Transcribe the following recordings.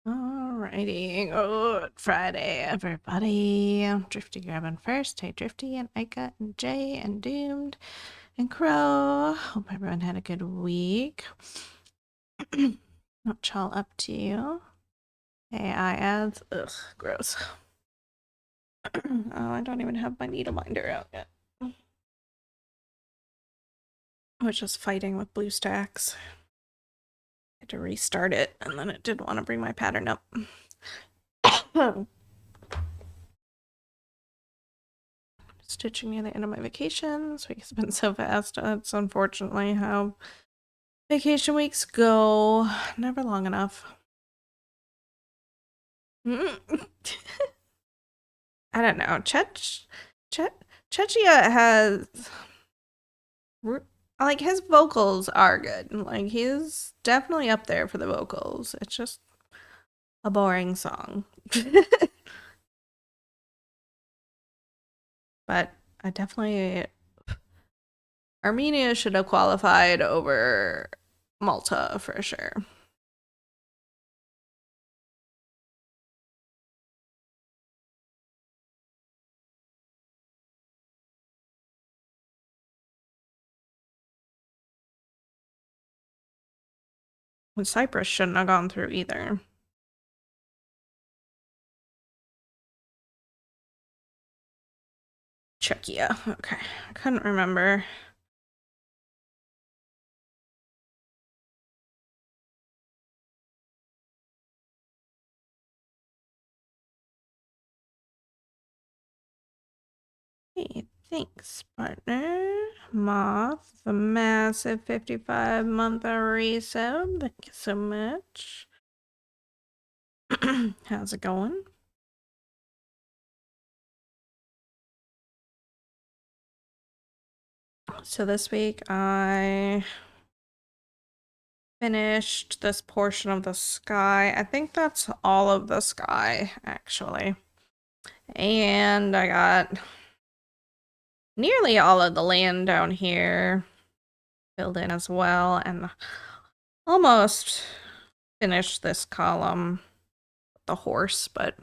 Alrighty, good Friday, everybody. Drifty grabbing first. Hey, Drifty and Ika and Jay and Doomed and Crow. Hope everyone had a good week. What y'all up to? AI ads. Ugh, gross. Oh, I don't even have my needle minder out yet. I was just fighting with BlueStacks. I had to restart it, and then it didn't want to bring my pattern up. Stitching near the end of my vacation. This week's been so fast. That's unfortunately how vacation weeks go. Never long enough. I don't know. Chechia has like his vocals are good. Like he's definitely up there for the vocals. It's just a boring song. But I definitely Armenia should have qualified over Malta for sure. And Cyprus shouldn't have gone through either. Czechia. Okay. I couldn't remember. Hey, thanks, partner. Moth, the massive 55-month resub. Thank you so much. How's it going? So this week I finished this portion of the sky. I think that's all of the sky, actually. And I got nearly all of the land down here filled in as well, and almost finished this column, the horse, but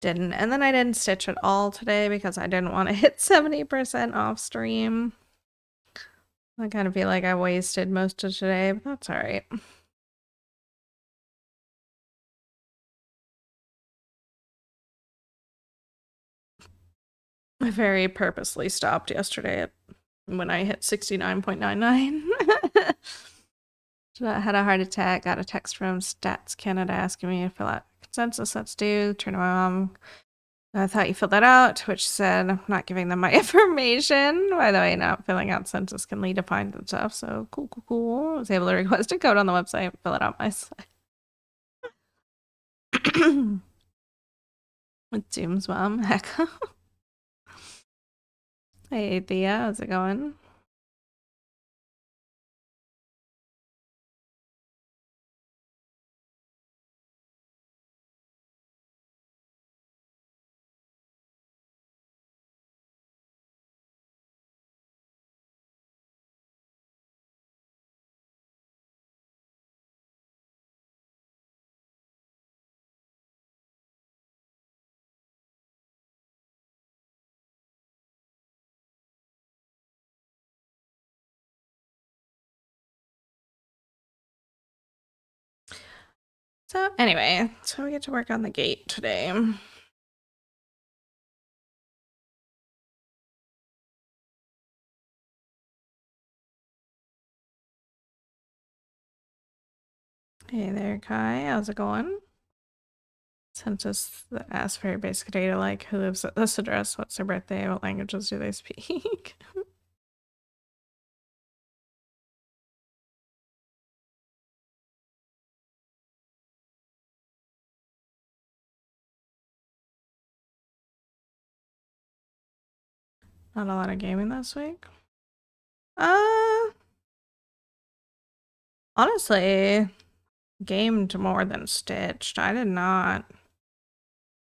didn't. And then I didn't stitch at all today because I didn't want to hit 70% off stream. I kind of feel like I wasted most of today, but that's all right. I very purposely stopped yesterday when I hit 69.99. I had a heart attack, got a text from Stats Canada asking me to fill out consensus that's due. Turned to my mom. I thought you filled that out, which said I'm not giving them my information. By the way, not filling out census can lead to fines and stuff. So cool. I was able to request a code on the website, fill it out myself. With Zoom's mom, heck. Hey Thea, how's it going? So anyway, so we get to work on the gate today. Hey there, Kai. How's it going? Census asks very basic data like who lives at this address, what's their birthday, what languages do they speak. Not a lot of gaming this week. Honestly, gamed more than stitched. I did not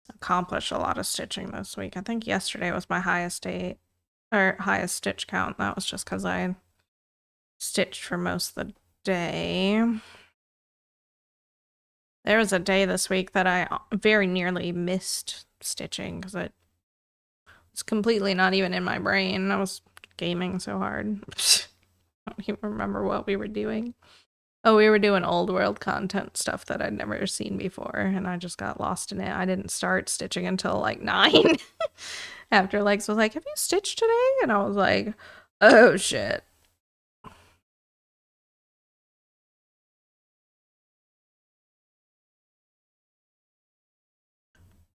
accomplish a lot of stitching this week. I think yesterday was my highest highest stitch count. That was just because I stitched for most of the day. There was a day this week that I very nearly missed stitching because it was completely not even in my brain. I was gaming so hard. I don't even remember what we were doing. Oh, we were doing old world content stuff that I'd never seen before, and I just got lost in it. I didn't start stitching until like 9. After Lex was like, "Have you stitched today?" And I was like, "Oh shit."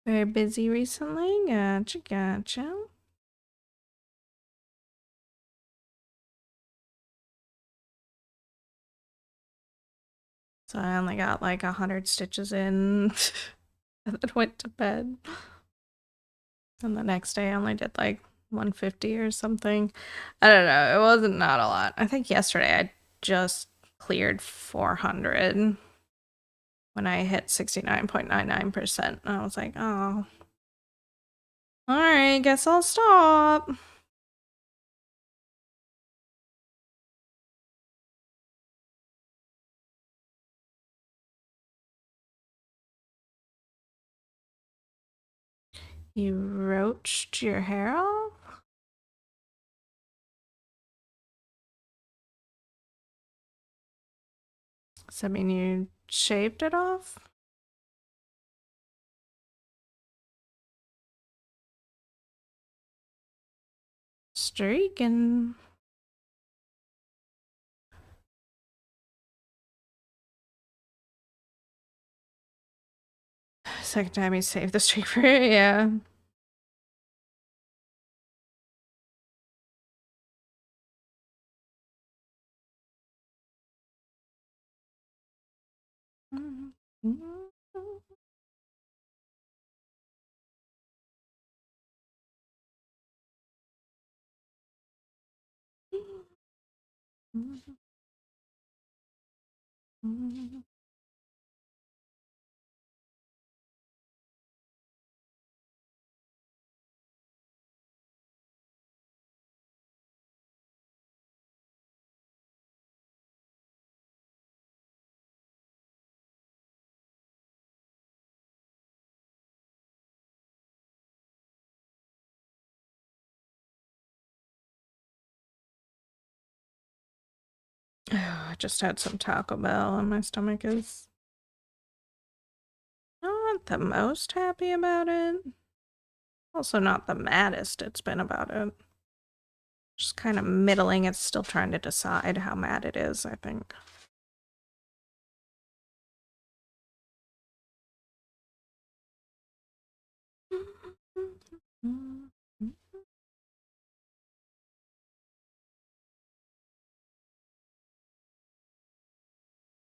Very busy recently. Gotcha, gotcha. So I only got like 100 stitches in and then went to bed. And the next day I only did like 150 or something. I don't know. It wasn't not a lot. I think yesterday I just cleared 400 when I hit 69.99%. And I was like, oh. Alright, guess I'll stop. You roached your hair off? Does that mean you shaved it off? Streaking. Second time you saved the streak for it, yeah. I just had some Taco Bell and my stomach is not the most happy about it. Also not the maddest it's been about it. Just kind of middling. It's still trying to decide how mad it is, I think.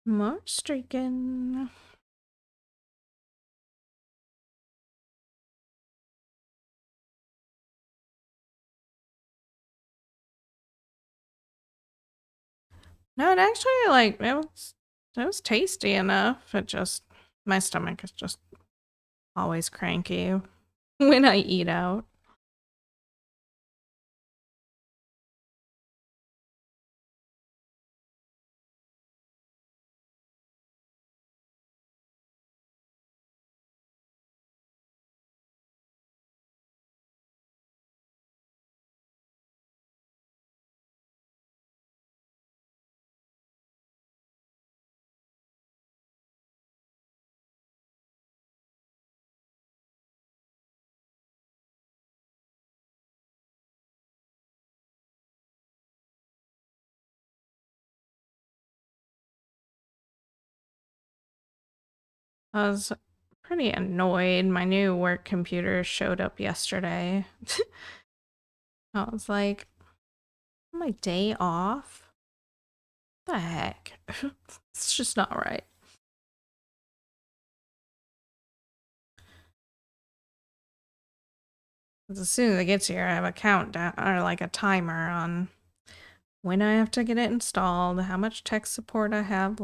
More streaking. No, it actually like it was tasty enough. It just my stomach is just always cranky when I eat out. I was pretty annoyed. My new work computer showed up yesterday. I was like, my day off? What the heck? It's just not right. As soon as it gets here, I have a countdown or like a timer on when I have to get it installed, how much tech support I have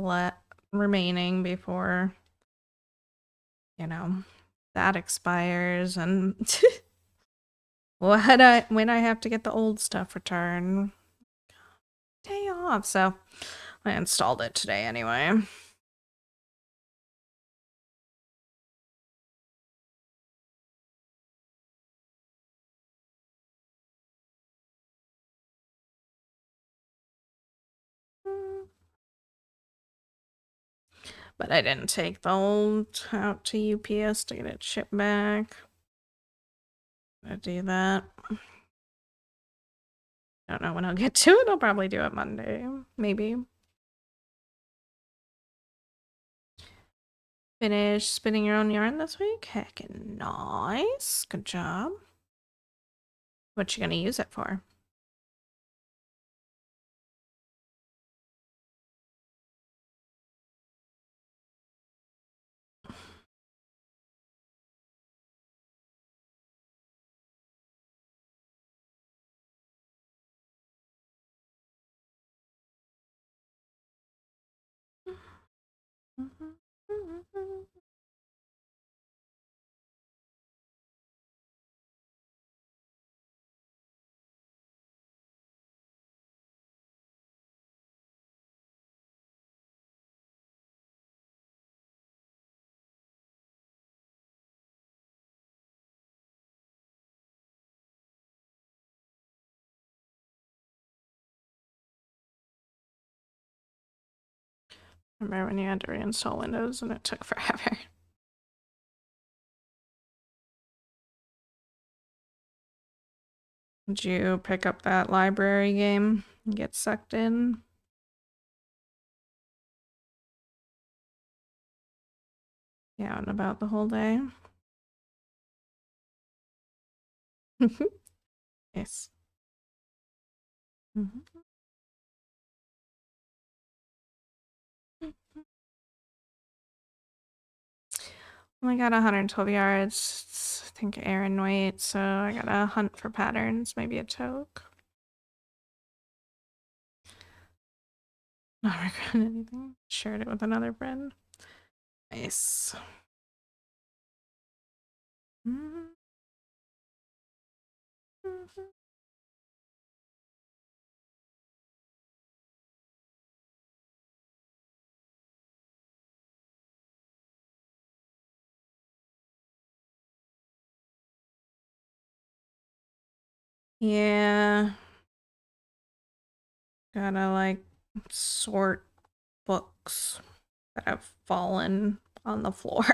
remaining before, you know, that expires, and when I have to get the old stuff returned. Day off, so I installed it today anyway. But I didn't take the old out to UPS to get it shipped back. Gonna do that. Don't know when I'll get to it. I'll probably do it Monday, maybe. Finish spinning your own yarn this week? Heck, nice. Good job. What you gonna use it for? Remember when you had to reinstall Windows and it took forever? Did you pick up that library game and get sucked in? Yeah, and about the whole day. Yes. Only got 112 yards. I think Aaron wait, so I gotta hunt for patterns, maybe a toque. Not regret anything. Shared it with another friend. Nice. Yeah. Gotta like sort books that have fallen on the floor.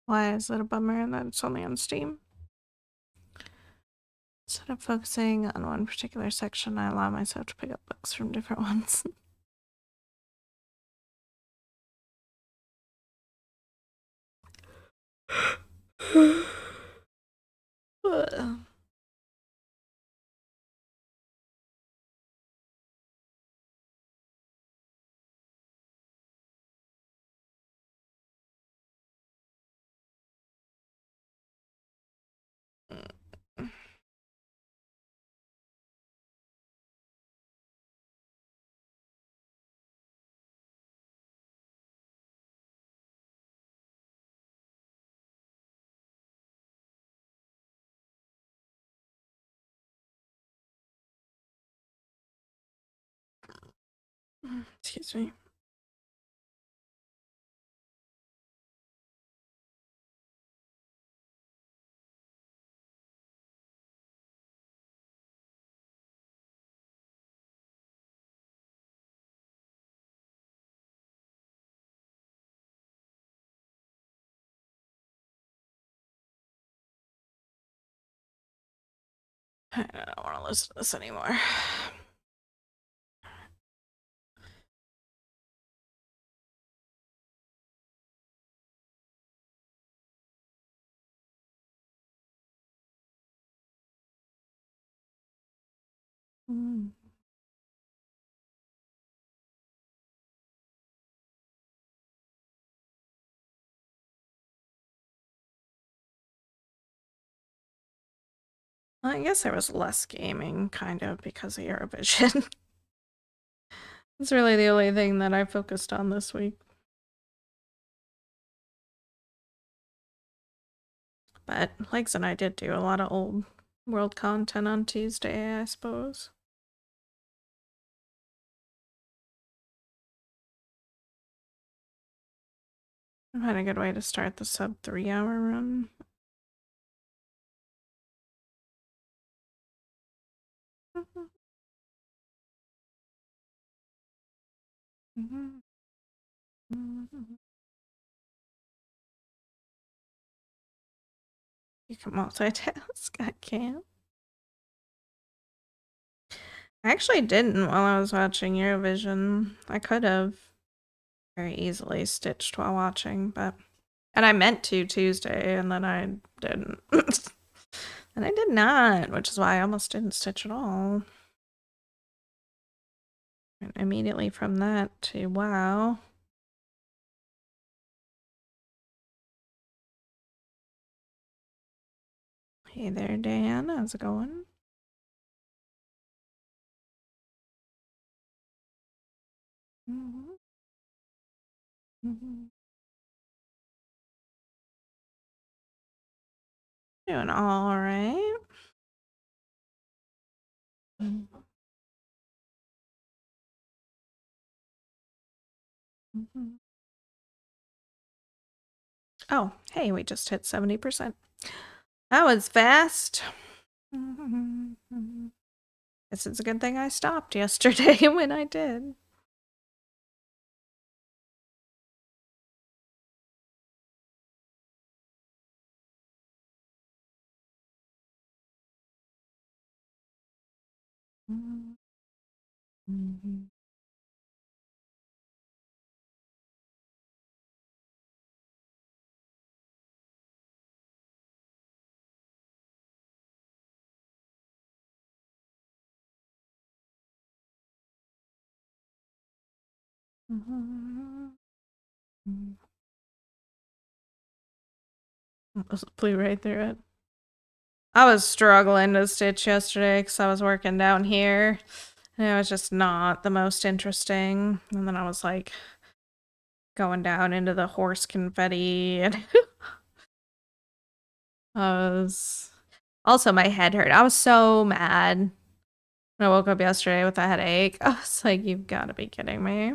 Why is it a bummer that it's only on Steam? Instead of focusing on one particular section, I allow myself to pick up books from different ones. Excuse me. I don't want to listen to this anymore. Mm. Well, I guess there was less gaming, kind of, because of Eurovision. It's really the only thing that I focused on this week. But Legs and I did do a lot of old world content on Tuesday, I suppose. I had a good way to start the sub 3-hour run. You can multitask. I can't. I actually didn't while I was watching Eurovision. I could have very easily stitched while watching, but. And I meant to Tuesday, and then I didn't. And I did not, which is why I almost didn't stitch at all. And immediately from that to wow. Hey there, Dan. How's it going? Doing all right. Oh, hey, we just hit 70%. That was fast. Guess it's a good thing I stopped yesterday when I did. Blew right through it. I was struggling to stitch yesterday because I was working down here. And it was just not the most interesting. And then I was like going down into the horse confetti, and I was also my head hurt. I was so mad when I woke up yesterday with a headache. I was like, you've got to be kidding me.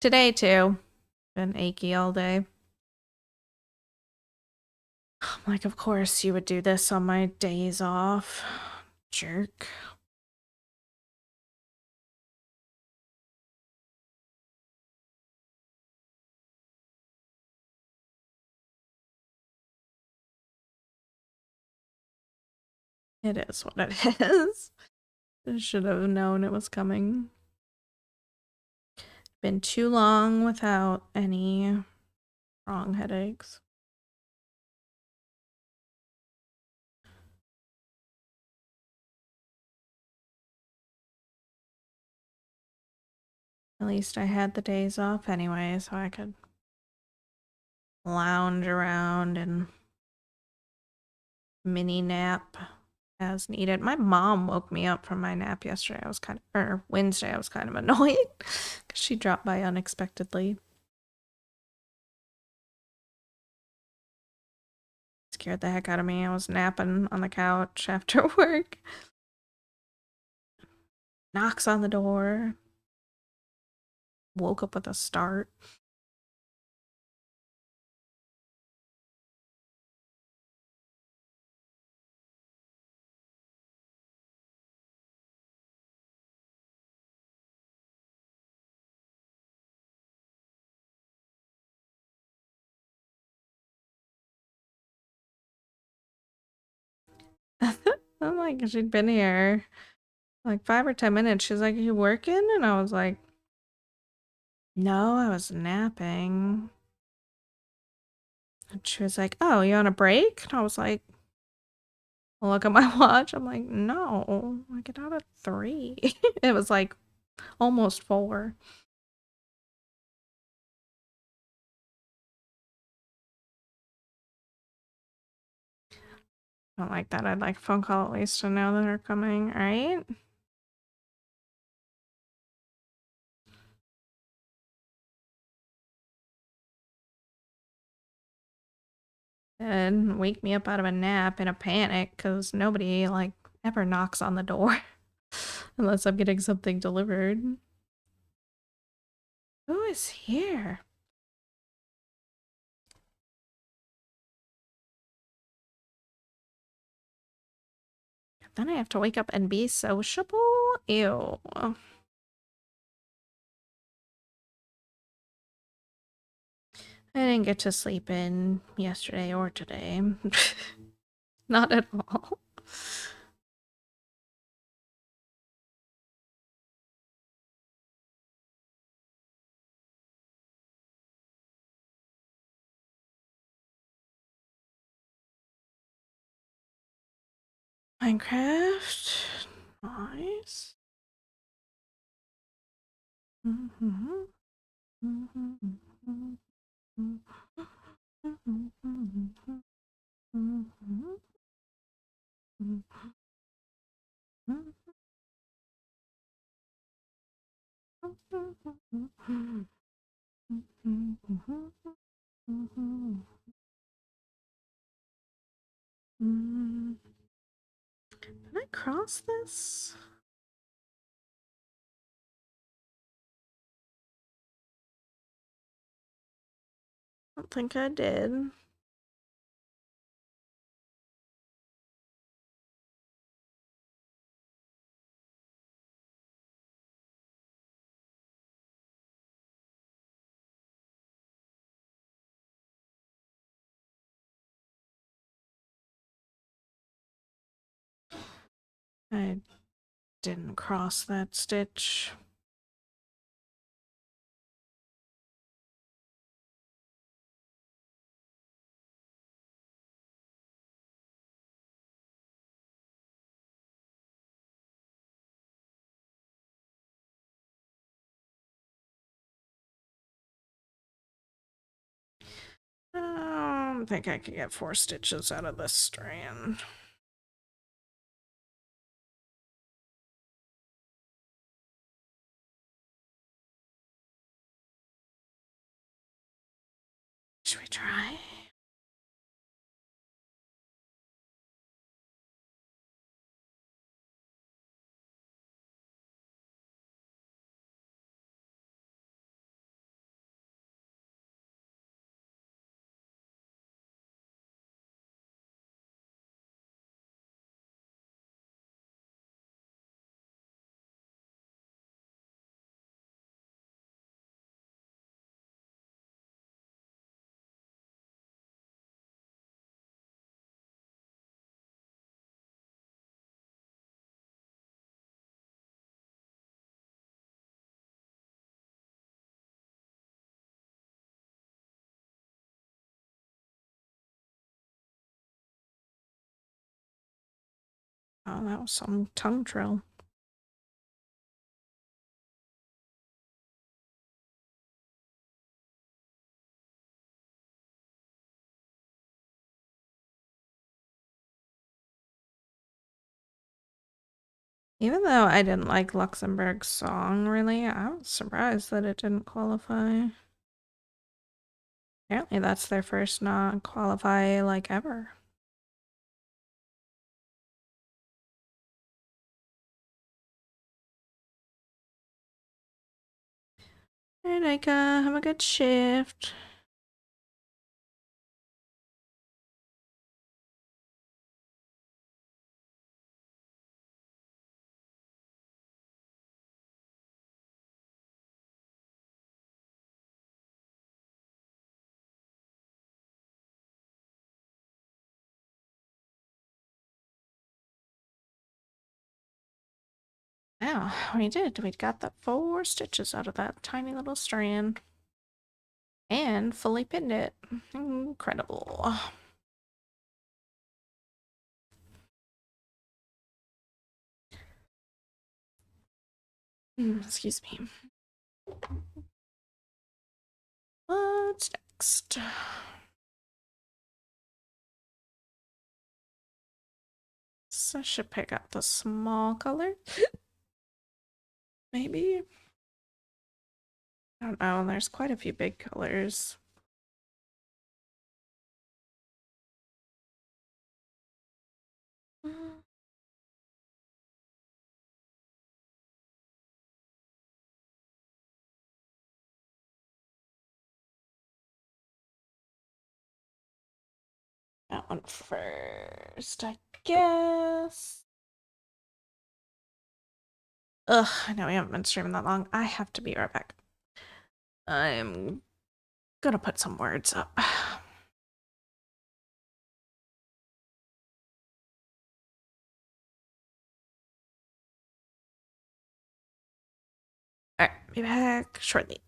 Today too, been achy all day. I'm like, of course you would do this on my days off. Jerk. It is what it is. I should have known it was coming. Been too long without any wrong headaches. At least I had the days off anyway, so I could lounge around and mini nap as needed. My mom woke me up from my nap yesterday. Or Wednesday, I was kind of annoyed because she dropped by unexpectedly. Scared the heck out of me. I was napping on the couch after work. Knocks on the door. woke up with a start. I'm like, she'd been here like 5 or 10 minutes. She's like, "Are you working?" And I was like, "No, I was napping." And she was like, "Oh, you on a break?" And I was like, look at my watch. I'm like, "No, I get out at 3." It was like almost 4. I don't like that. I'd like a phone call at least to know that they're coming, right? And wake me up out of a nap in a panic because nobody like ever knocks on the door unless I'm getting something delivered. Who is here? Then I have to wake up and be sociable? Ew. I didn't get to sleep in yesterday or today. Not at all. Minecraft. Nice. Can I cross this? I don't think I did. I didn't cross that stitch. I don't think I could get 4 stitches out of this strand. Should we try? Oh, that was some tongue trill. Even though I didn't like Luxembourg's song, really, I was surprised that it didn't qualify. Apparently, that's their first non-qualify, like, ever. Alright, Nika, have a good shift. Wow, we did. We got the 4 stitches out of that tiny little strand. And fully pinned it. Incredible. Excuse me. What's next? So I should pick up the small color. Maybe? I don't know. There's quite a few big colors. That one first, I guess. Ugh, I know we haven't been streaming that long. I have to be right back. I'm gonna put some words up. Alright, be back shortly.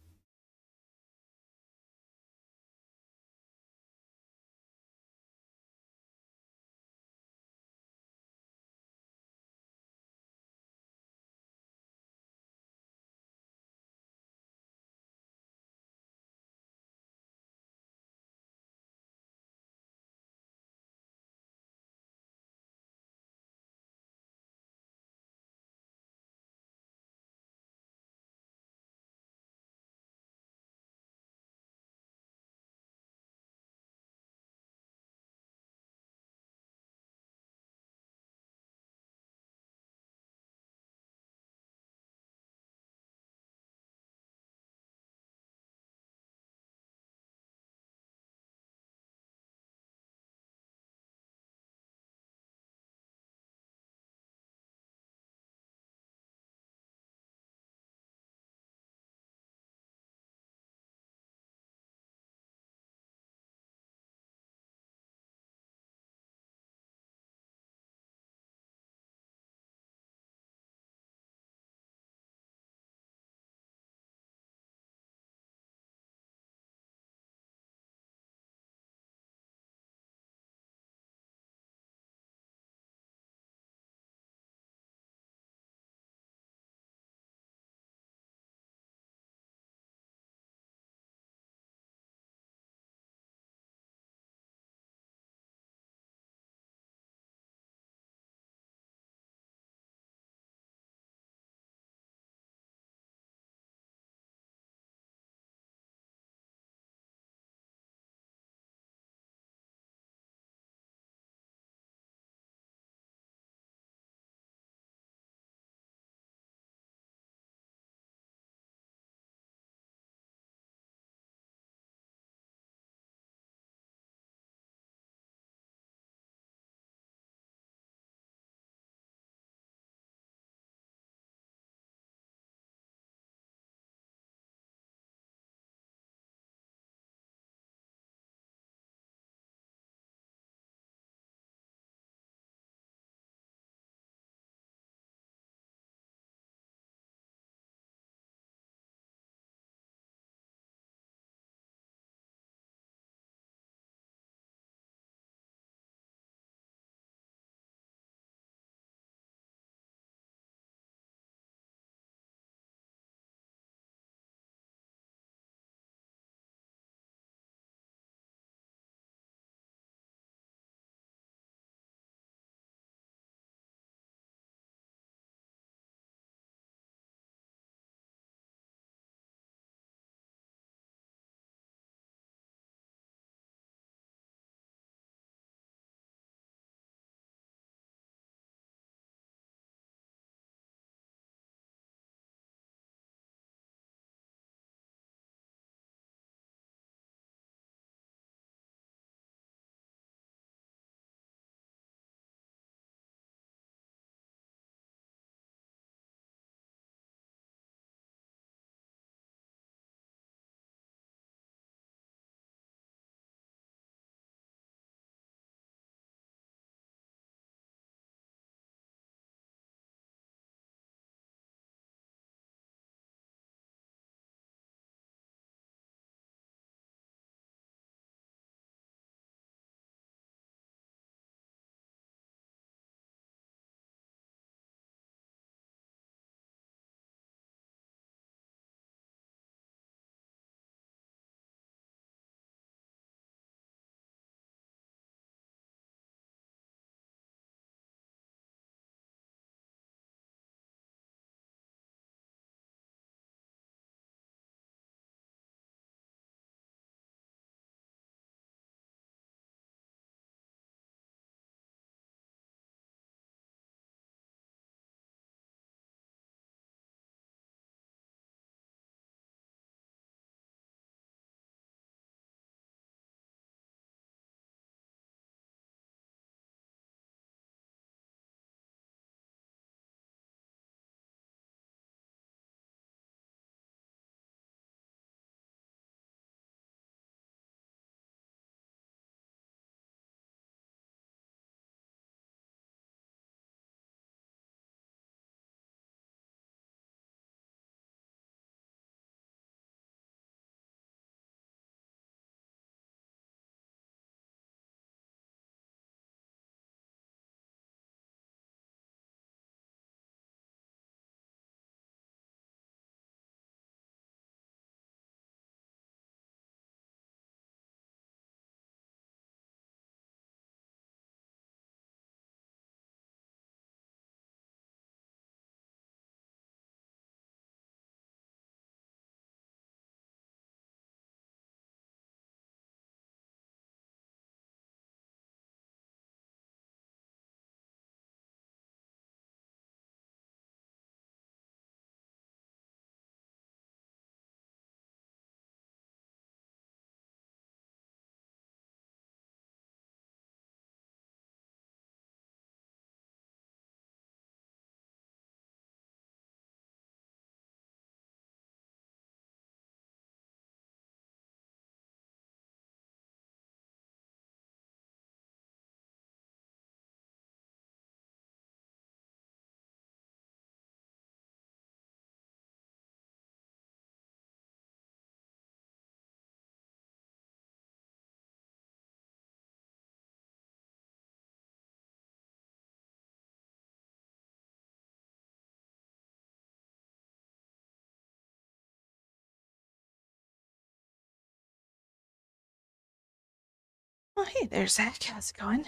Oh, hey there, Zach. How's it going?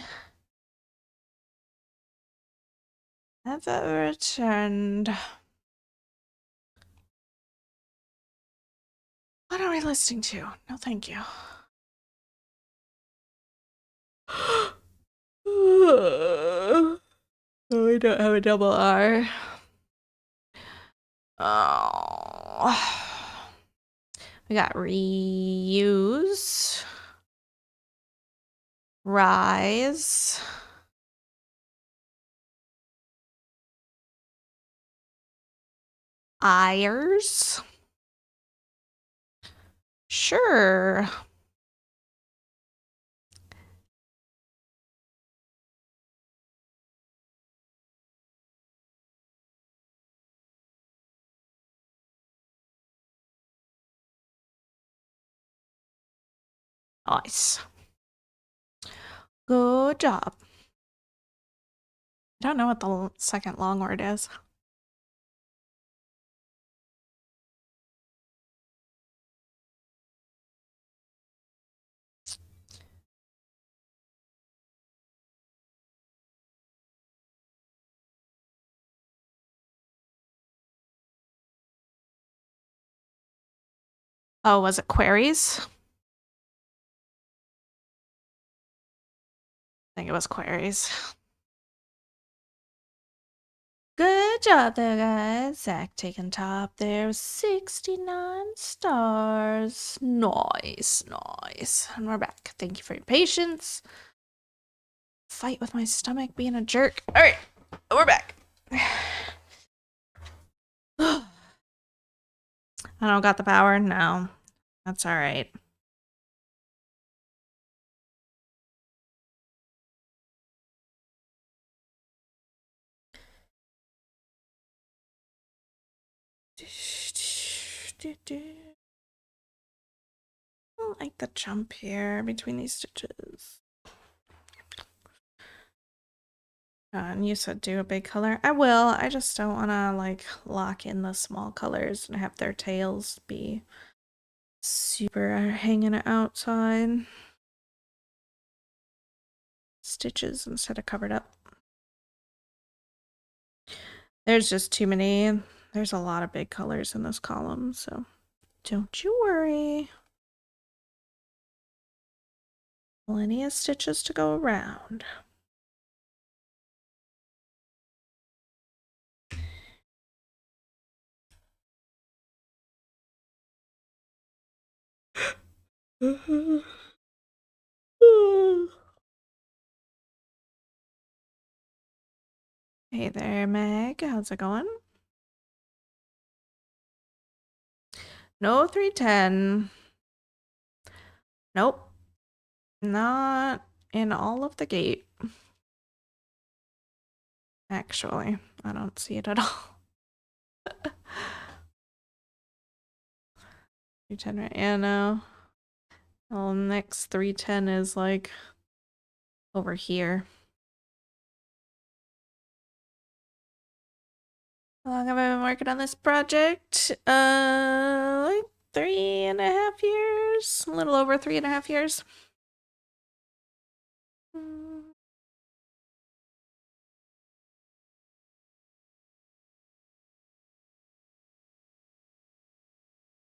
Have returned. What are we listening to? No, thank you. Oh, we don't have a double R. Oh. We got reuse, rise, ires. Sure. Nice. Good job. I don't know what the second long word is. Oh, was it queries? I think it was queries. Good job there, guys. Zach taking top there with 69 stars. Nice, nice. And we're back. Thank you for your patience. Fight with my stomach being a jerk. All right, we're back. I don't got the power? No. That's all right. I don't like the jump here between these stitches. And you said do a big color. I will. I just don't want to like lock in the small colors and have their tails be super hanging outside. Stitches instead of covered up. There's just too many. There's a lot of big colors in this column, so don't you worry. Plenty of stitches to go around. Hey there, Meg. How's it going? No 310. Nope. Not in all of the gate. Actually, I don't see it at all. 310 right? Yeah, no. Well, next 310 is like over here. How long have I been working on this project? Like 3.5 years. A little over 3.5 years.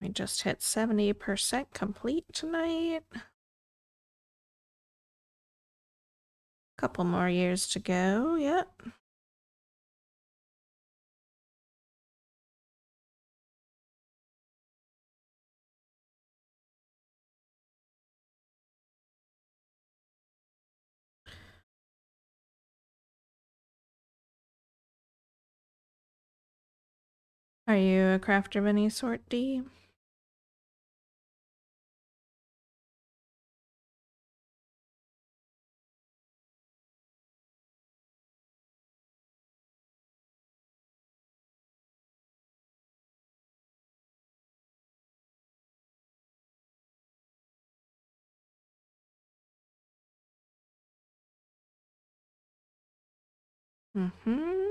We just hit 70% complete tonight. Couple more years to go. Yep. Are you a crafter of any sort, D? Mm-hmm.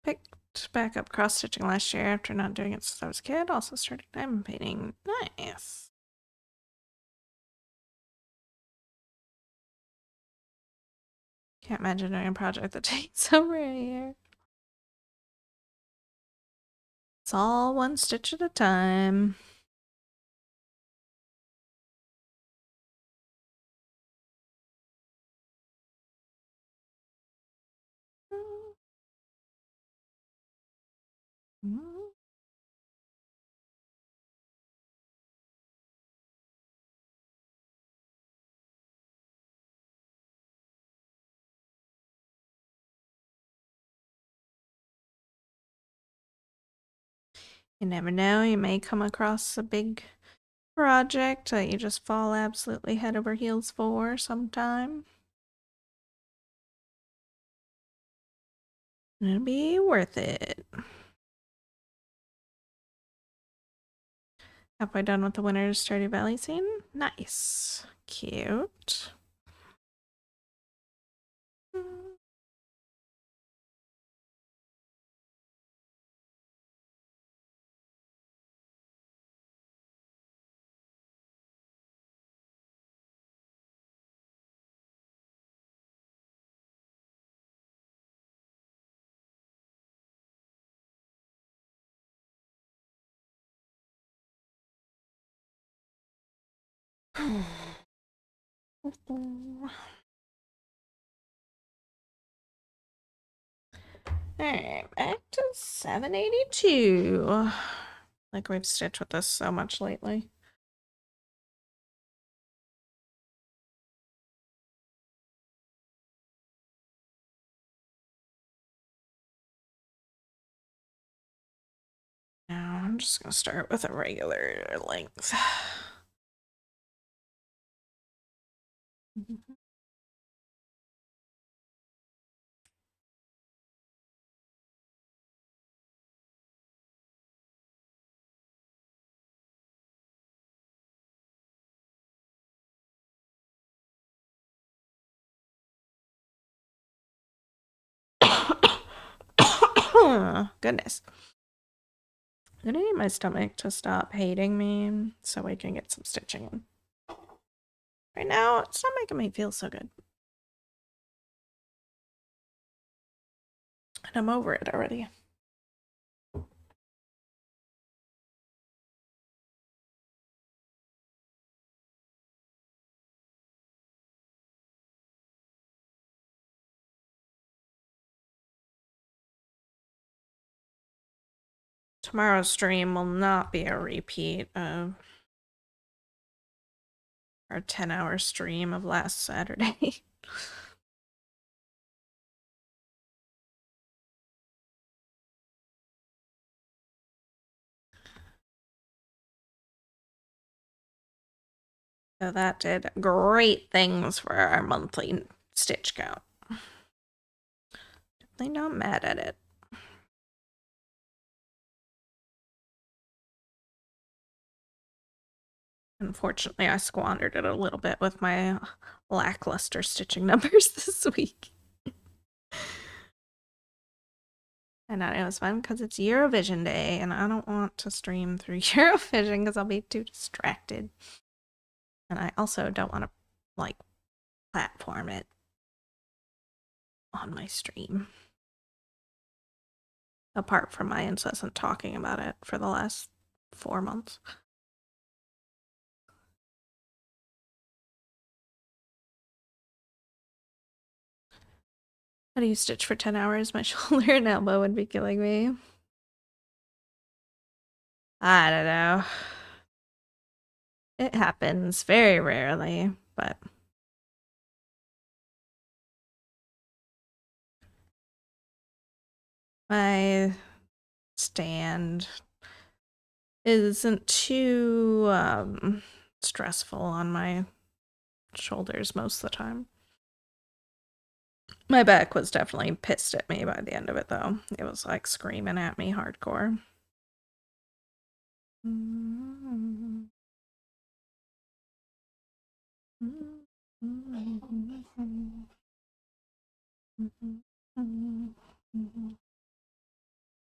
picked back up cross stitching last year after not doing it since I was a kid. Also started diamond painting. Nice. Can't imagine doing a project that takes over a year. It's all one stitch at a time. You never know, you may come across a big project that you just fall absolutely head over heels for sometime. It'll be worth it. Halfway done with the winter's Stardew Valley scene. Nice. Cute. Alright, back to 782. Like we've stitched with this so much lately. Now I'm just gonna start with a regular length. Goodness. I'm gonna need my stomach to stop hating me so we can get some stitching in. Right now, it's not making me feel so good. And I'm over it already. Tomorrow's stream will not be a repeat of our 10-hour stream of last Saturday. So that did great things for our monthly stitch count. Definitely not mad at it. Unfortunately, I squandered it a little bit with my lackluster stitching numbers this week. And it was fun because it's Eurovision Day, and I don't want to stream through Eurovision because I'll be too distracted. And I also don't want to, like, platform it on my stream. Apart from my incessant talking about it for the last 4 months. How do you stitch for 10 hours? My shoulder and elbow would be killing me. I don't know. It happens very rarely, but my stand isn't too stressful on my shoulders most of the time. My back was definitely pissed at me by the end of it, though. It was like screaming at me hardcore.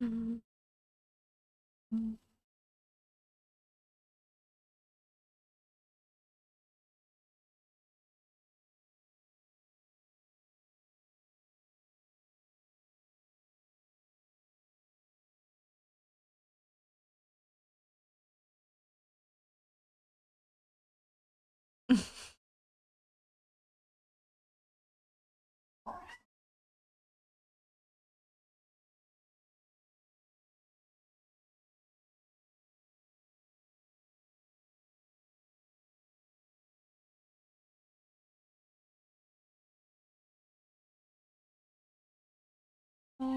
Mhm. Mhm.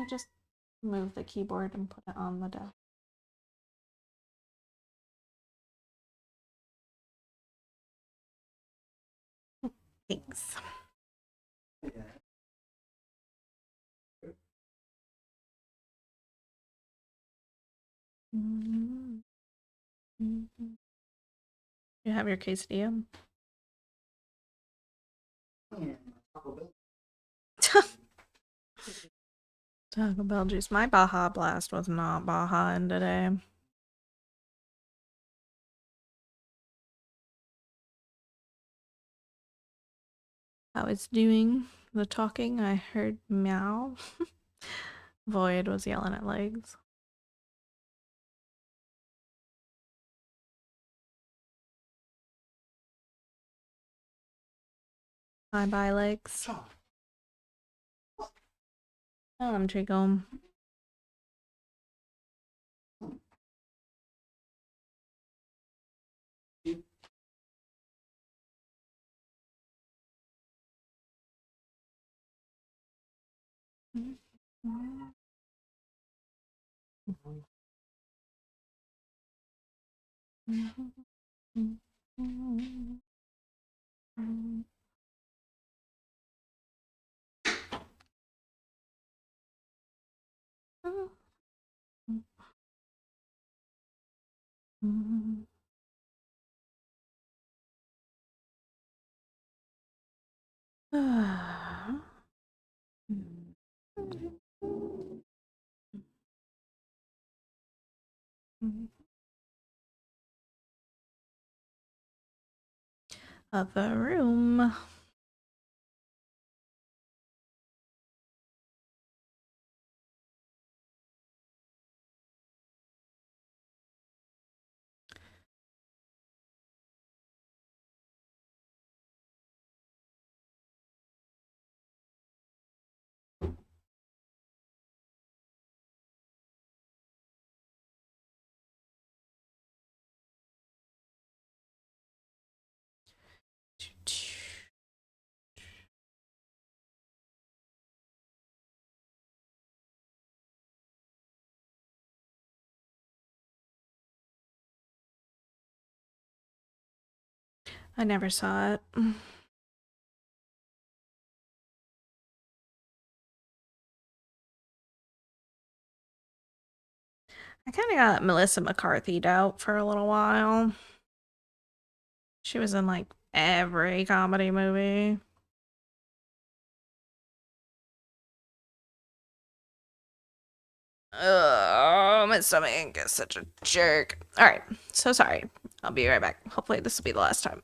Just move the keyboard and put it on the desk. Thanks. Mhm. Mhm. You have your quesadilla? Taco Bell juice. My Baja Blast was not Baja in today. I was doing the talking. I heard meow. Void was yelling at Legs. Bye bye, Legs. Tell him, Trico. Of a room. I never saw it. I kind of got Melissa McCarthy out for a little while. She was in like every comedy movie. Oh, my stomach is such a jerk. All right, so sorry. I'll be right back. Hopefully, this will be the last time.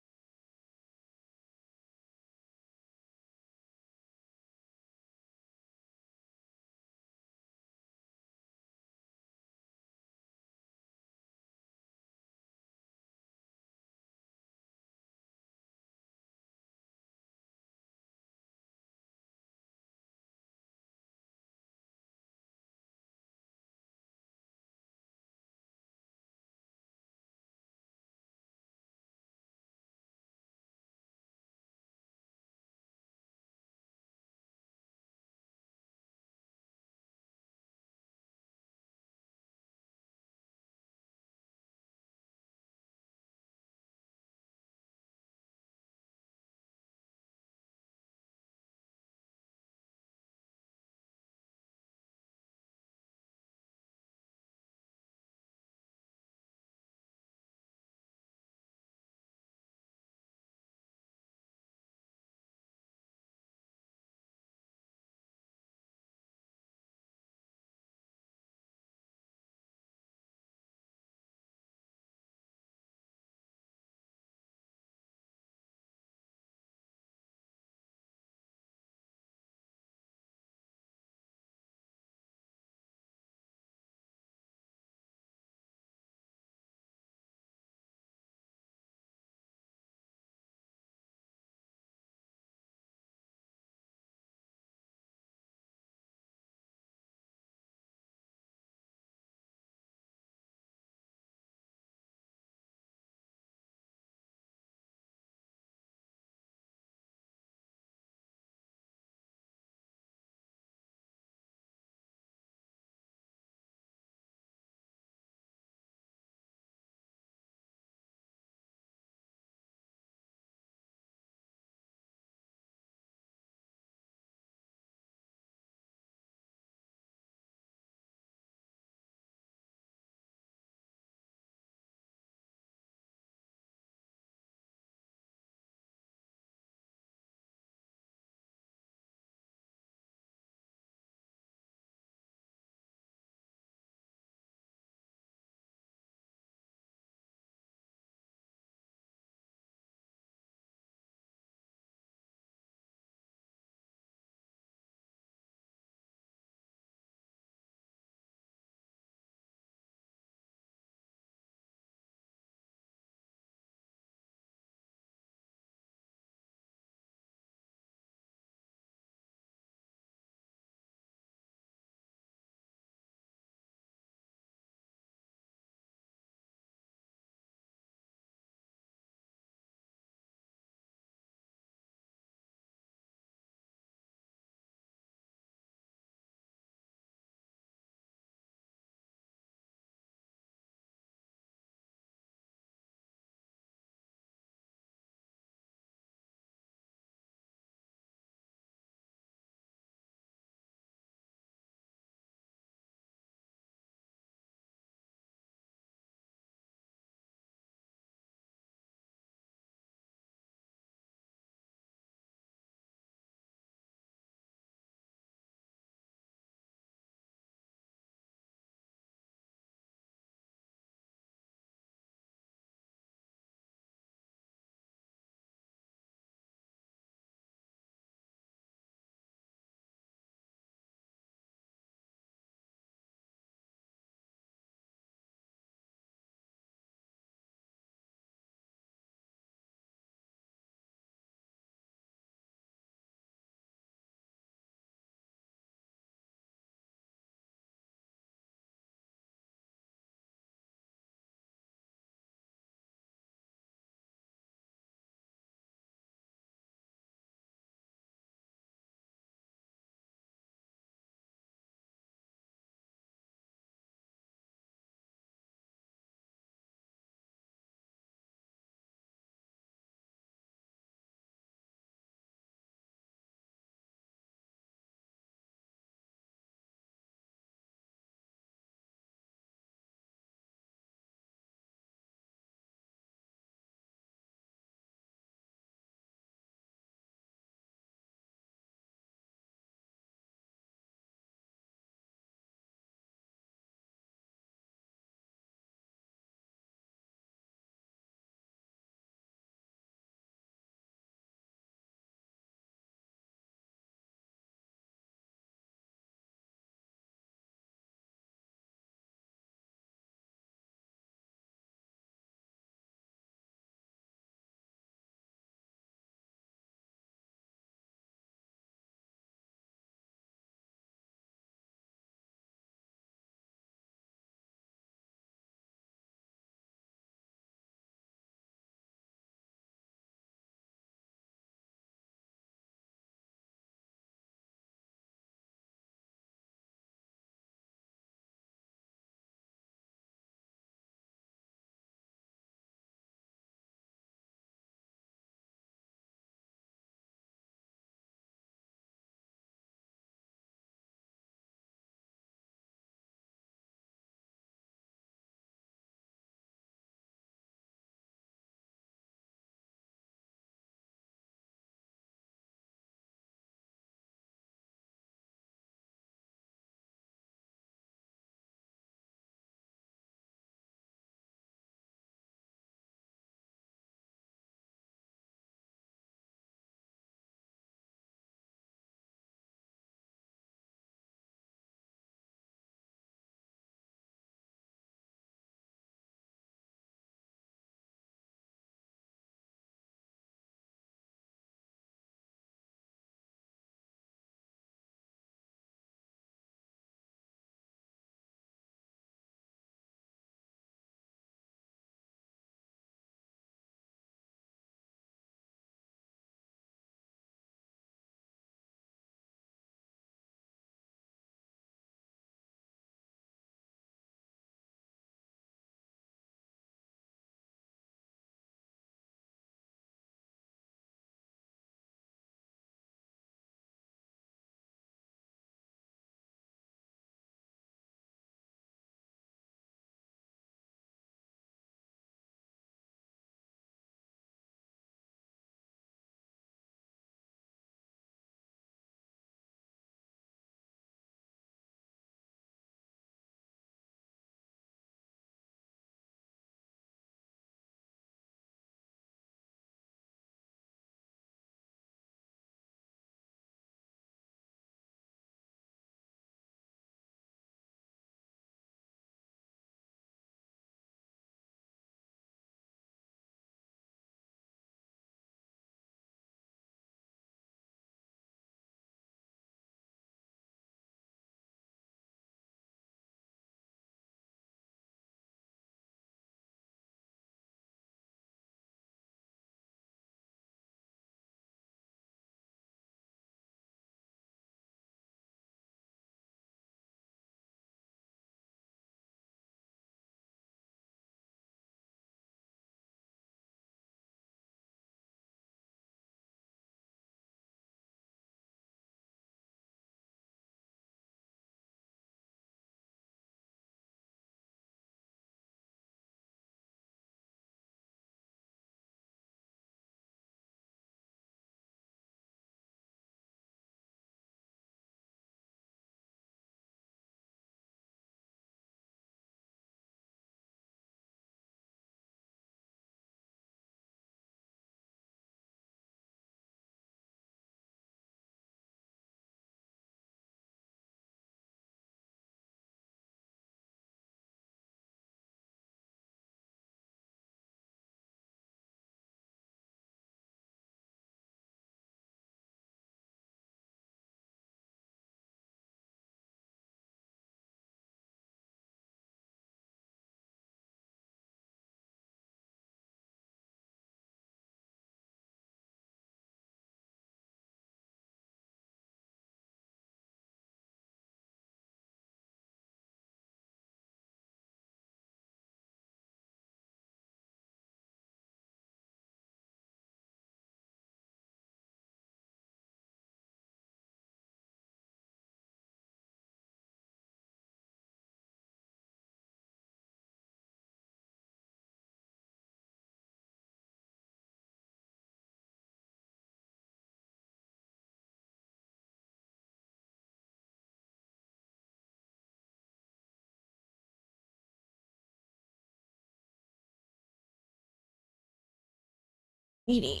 Meeting.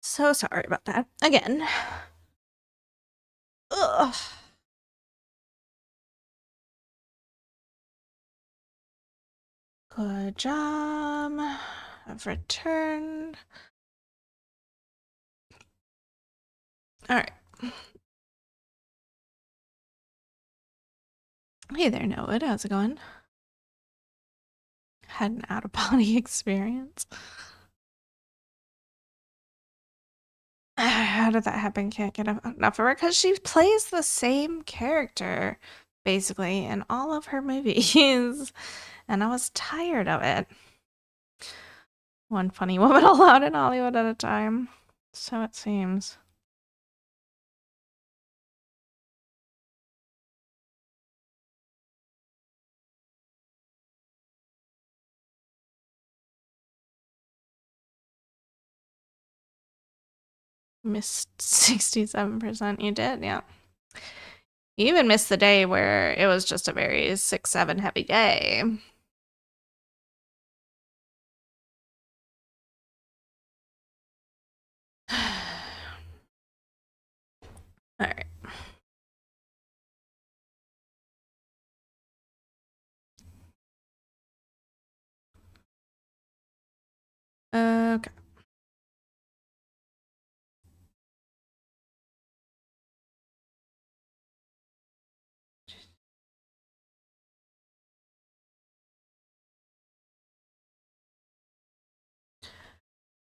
So sorry about that. Again. Ugh. Good job. I've returned. Alright. Hey there, Noah. How's it going? Had an out-of-body experience. How did that happen? Can't get enough of her because she plays the same character basically in all of her movies, and I was tired of it. One funny woman allowed in Hollywood at a time, so it seems. Missed 67%. You did, yeah. You even missed the day where it was just a very 6-7 heavy day. All right. Okay.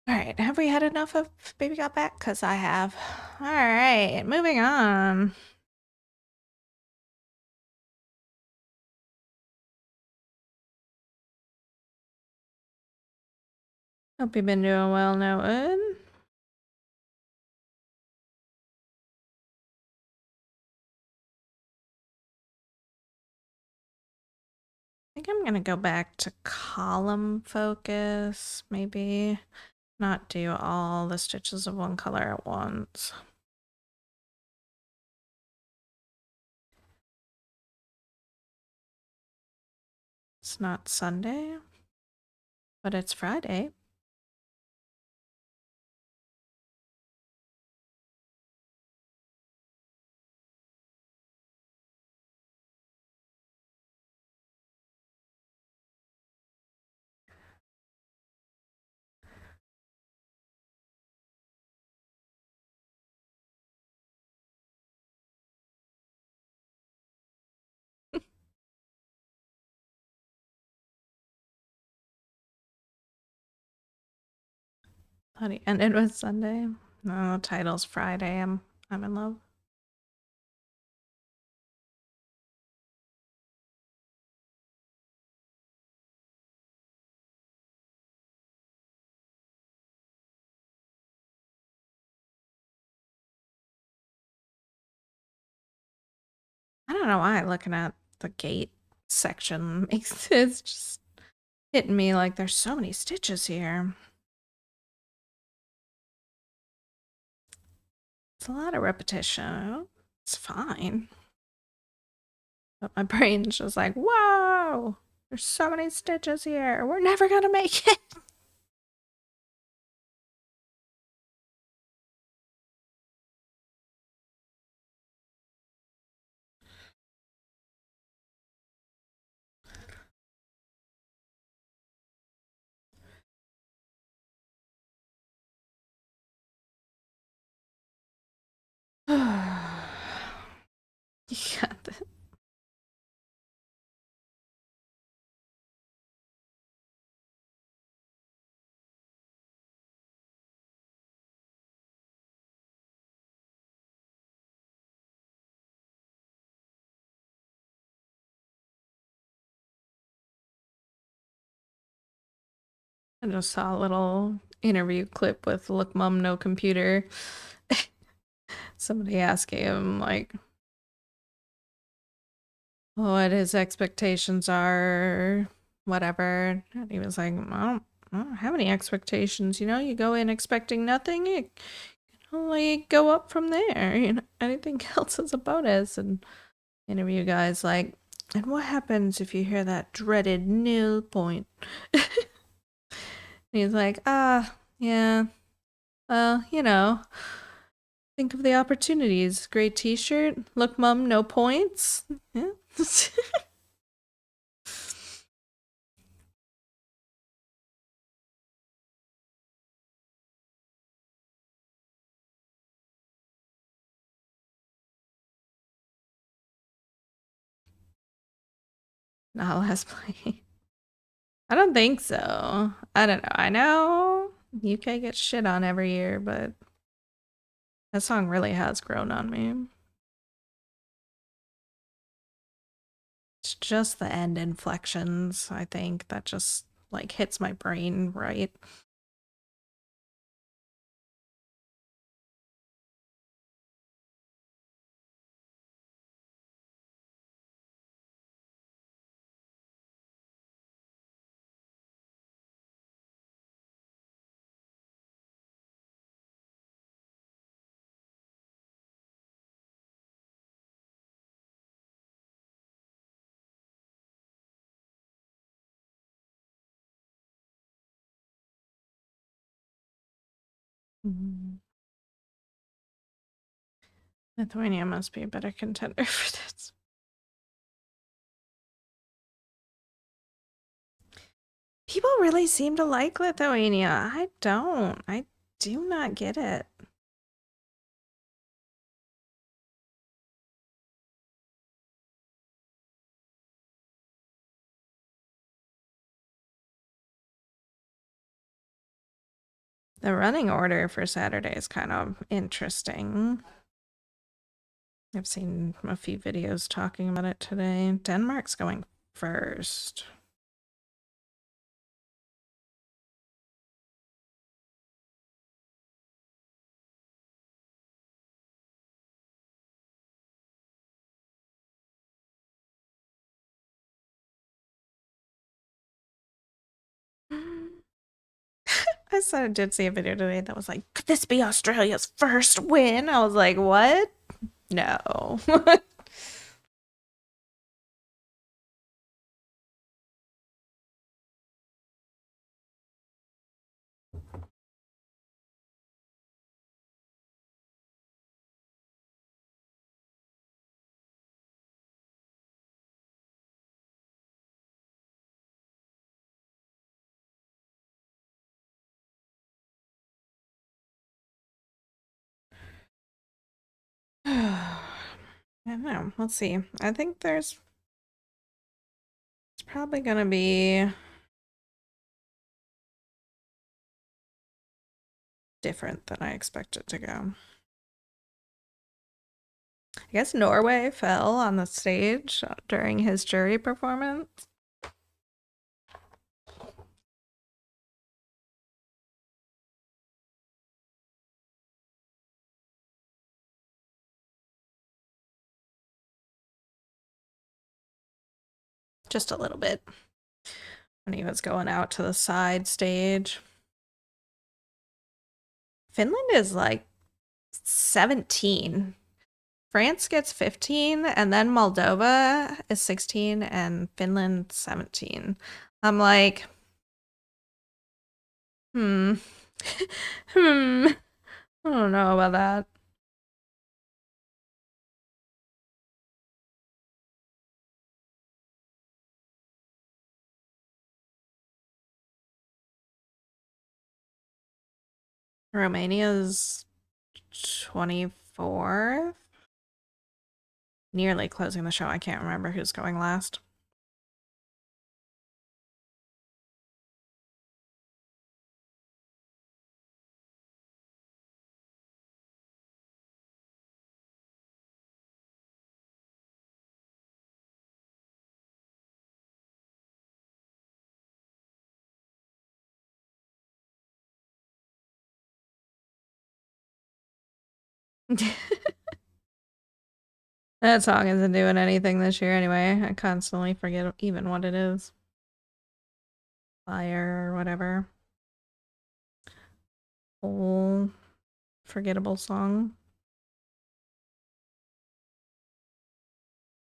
All right. Have we had enough of Baby Got Back? Because I have. All right. Moving on. Hope you've been doing well, Noah. I think I'm gonna go back to column focus, maybe. Not do all the stitches of one color at once. It's not Sunday, but it's Friday. Thought he ended with Sunday. No, the title's Friday. I'm in love. I don't know why looking at the gate section makes it's just hitting me like there's so many stitches here. It's a lot of repetition. It's fine. But my brain's just like, whoa, there's so many stitches here. We're never gonna make it. You got this. I just saw a little interview clip with Look Mum No Computer. Somebody asking him like what his expectations are, whatever. And he was like, I don't have any expectations. You know, you go in expecting nothing, you can only go up from there. You know, anything else is a bonus. And interview guys like, and what happens if you hear that dreaded nil point? And he's like, yeah, well, think of the opportunities. Great t-shirt. Look, mom, no points. Yeah. Not last place. I don't think so. I don't know. I know UK gets shit on every year, but that song really has grown on me. It's just the end inflections, I think, that just like hits my brain right. Mm. Lithuania must be a better contender for this. People really seem to like Lithuania. I don't. I do not get it. The running order for Saturday is kind of interesting. I've seen a few videos talking about it today. Denmark's going first. Did see a video today that was like, could this be Australia's first win? I was like, what? No. I don't know. Let's see. I think it's probably gonna be different than I expected to go. I guess Norway fell on the stage during his jury performance. Just a little bit. When he was going out to the side stage. Finland is like 17. France gets 15, and then Moldova is 16, and Finland 17. I'm like, hmm. hmm. I don't know about that. Romania's 24th. Nearly closing the show. I can't remember who's going last. That song isn't doing anything this year anyway. I constantly forget even what it is. Fire or whatever. Whole forgettable song.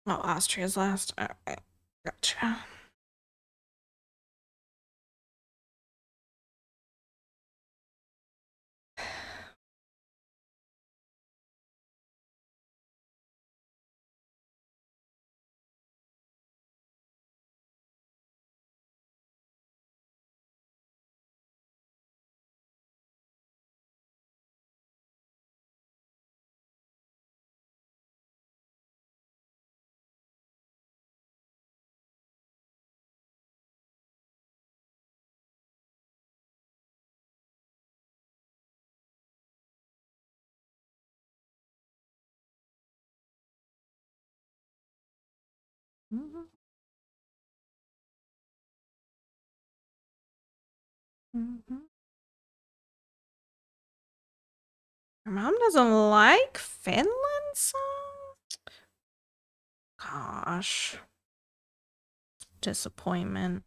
Oh, Austria's last. Alright. Gotcha. Mhm. Mhm. Your mom doesn't like Finland songs? Gosh. Disappointment.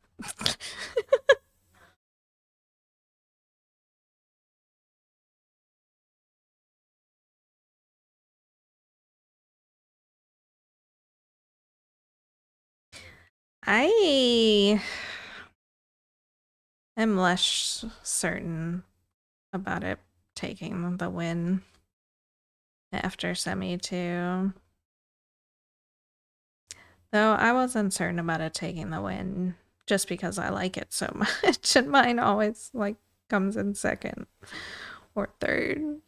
I am less certain about it taking the win after semi two. Though I was uncertain about it taking the win just because I like it so much, and mine always like comes in second or third.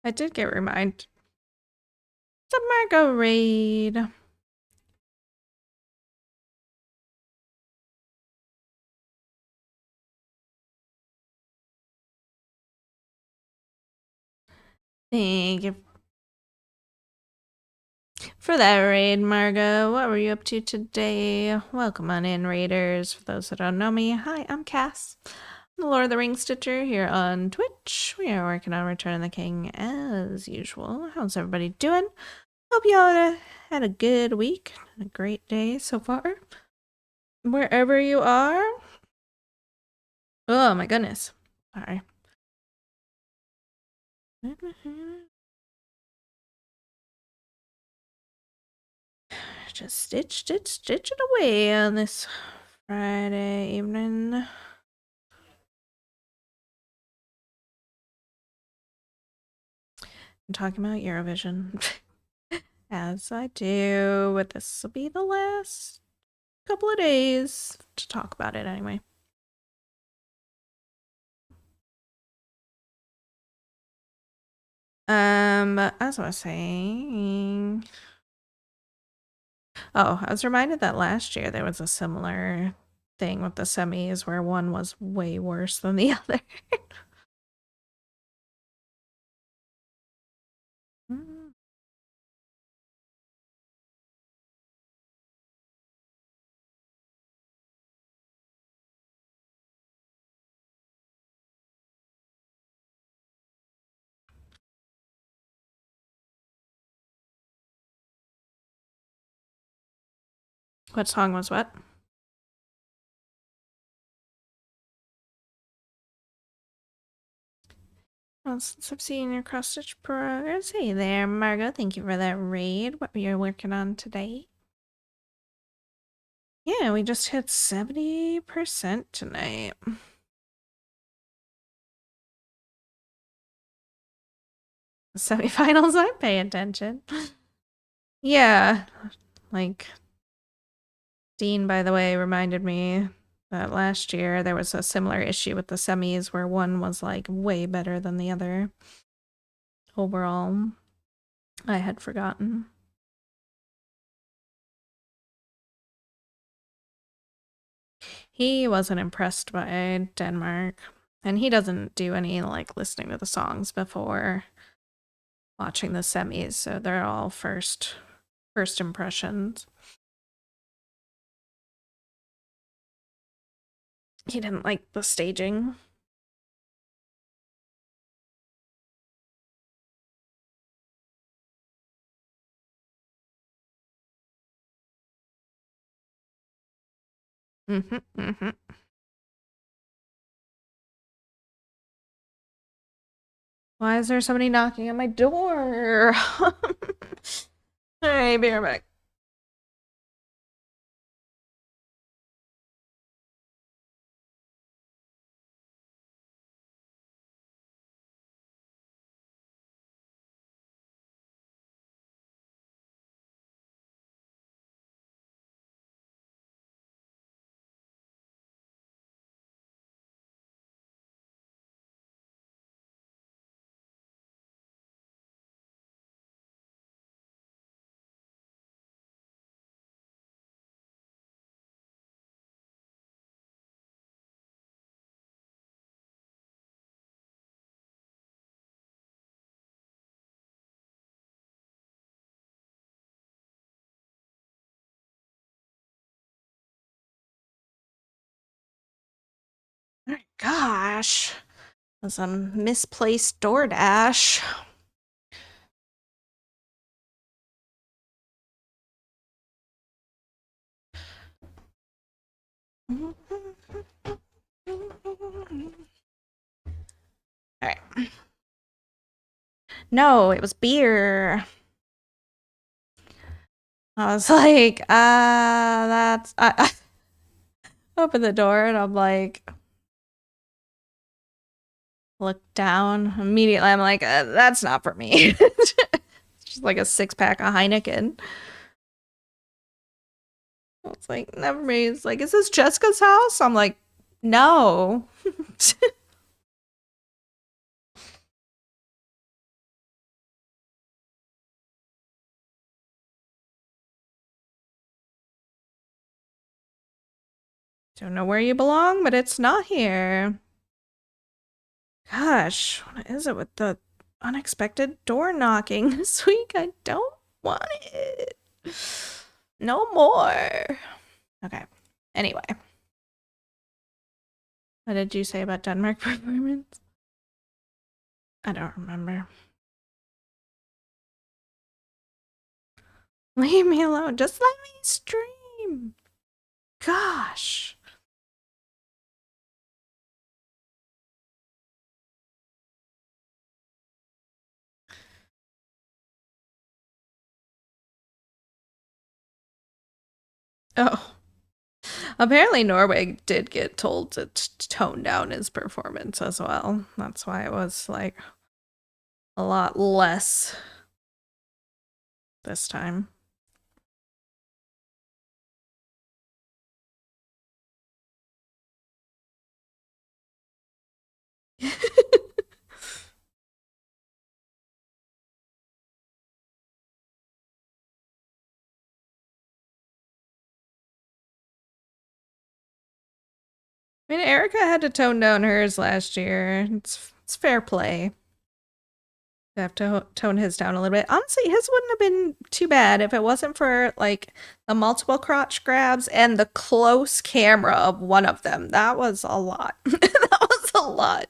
I did get reminded. The Margot raid. Thank you for that raid, Margot. What were you up to today? Welcome on in, Raiders. For those that don't know me, hi, I'm Cass, the Lord of the Rings Stitcher here on Twitch. We are working on Return of the King as usual. How's everybody doing? Hope you all had a good week, a great day so far. Wherever you are. Oh my goodness. Sorry. Just stitch it away on this Friday evening. I'm talking about Eurovision. As I do, but this will be the last couple of days to talk about it anyway. As I was saying. Oh, I was reminded that last year there was a similar thing with the semis where one was way worse than the other. Mm. What song was what? Well, since I've seen your cross stitch progress, hey there, Margot. Thank you for that raid. What you're working on today? Yeah, we just hit 70% tonight. Semifinals, I pay attention. Yeah, like Dean, by the way, reminded me that last year there was a similar issue with the semis where one was like way better than the other. Overall, I had forgotten. He wasn't impressed by Denmark, and he doesn't do any like listening to the songs before watching the semis, so they're all first impressions. He didn't like the staging. Mm-hmm. Why is there somebody knocking on my door? Hey, be right back. Gosh. That's a misplaced DoorDash. Alright. No, it was beer. I was like, that's. I open the door and I'm like, look down. Immediately, I'm like, that's not for me. It's just like a 6-pack of Heineken. It's like, never mind. It's like, is this Jessica's house? I'm like, no. Don't know where you belong, but it's not here. Gosh, what is it with the unexpected door knocking this week? I don't want it. No more. Okay. Anyway. What did you say about Denmark performance? I don't remember. Leave me alone. Just let me stream. Gosh. Oh. Apparently Norway did get told to tone down his performance as well. That's why it was like a lot less this time. I mean, Erica had to tone down hers last year. It's fair play. You have to tone his down a little bit. Honestly, his wouldn't have been too bad if it wasn't for like the multiple crotch grabs and the close camera of one of them. That was a lot. That was a lot.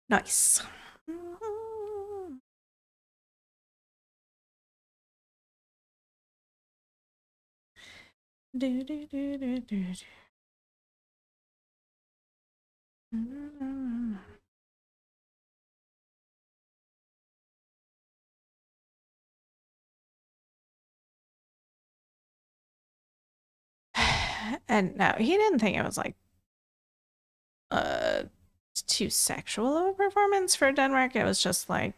Nice. Do, do, do, do, do, do. And no, he didn't think it was like uh too sexual of a performance for Denmark. It was just like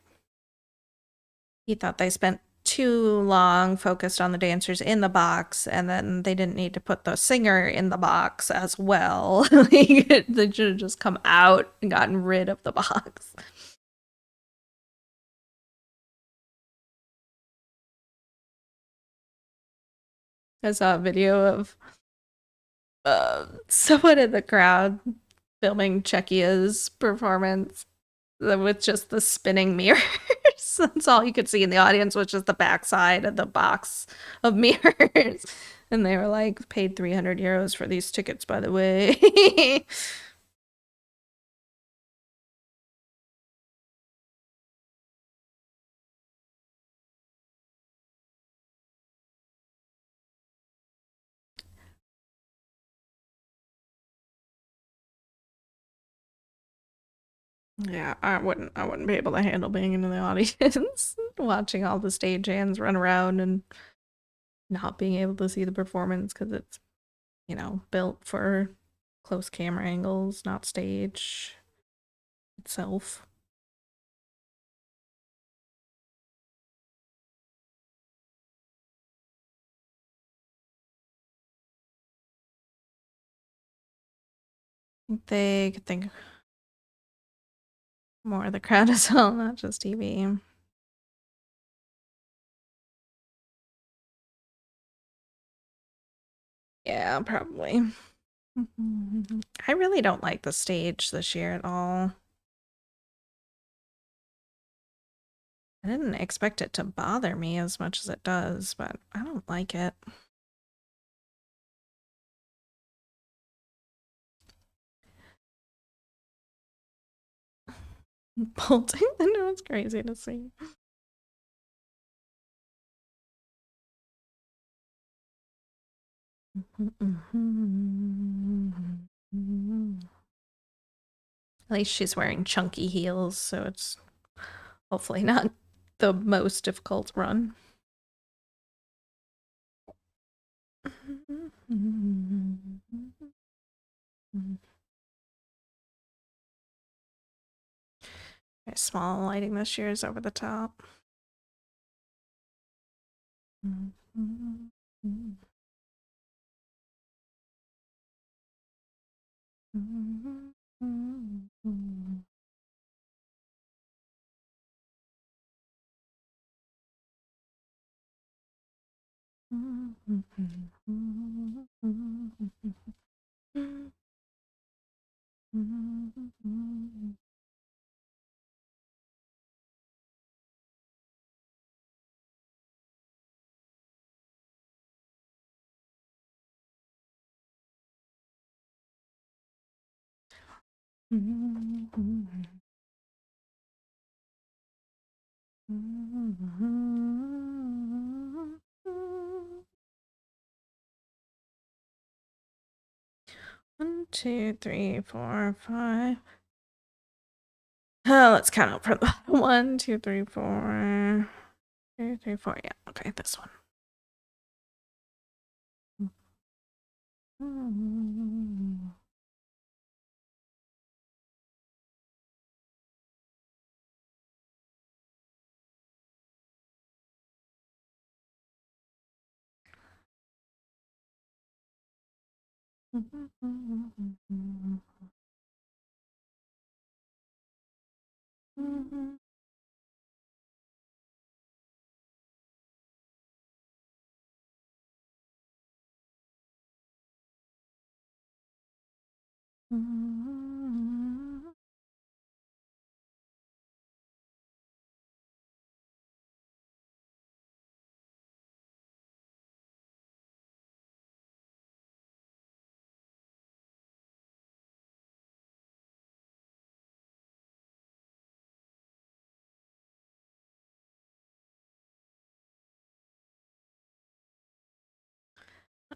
he thought they spent too long focused on the dancers in the box, and then they didn't need to put the singer in the box as well. Like, they should have just come out and gotten rid of the box. I saw a video of someone in the crowd filming Czechia's performance with just the spinning mirrors. That's all you could see in the audience was just the backside of the box of mirrors. And they were like, paid 300 euros for these tickets, by the way. Yeah, I wouldn't be able to handle being in the audience, watching all the stagehands run around and not being able to see the performance because it's, built for close camera angles, not stage itself. They could think more of the crowd as well, not just TV. Yeah, probably. I really don't like the stage this year at all. I didn't expect it to bother me as much as it does, but I don't like it. Bolting, I know it's crazy to see. At least she's wearing chunky heels, so it's hopefully not the most difficult run. Very small lighting this year is over the top. One, two, three, four, five. Let's count out from the bottom. 1, 2, 3, 4. 2, 3, 4. Yeah, okay, this one.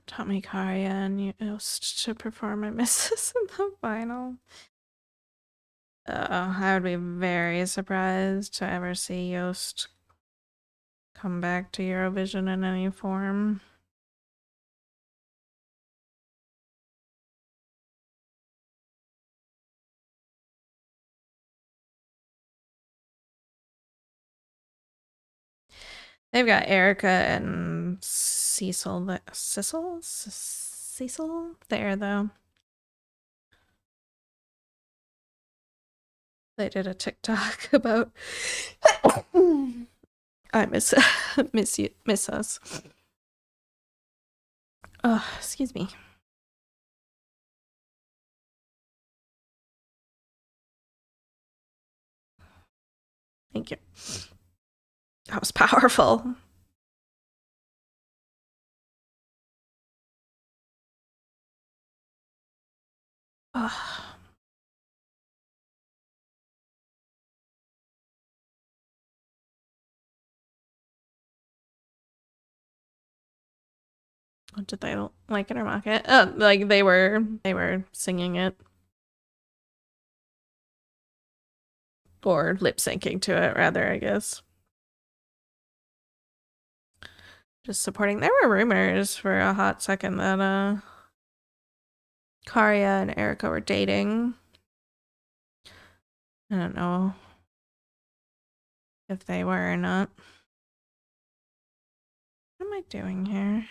Tommy Karia and Yost to perform my misses in the final. I would be very surprised to ever see Yost come back to Eurovision in any form. They've got Erica and Cecil there though. They did a TikTok about I miss miss us. Oh, excuse me. Thank you. That was powerful. Oh. Did they like it or mock it? Like they were singing it or lip syncing to it, rather, I guess. Just supporting. There were rumors for a hot second that Karia and Erica were dating. I don't know if they were or not. What am I doing here?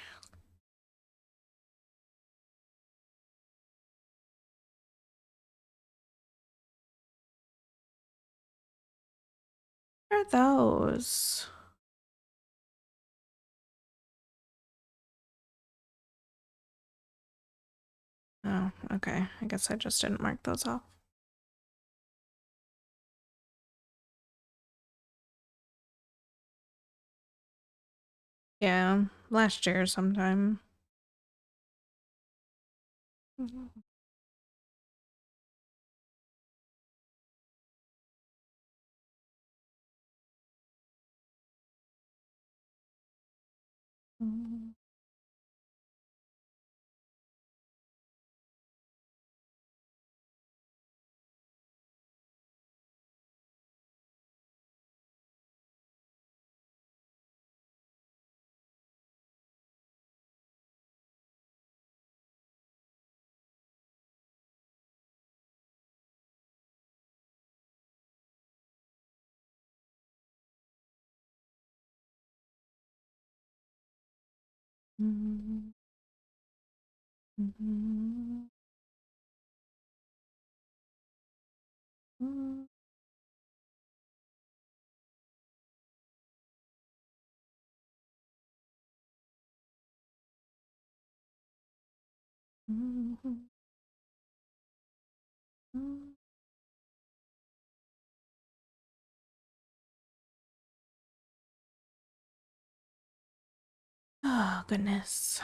What are those? Oh, okay. I guess I just didn't mark those off. Yeah, last year sometime. Mhm. Mhm. Mhm. Mhm. Mhm. Mhm. Mhm. Oh, goodness.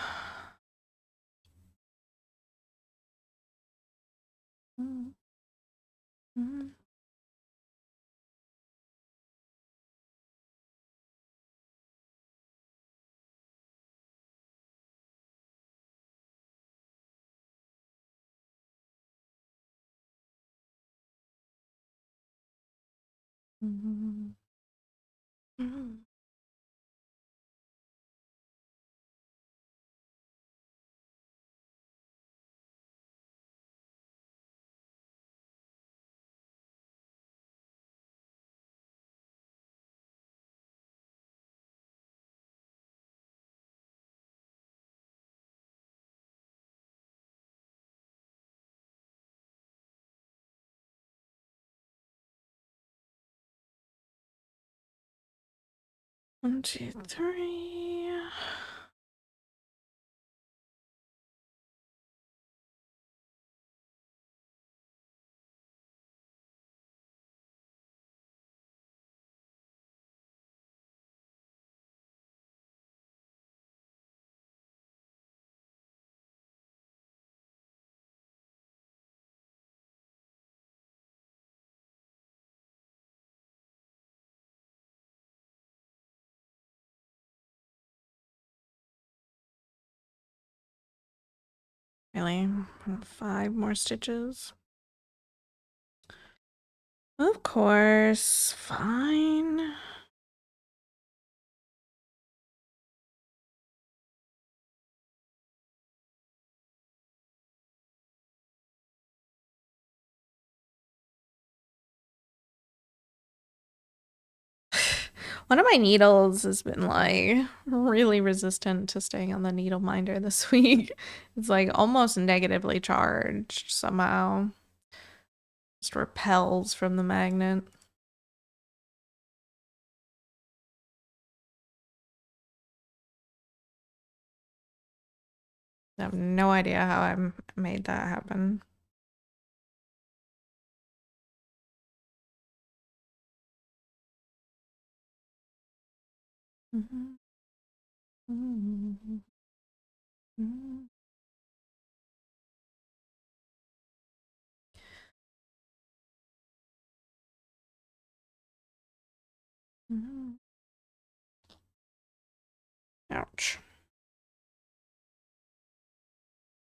Mhm. Mhm. Mhm. Mhm. One, two, three. Really? 5 more stitches? Of course. Fine. One of my needles has been like really resistant to staying on the needle minder this week. It's like almost negatively charged somehow. Just repels from the magnet. I have no idea how I made that happen. Mhm. Mhm. Mhm. Mhm. Ouch.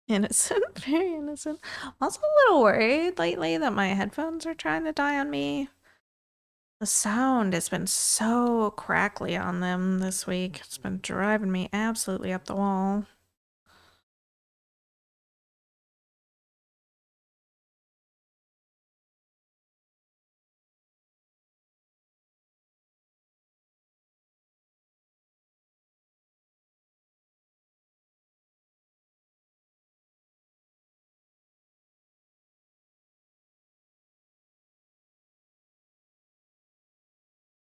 Innocent, very innocent. I'm also a little worried lately that my headphones are trying to die on me. The sound has been so crackly on them this week. It's been driving me absolutely up the wall.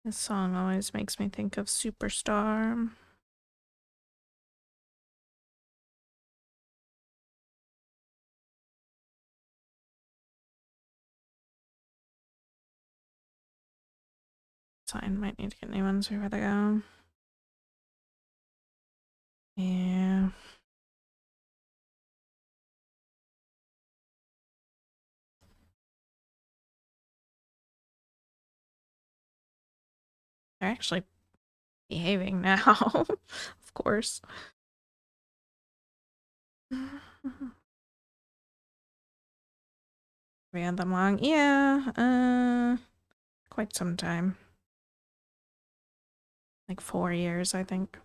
This song always makes me think of Superstar. Sign might need to get new ones before they go. Yeah. They're actually behaving now. Of course. We had them long. Yeah, quite some time. Like 4 years, I think.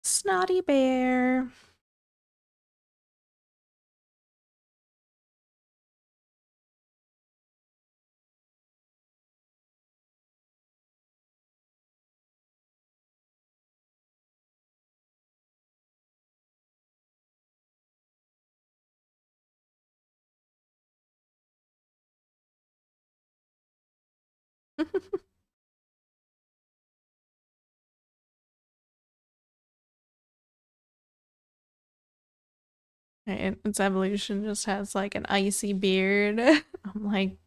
Snotty bear. Its evolution just has like an icy beard. I'm like,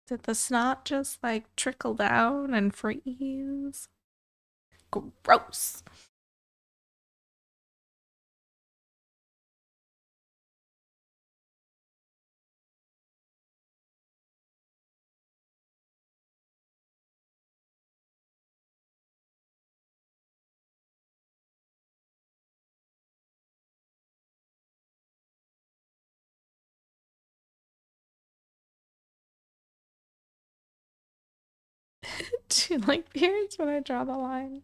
did the snot just like trickle down and freeze? Gross. Do you like beards when I draw the line?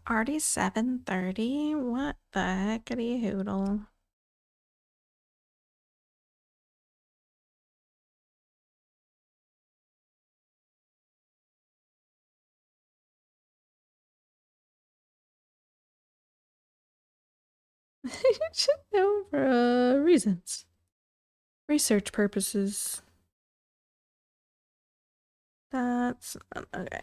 Already 7:30? What the heckity hoodle? No, for reasons. Research purposes. That's okay.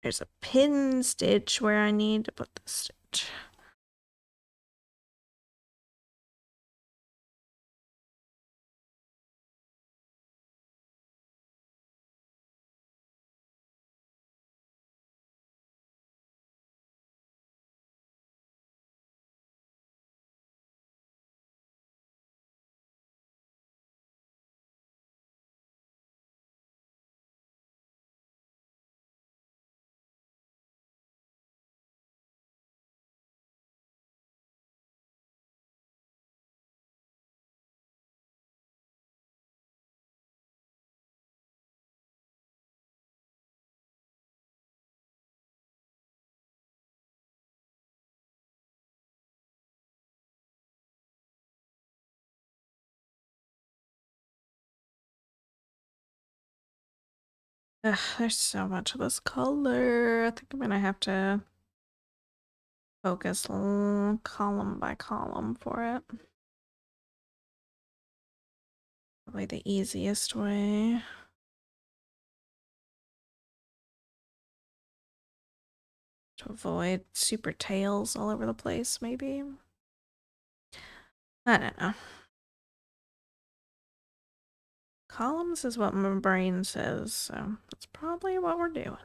There's a pin stitch where I need to put the stitch. Ugh, there's so much of this color. I think I'm gonna have to focus column by column for it. Probably the easiest way. To avoid super tails all over the place, maybe. I don't know. Columns is what my brain says, so that's probably what we're doing.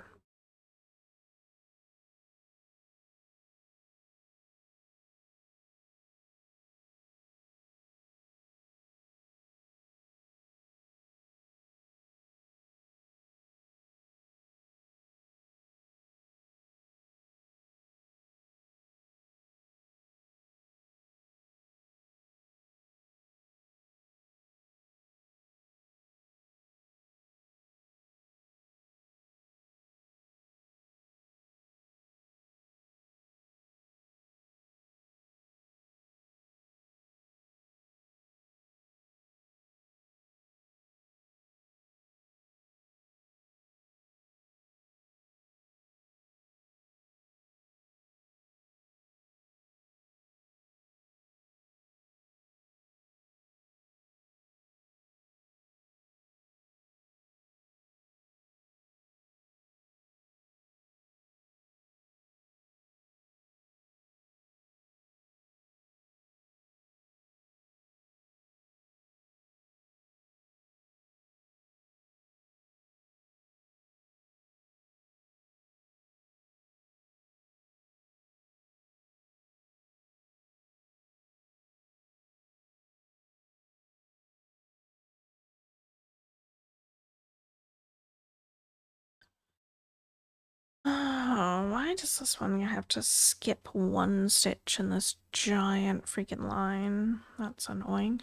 Oh, why does this one have to skip one stitch in this giant freaking line? That's annoying.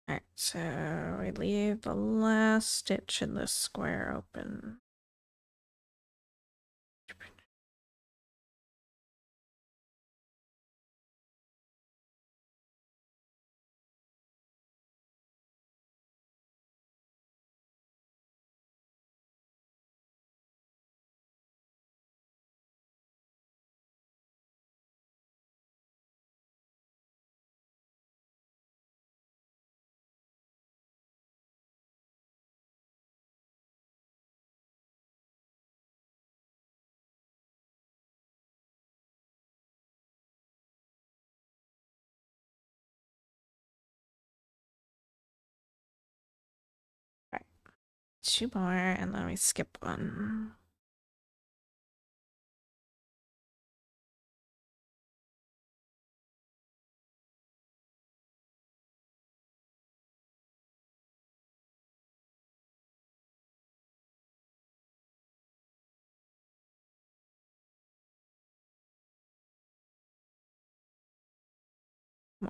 Alright, so we leave the last stitch in this square open. Alright, 2 more, and then we skip one.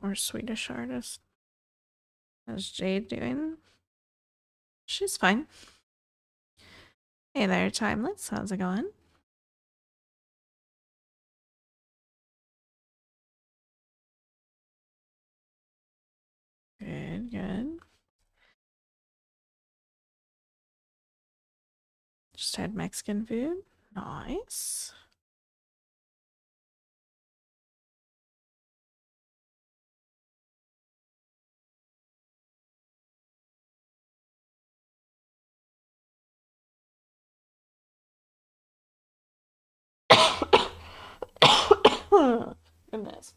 More Swedish artist. How's Jade doing? She's fine. Hey there, Timeless. How's it going? Good, good. Just had Mexican food. Nice. Goodness.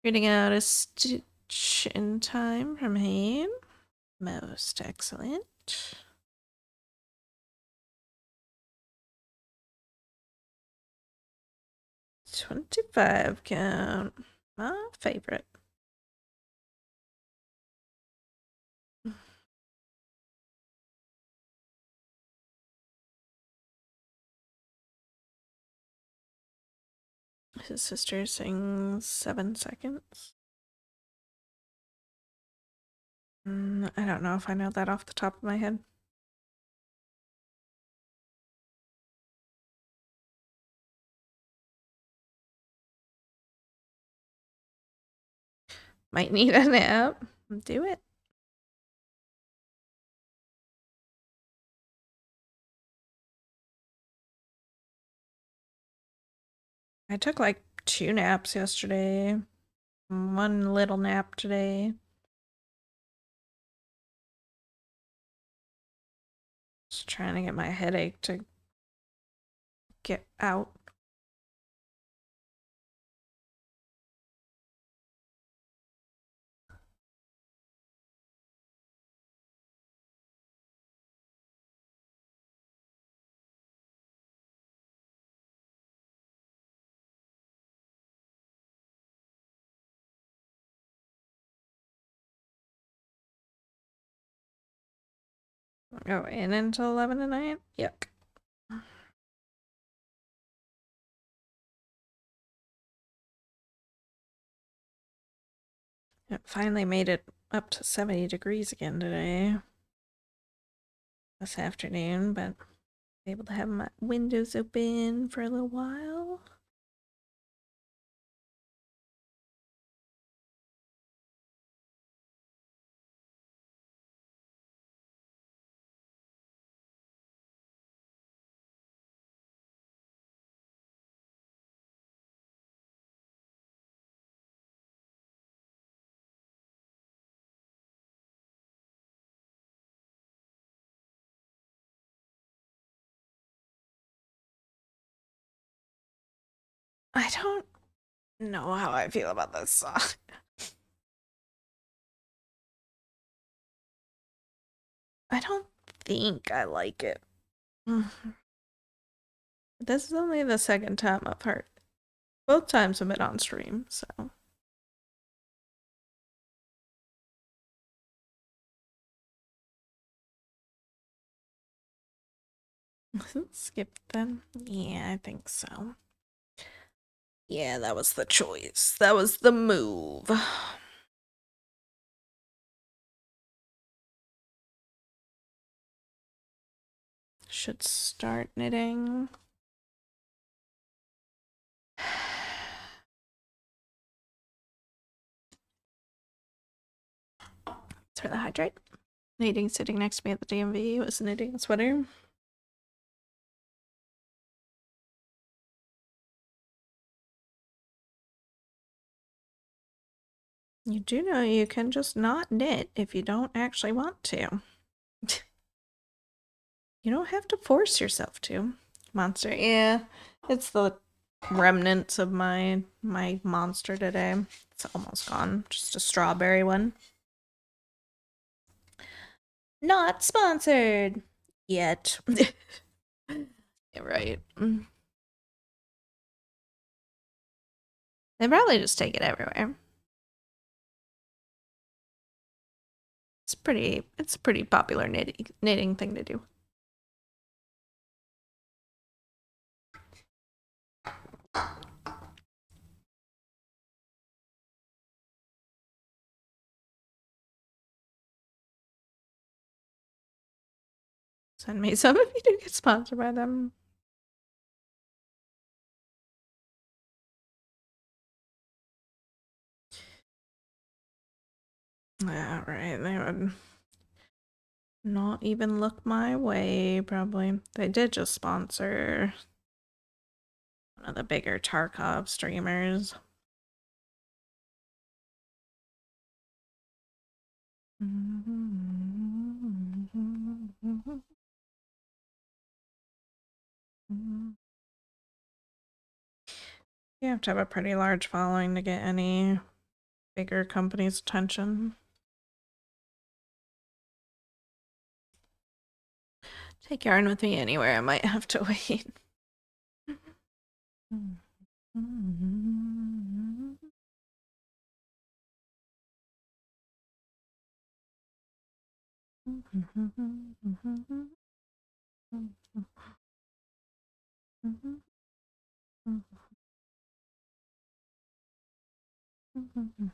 Reading out a stitch in time from Hayne. Most excellent. 25 count. My favorite. His sister sings 7 seconds. I don't know if I know that off the top of my head. Might need a nap. Do it. I took like 2 naps yesterday. 1 little nap today. Just trying to get my headache to get out. Go in until 11 tonight? Yuck. It finally made it up to 70 degrees again today. This afternoon, but able to have my windows open for a little while. I don't know how I feel about this song. I don't think I like it. This is only the second time I've heard it. Both times I've been on stream, so. Skip them? Yeah, I think so. Yeah, that was the choice. That was the move. Should start knitting. It's for the hydrate. Knitting sitting next to me at the DMV was knitting a sweater. You do know you can just not knit if you don't actually want to. You don't have to force yourself to. Monster, yeah. It's the remnants of my monster today. It's almost gone. Just a strawberry one. Not sponsored yet. Yeah, right. They probably just take it everywhere. It's a pretty popular knitting thing to do. Send me some if you do get sponsored by them. Alright, they would not even look my way, probably. They did just sponsor one of the bigger Tarkov streamers. You have to have a pretty large following to get any bigger company's attention. Take yarn with me anywhere, I might have to wait. Okie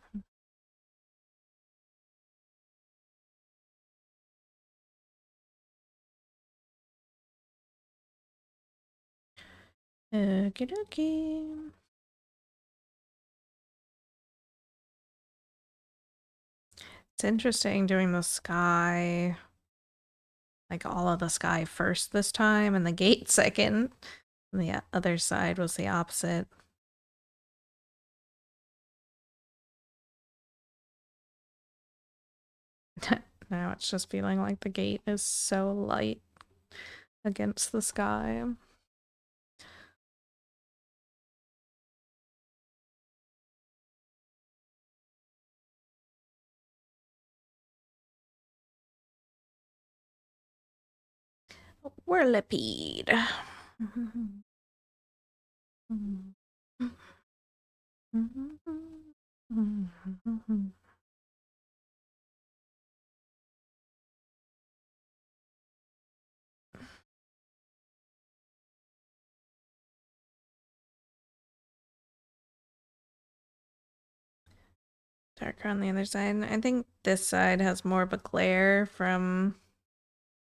dokie. It's interesting doing the sky, like all of the sky first this time and the gate second. And the other side was the opposite. Now it's just feeling like the gate is so light against the sky. Whirlipede. Darker on the other side. I think this side has more of a glare from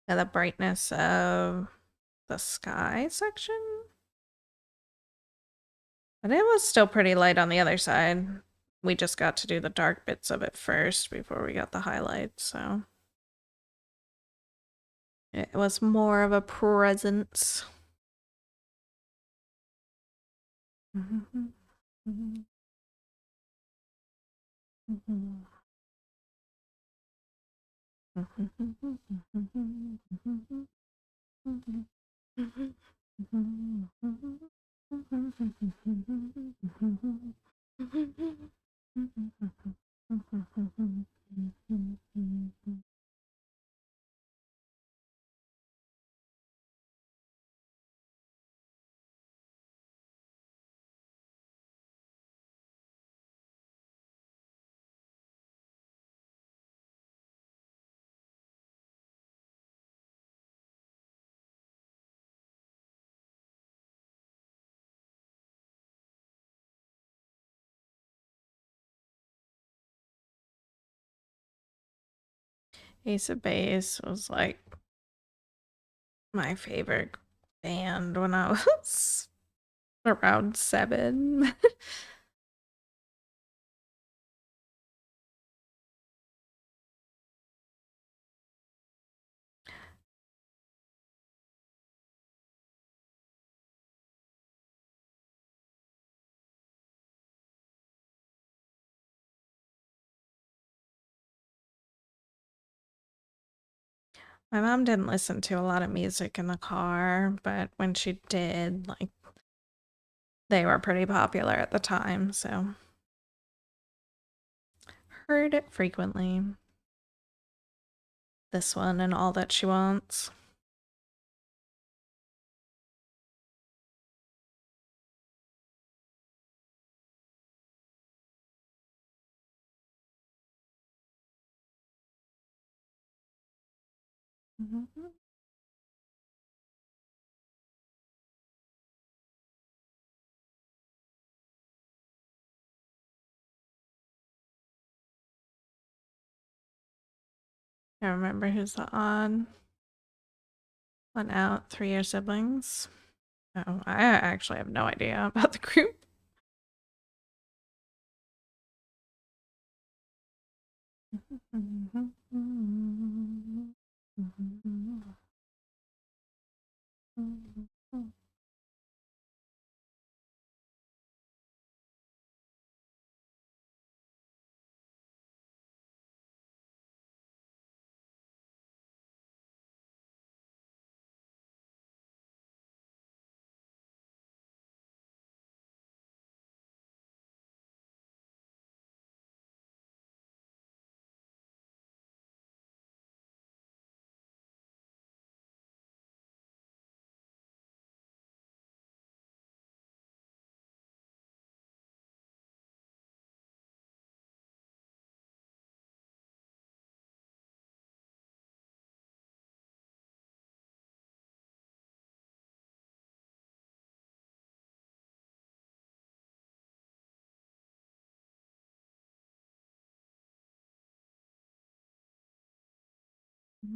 the brightness of the sky section. But it was still pretty light on the other side. We just got to do the dark bits of it first before we got the highlights, so it was more of a presence. Ace of Base was like my favorite band when I was around 7. My mom didn't listen to a lot of music in the car, but when she did, like, they were pretty popular at the time, so heard it frequently. This one and All That She Wants. I remember who's the odd one out, 3 year siblings. Oh, I actually have no idea about the group. My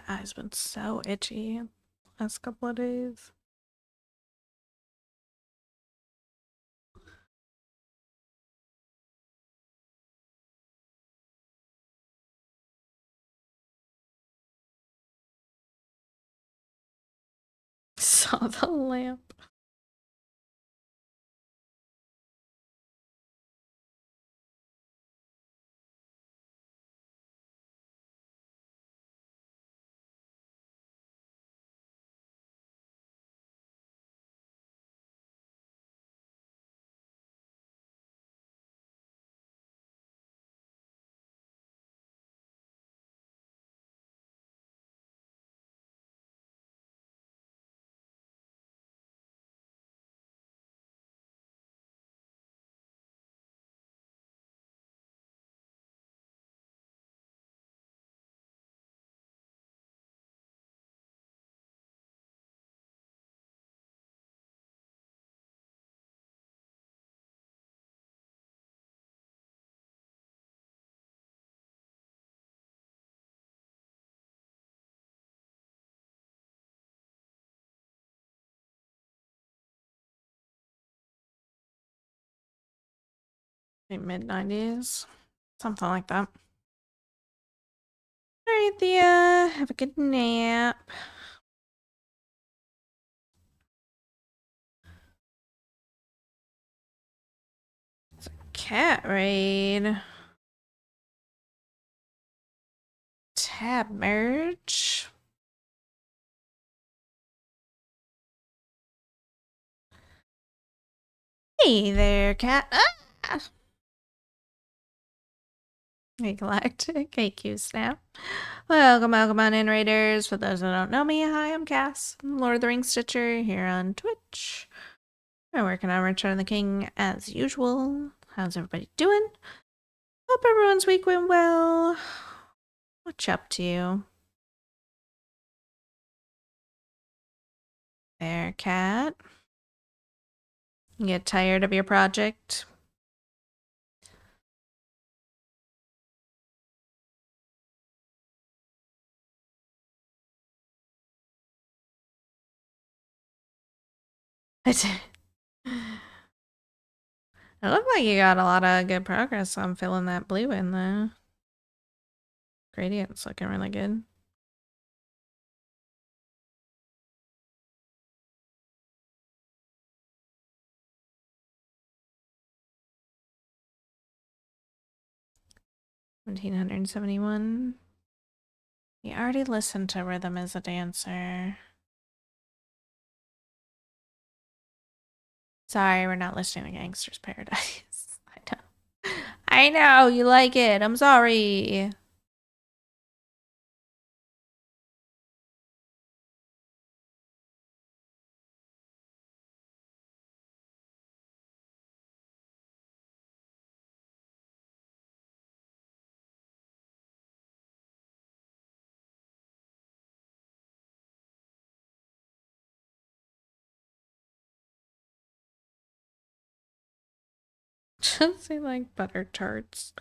eyes been so itchy last couple of days. Saw the lamp. Mid 90s. Something like that. Alright, Thea. Have a good nap. It's a cat raid. Tab merge. Hey there, cat. Ah! Hey, Galactic. AQ Snap. Welcome on in, Raiders. For those that don't know me, hi, I'm Cass, Lord of the Rings Stitcher, here on Twitch. We're working on Return of the King as usual. How's everybody doing? Hope everyone's week went well. What you up to? There, cat. You get tired of your project? It looked like you got a lot of good progress on filling that blue in though. Gradient's looking really good. $1,771. We already listened to Rhythm as a Dancer. Sorry, we're not listening to Gangster's Paradise. I know. I know, you like it. I'm sorry. Just say like butter tarts.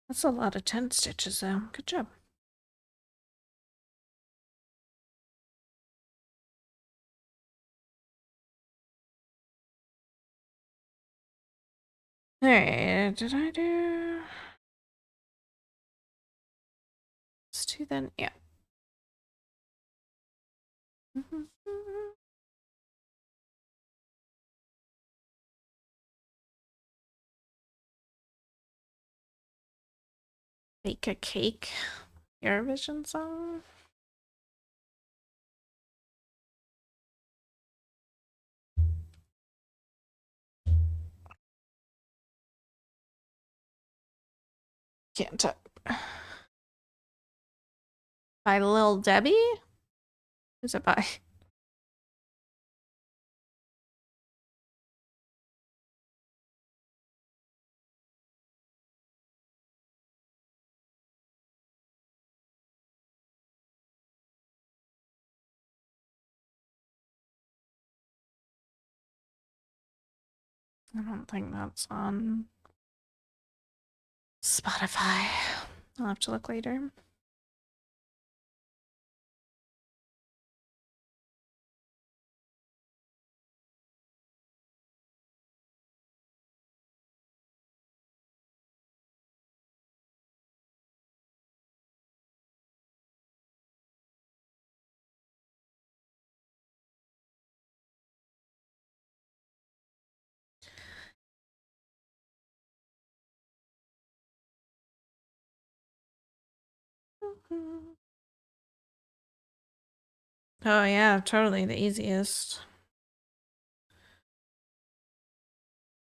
That's a lot of 10 stitches though. Good job. Alright, did I do... Let's do then, yeah. Bake a Cake, Eurovision song. Can't type. By Lil Debbie? Who's it by? I don't think that's on Spotify. I'll have to look later. Oh yeah, totally the easiest.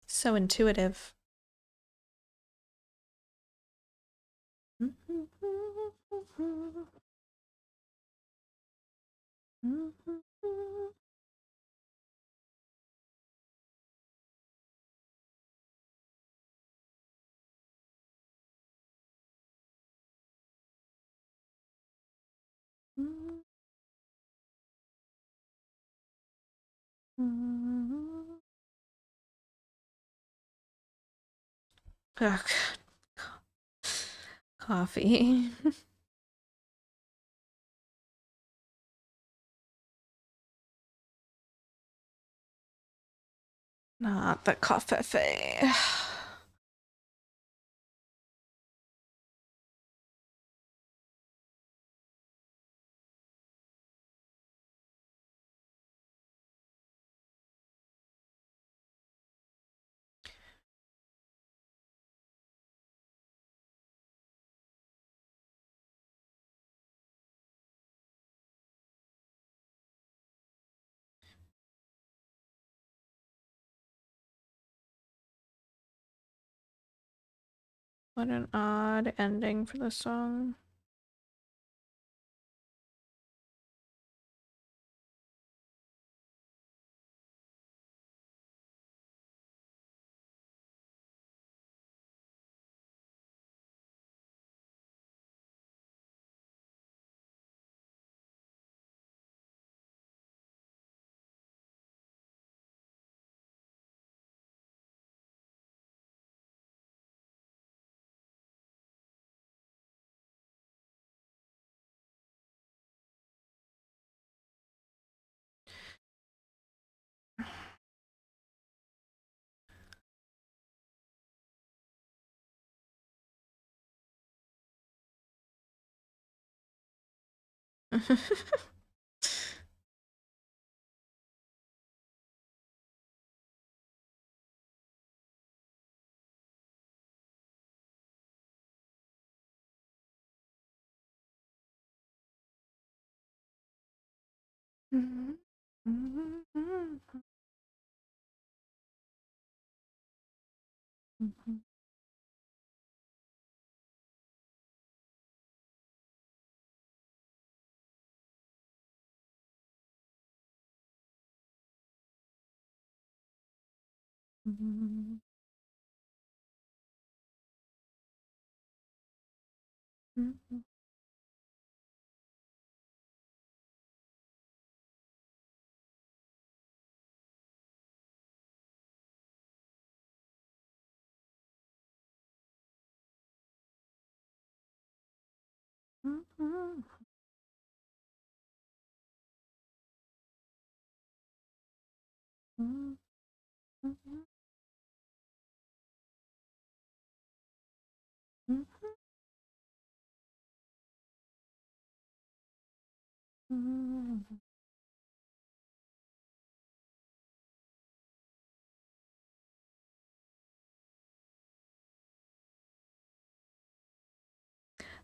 So intuitive. Ugh. Coffee. Not the coffee. What an odd ending for the song.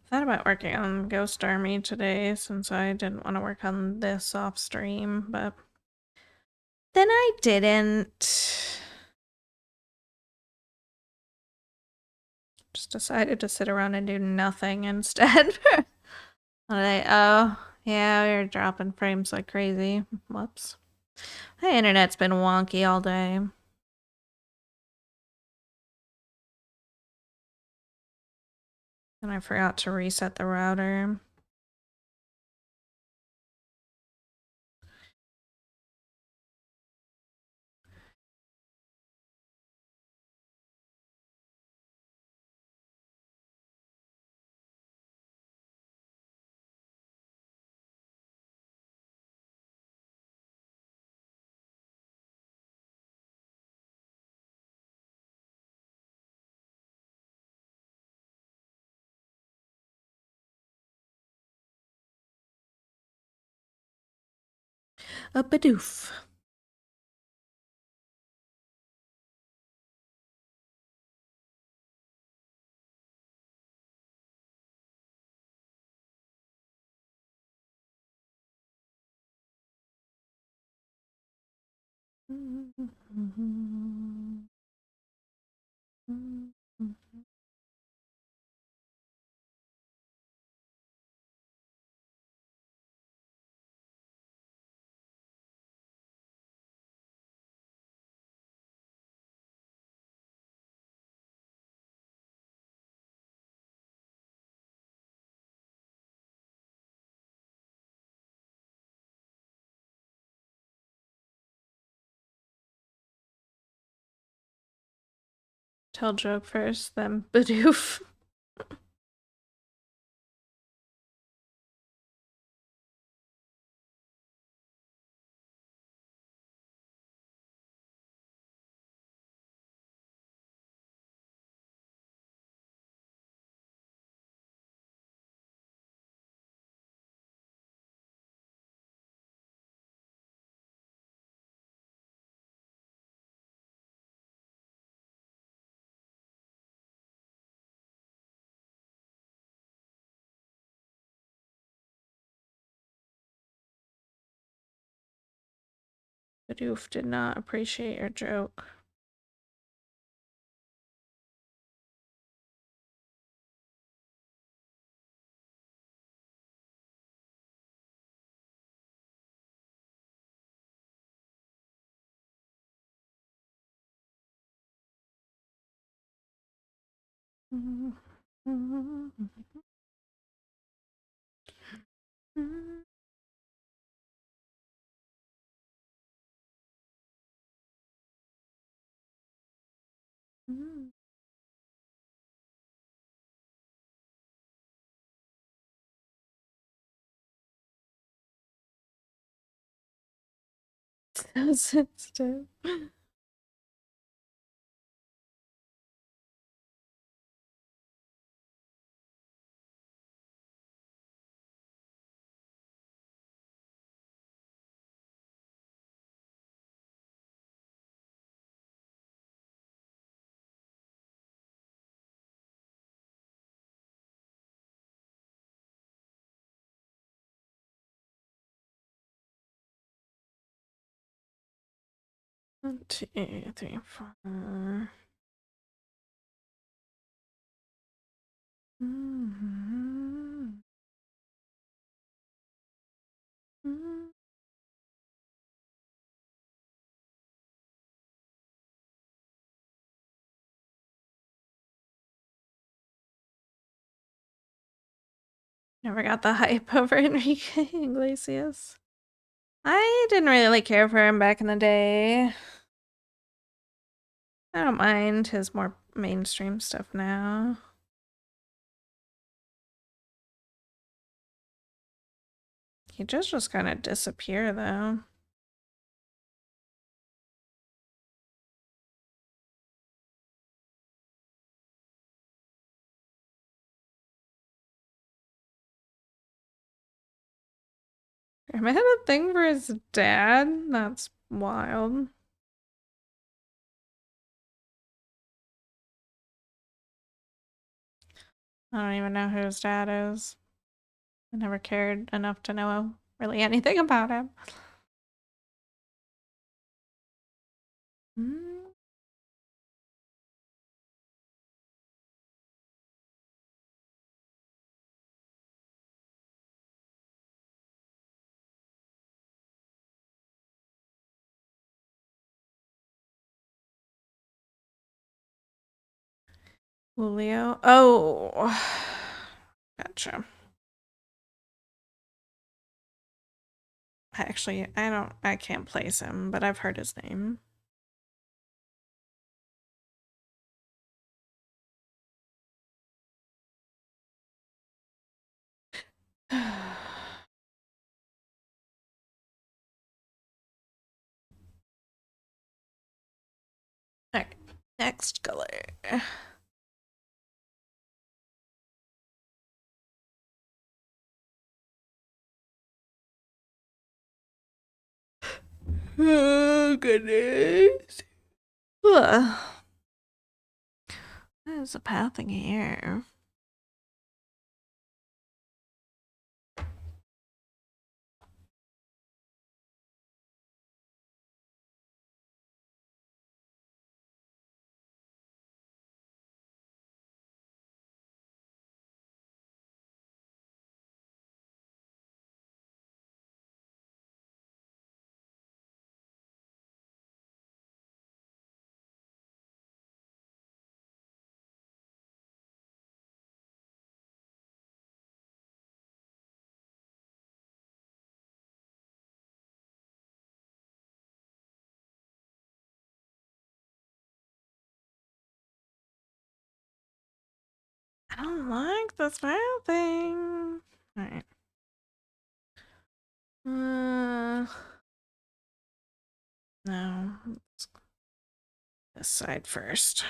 Thought about working on Ghost Army today since I didn't want to work on this off stream, but then I didn't. Just decided to sit around and do nothing instead. Oh, yeah, you're dropping frames like crazy. Whoops. The internet's been wonky all day. And I forgot to reset the router. A Bidoof. Tell joke first, then Bidoof. Bidoof did not appreciate your joke. So sensitive. One, two, three, four. Never got the hype over Enrique Iglesias. I didn't really care for him back in the day. I don't mind his more mainstream stuff now. He just kind of disappear though. I had a thing for his dad. That's wild. I don't even know who his dad is. I never cared enough to know really anything about him. Julio. Oh, gotcha. Actually, I can't place him, but I've heard his name. Alright, next color. Oh, goodness. Ugh. What is the pathing here? I don't like this pathing. Alright. No. Let's go this side first.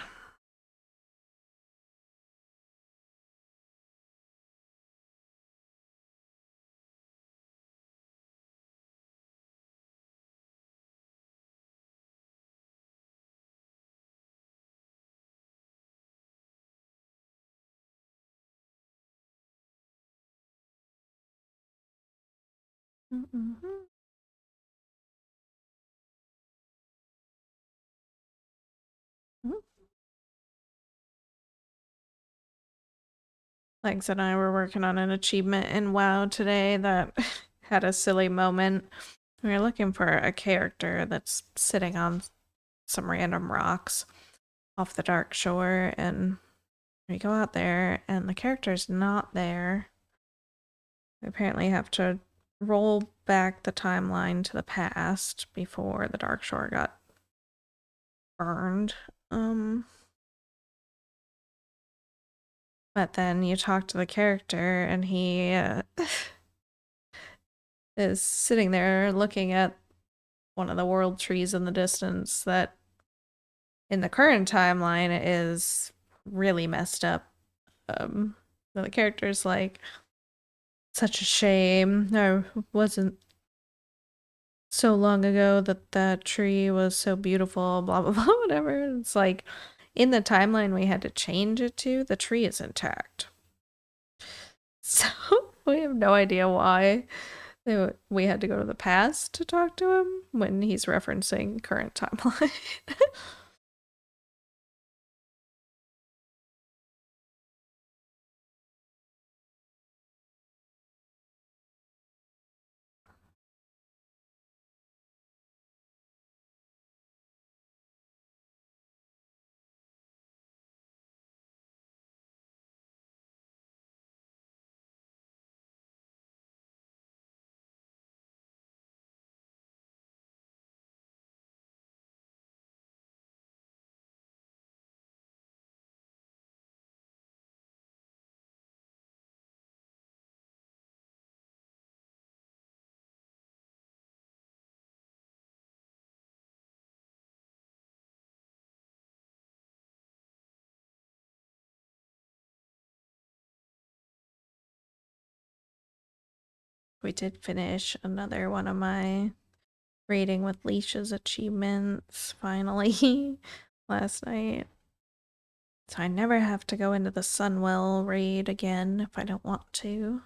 Legs and I were working on an achievement in WoW today that had a silly moment. We were looking for a character that's sitting on some random rocks off the dark shore, and we go out there and the character's not there. We apparently have to roll back the timeline to the past before the dark shore got burned. But then you talk to the character and he is sitting there looking at one of the world trees in the distance that in the current timeline is really messed up. So the character's like, such a shame. There wasn't so long ago that that tree was so beautiful, blah, blah, blah, whatever. It's like, in the timeline we had to change it to, the tree is intact. So we have no idea why we had to go to the past to talk to him when he's referencing current timeline. We did finish another one of my raiding with leashes achievements finally last night. So I never have to go into the Sunwell raid again if I don't want to.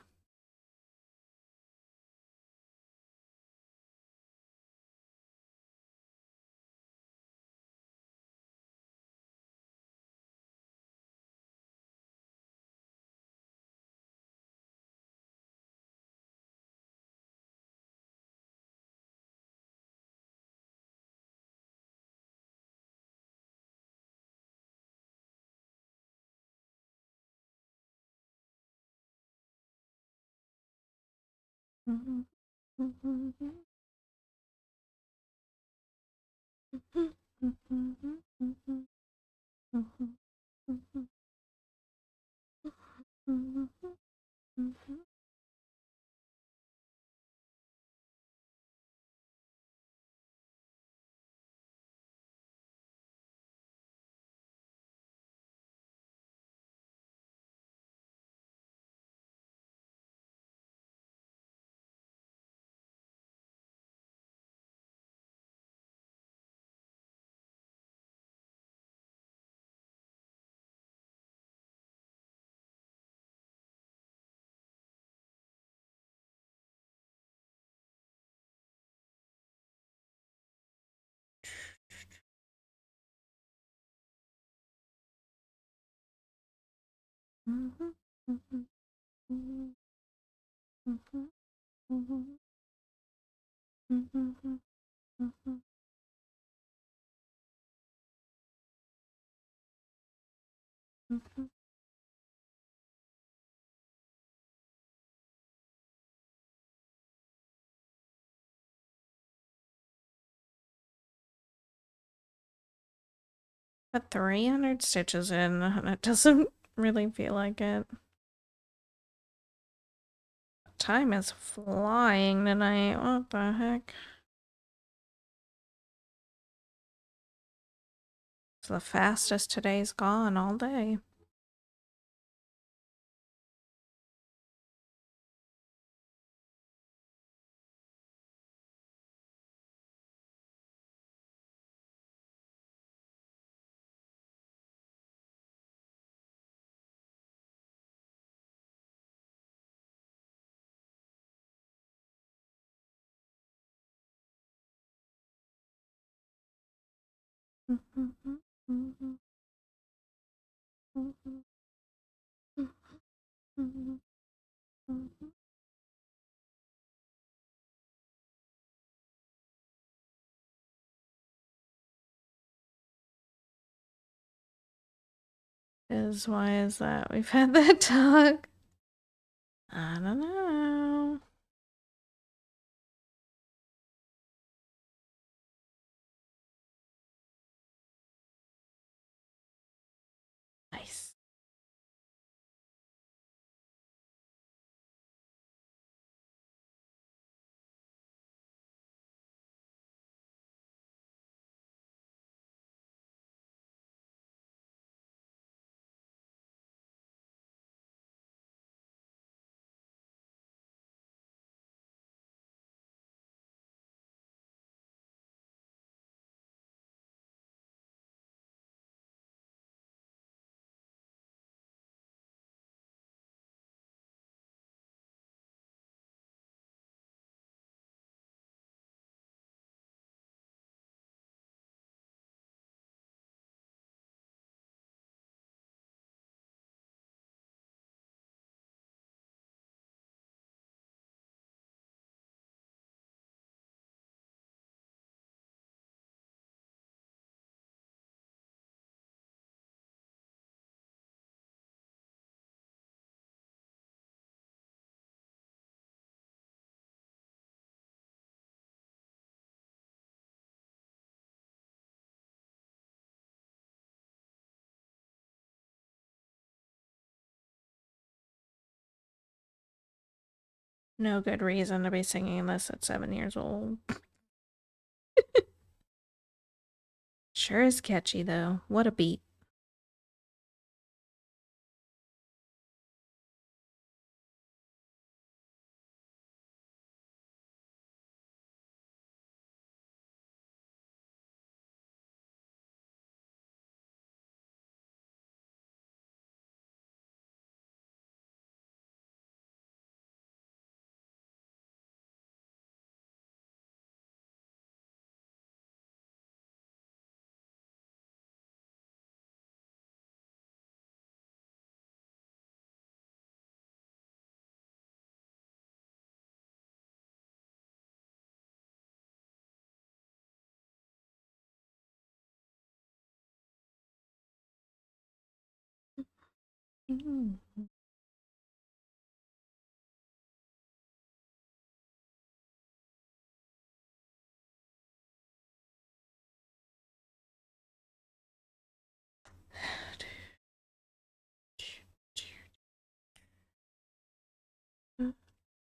Put 300 stitches in, and it doesn't really feel like it. Time is flying tonight. What the heck? It's the fastest today's gone all day. Why is that? We've had that talk. I don't know. Nice. No good reason to be singing this at 7 years old. Sure is catchy though. What a beat.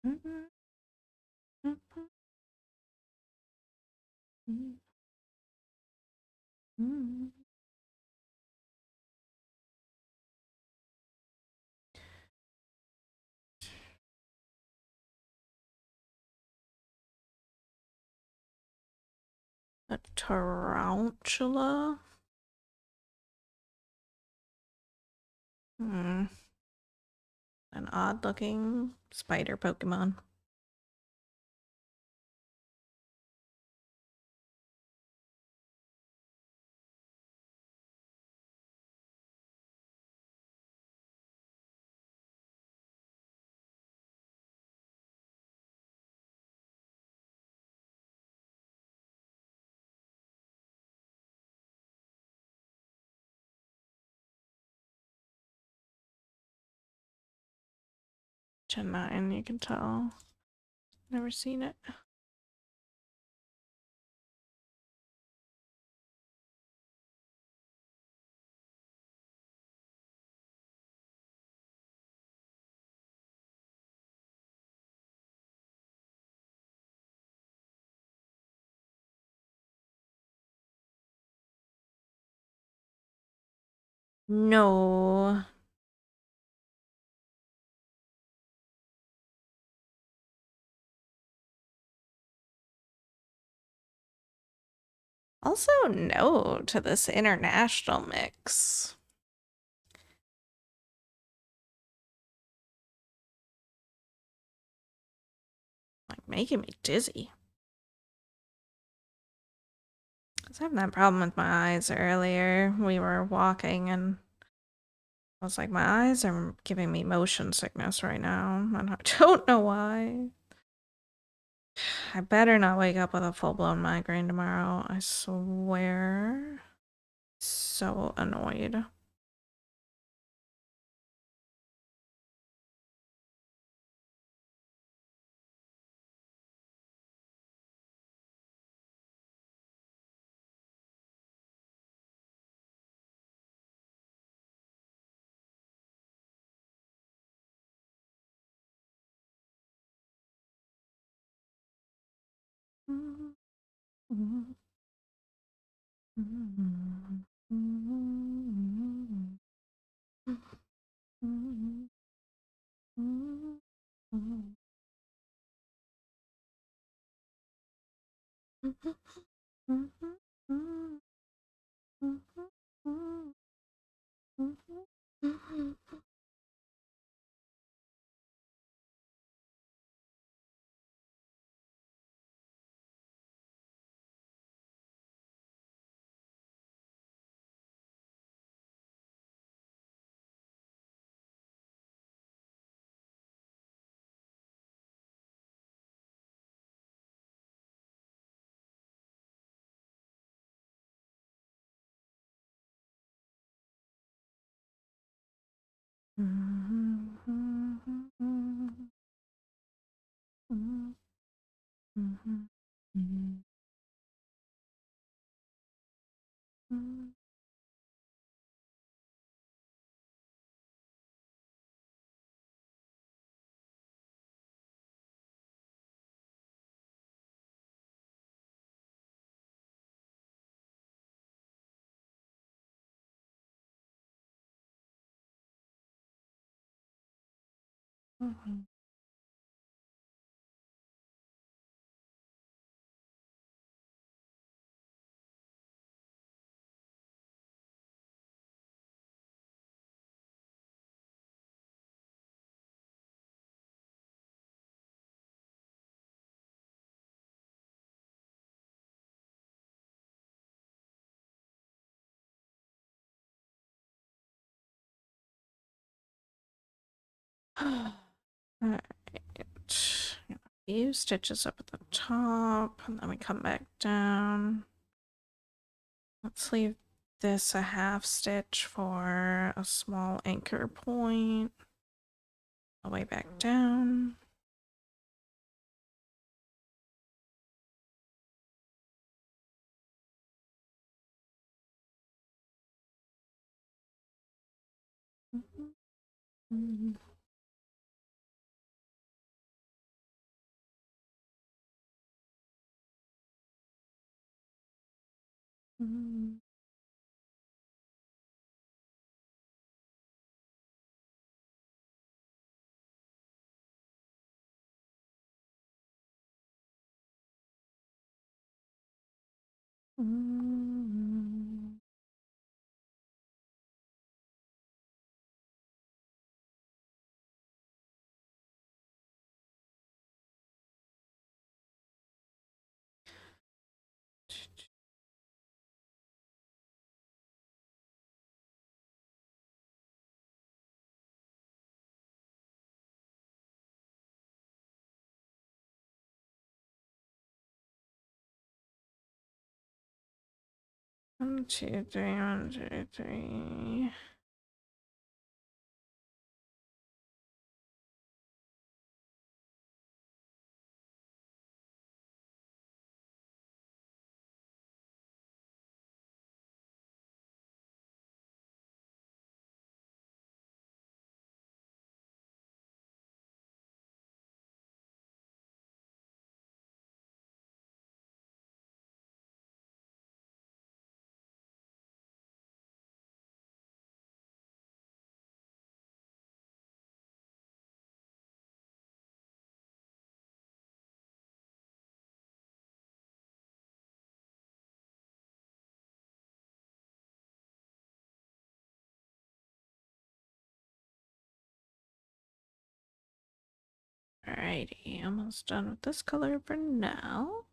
A tarantula? Hmm. An odd looking spider Pokemon. Gen 9, you can tell. Never seen it. No. Also, no to this international mix. Like, making me dizzy. I was having that problem with my eyes earlier. We were walking and I was like, my eyes are giving me motion sickness right now. And I don't know why. I better not wake up with a full-blown migraine tomorrow. I swear. So annoyed. Alright. A few stitches up at the top, and then we come back down. Let's leave this a half stitch for a small anchor point. All the way back down. Mm. Mm. One, two, three, 1, 2, 3. Alrighty, almost done with this color for now.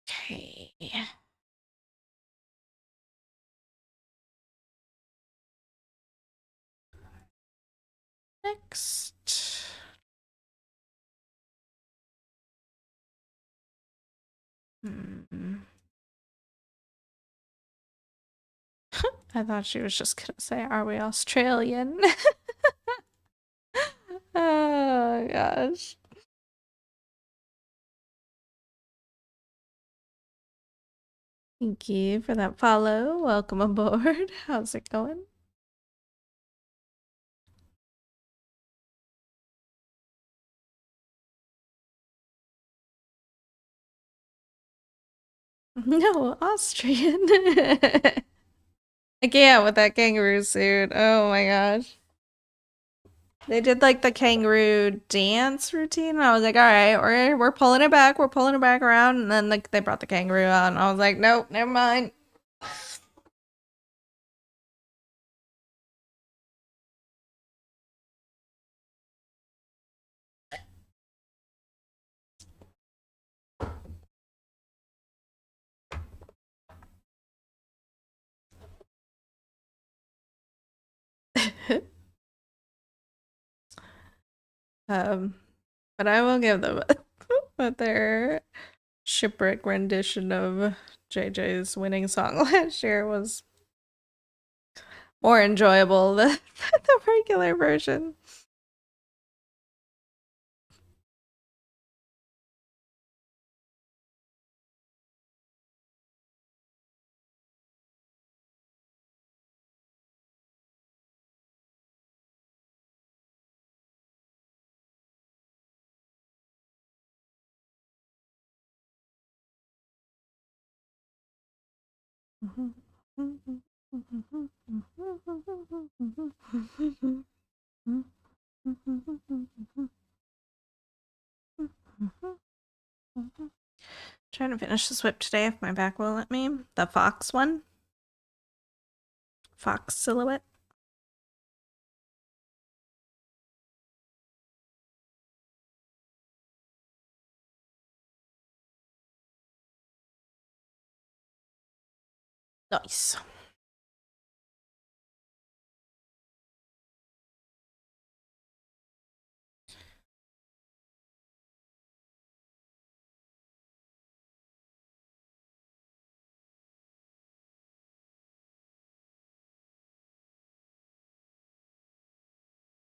Okay. Next. Hmm. I thought she was just gonna say, "Are we Australian?" Oh gosh. Thank you for that follow. Welcome aboard. How's it going? No, Austrian. I can't with that kangaroo suit. Oh my gosh. They did like the kangaroo dance routine, and I was like, all right, we're pulling it back, we're pulling it back around, and then like they brought the kangaroo out, and I was like, nope, never mind. um, but I will give them but their shipwreck rendition of JJ's winning song last year was more enjoyable than the regular version. Trying to finish this whip today if my back will let me. The fox one. Fox silhouette. Nice.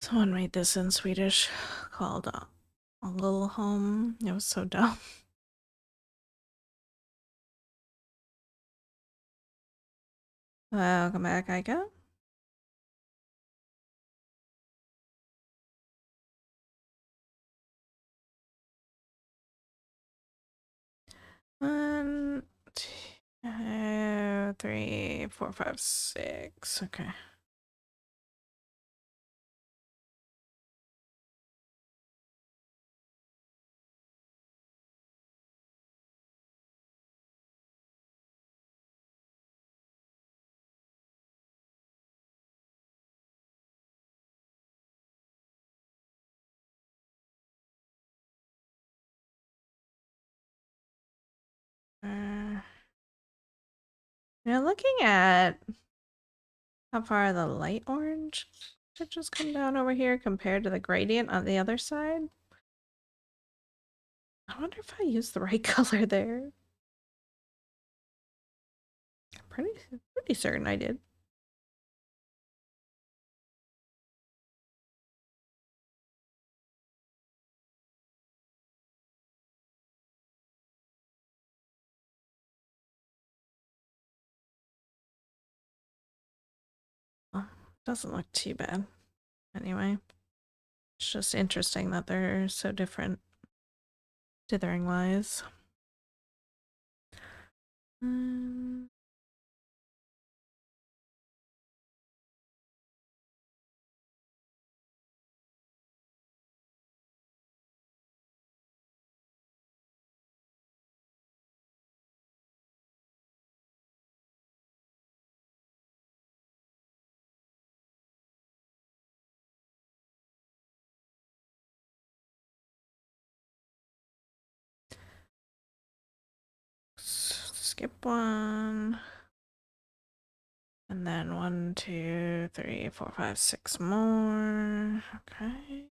Someone made this in Swedish called a little home. It was so dumb. Welcome back, Aika. One, two, three, four, five, six. Okay. Now looking at how far the light orange should just come down over here compared to the gradient on the other side. I wonder if I used the right color there. Pretty certain I did. Oh, doesn't look too bad. Anyway, it's just interesting that they're so different dithering wise. Skip one. And then 1, 2, 3, 4, 5, 6 more. Okay.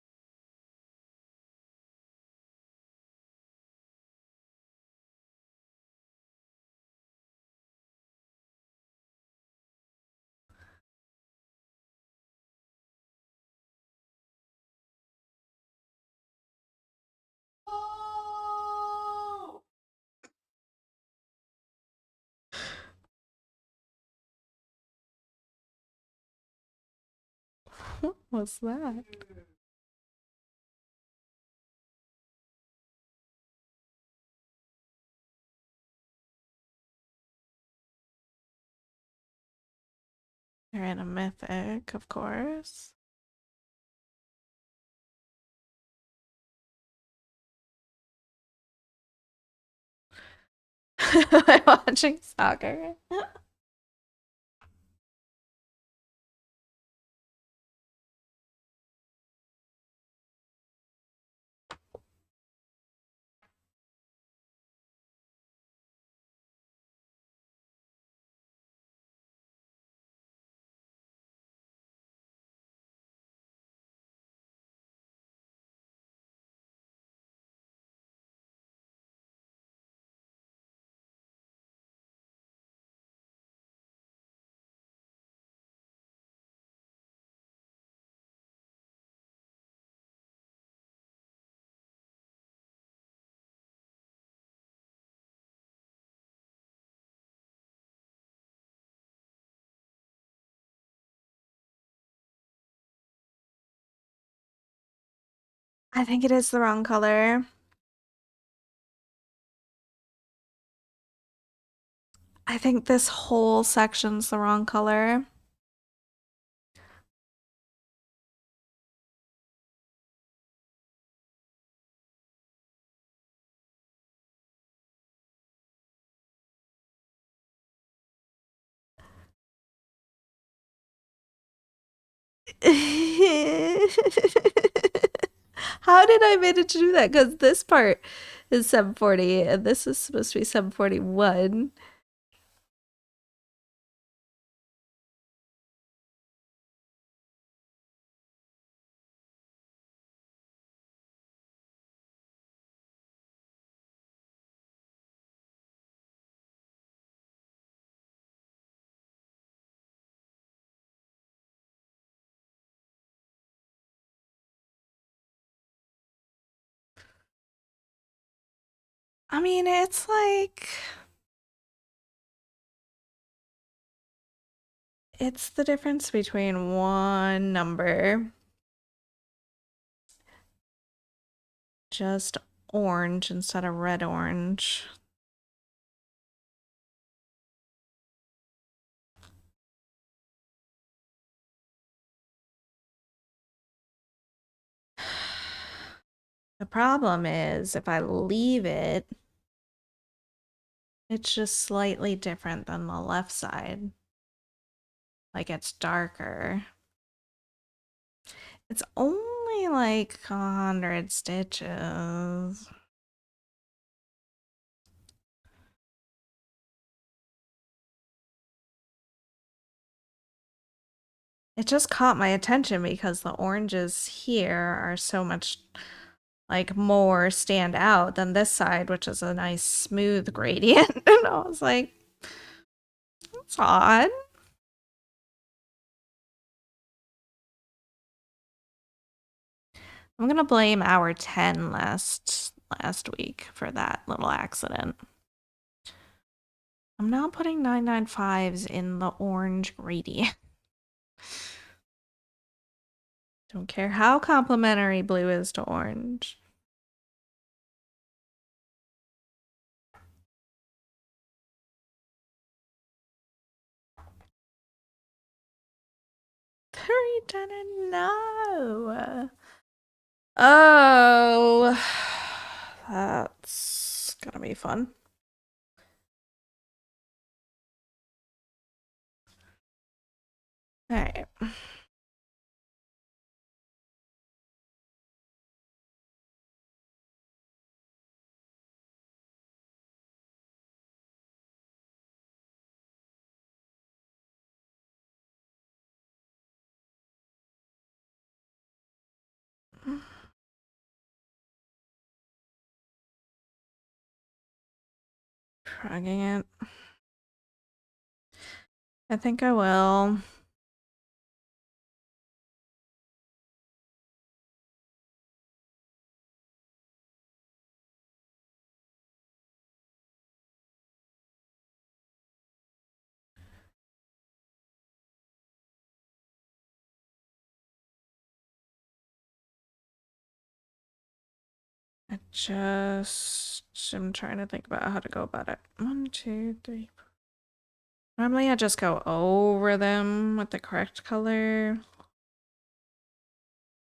What was that? They're in a mythic, of course. I'm watching soccer. I think it is the wrong color. I think this whole section's the wrong color. How did I manage to do that? Because this part is 740 and this is supposed to be 741. I mean, it's like it's the difference between one number, just orange instead of red orange. The problem is if I leave it, it's just slightly different than the left side. Like it's darker. It's only like 100 stitches. It just caught my attention because the oranges here are so much like more stand out than this side, which is a nice smooth gradient. And I was like, that's odd. I'm gonna blame our 10 last week for that little accident. I'm now putting 995s in the orange gradient. Don't care how complementary blue is to orange. Hurry, Jenna, no. Oh, that's gonna be fun. All right. Dragging it. I think I will. I'm trying to think about how to go about it. 1, 2, 3. Normally I just go over them with the correct color.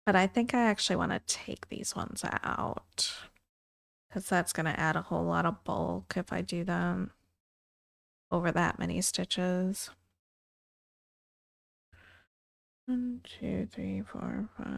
But I think I actually want to take these ones out. Because that's going to add a whole lot of bulk if I do them over that many stitches. 1, 2, 3, 4, 5.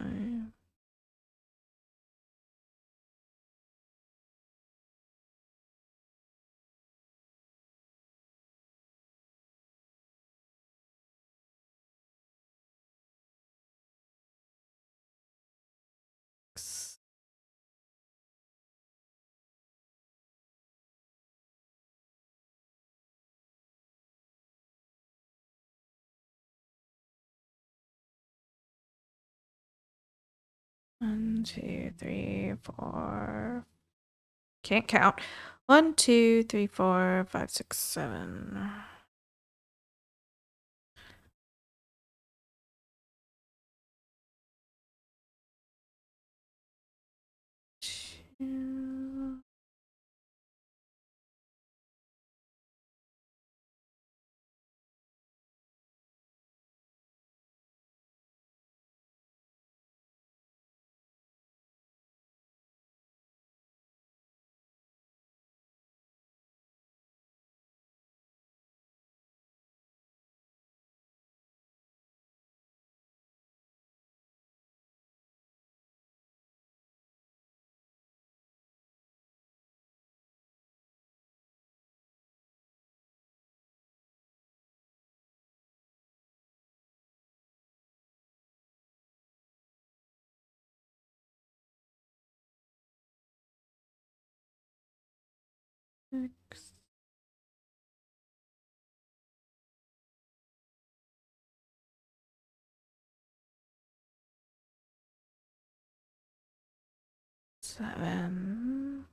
One, two, three, four. Can't count. 1, 2, 3, 4, 5, 6, 7. Two. 6. Seven.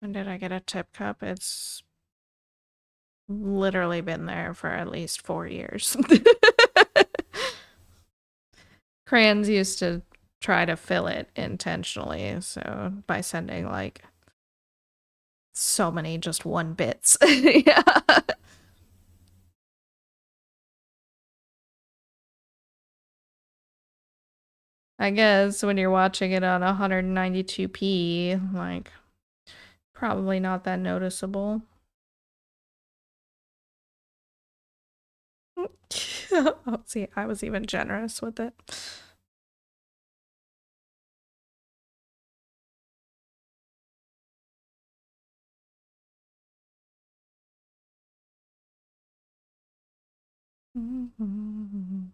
When did I get a tip cup? It's literally been there for at least 4 years. Crayons used to try to fill it intentionally, so by sending like so many just 1 bits. Yeah. I guess when you're watching it on 192p, like, probably not that noticeable. Oh, see, I was even generous with it. Mm-hmm.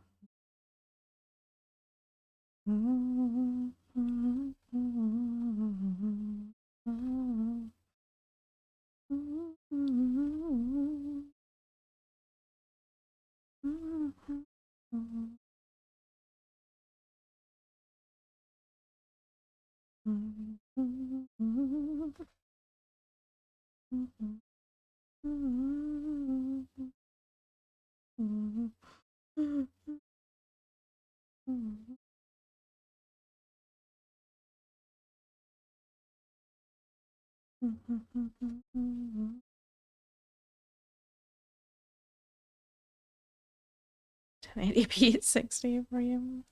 1080p 60 frame.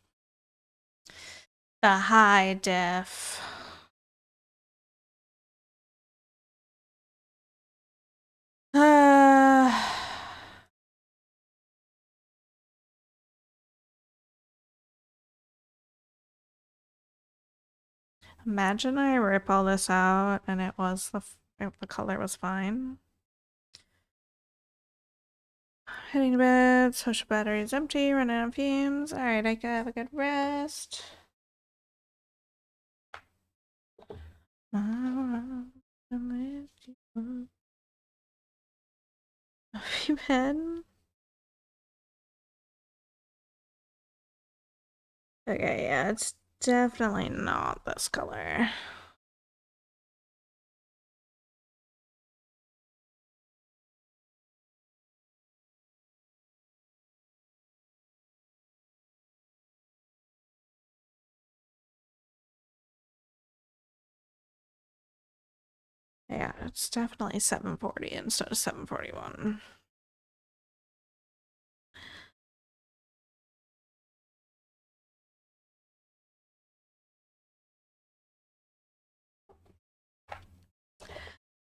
The high def. Imagine I rip all this out and it was the color was fine. Hitting the bed, social battery is empty, running out of fumes. Alright, I can have a good rest. Have you been? Okay, yeah, it's definitely not this color. Yeah, it's definitely 740 instead of 741.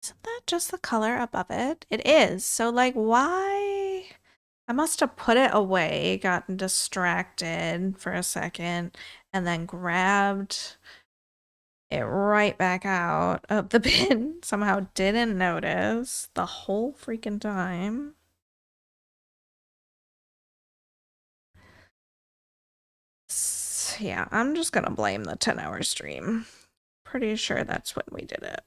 Isn't that just the color above it? It is. So, like, why? I must have put it away, gotten distracted for a second, and then grabbed it right back out of the bin. Somehow didn't notice the whole freaking time. Yeah, I'm just gonna blame the 10-hour stream. Pretty sure that's when we did it.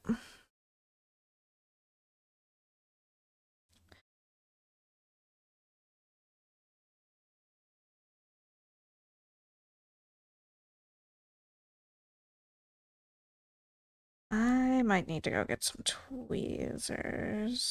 I might need to go get some tweezers.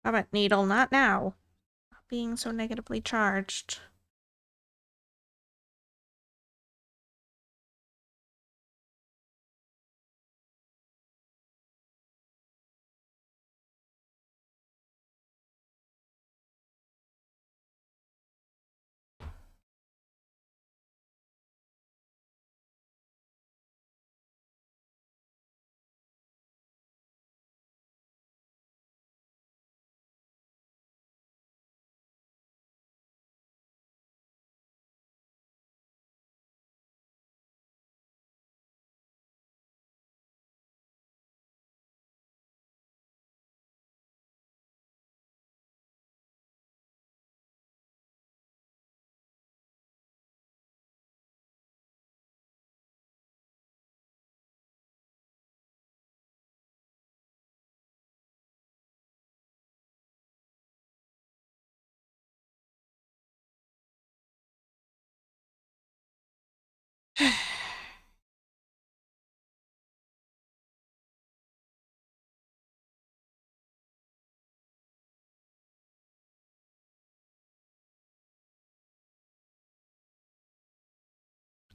How about needle? Not now. Not being so negatively charged.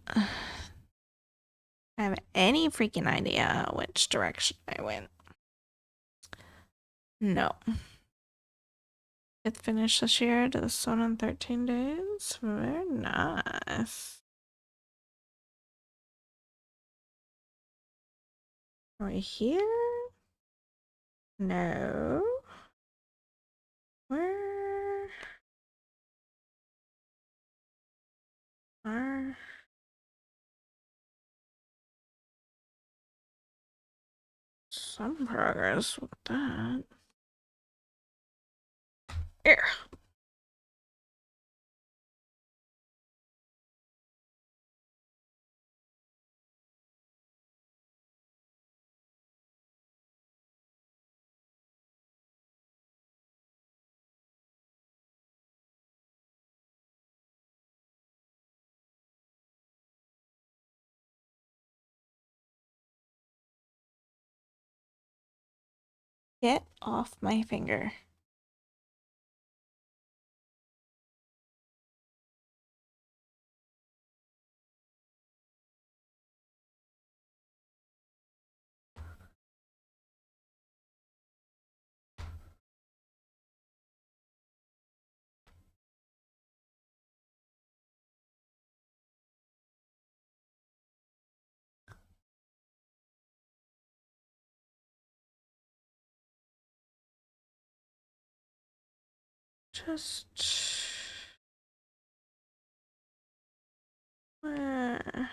I have any freaking idea which direction I went. No. Fifth finish this year to the sun in 13 days. Very nice. Are we here? No. Where are some progress with that? Here. Get off my finger. Just where?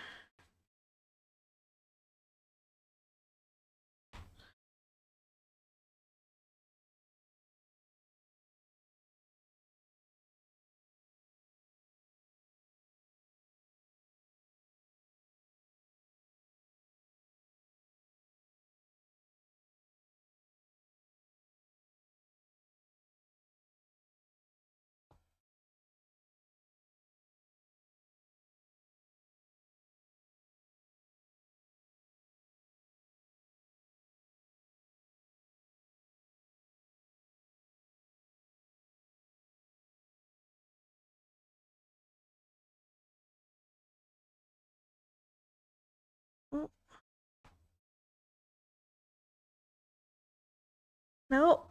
No.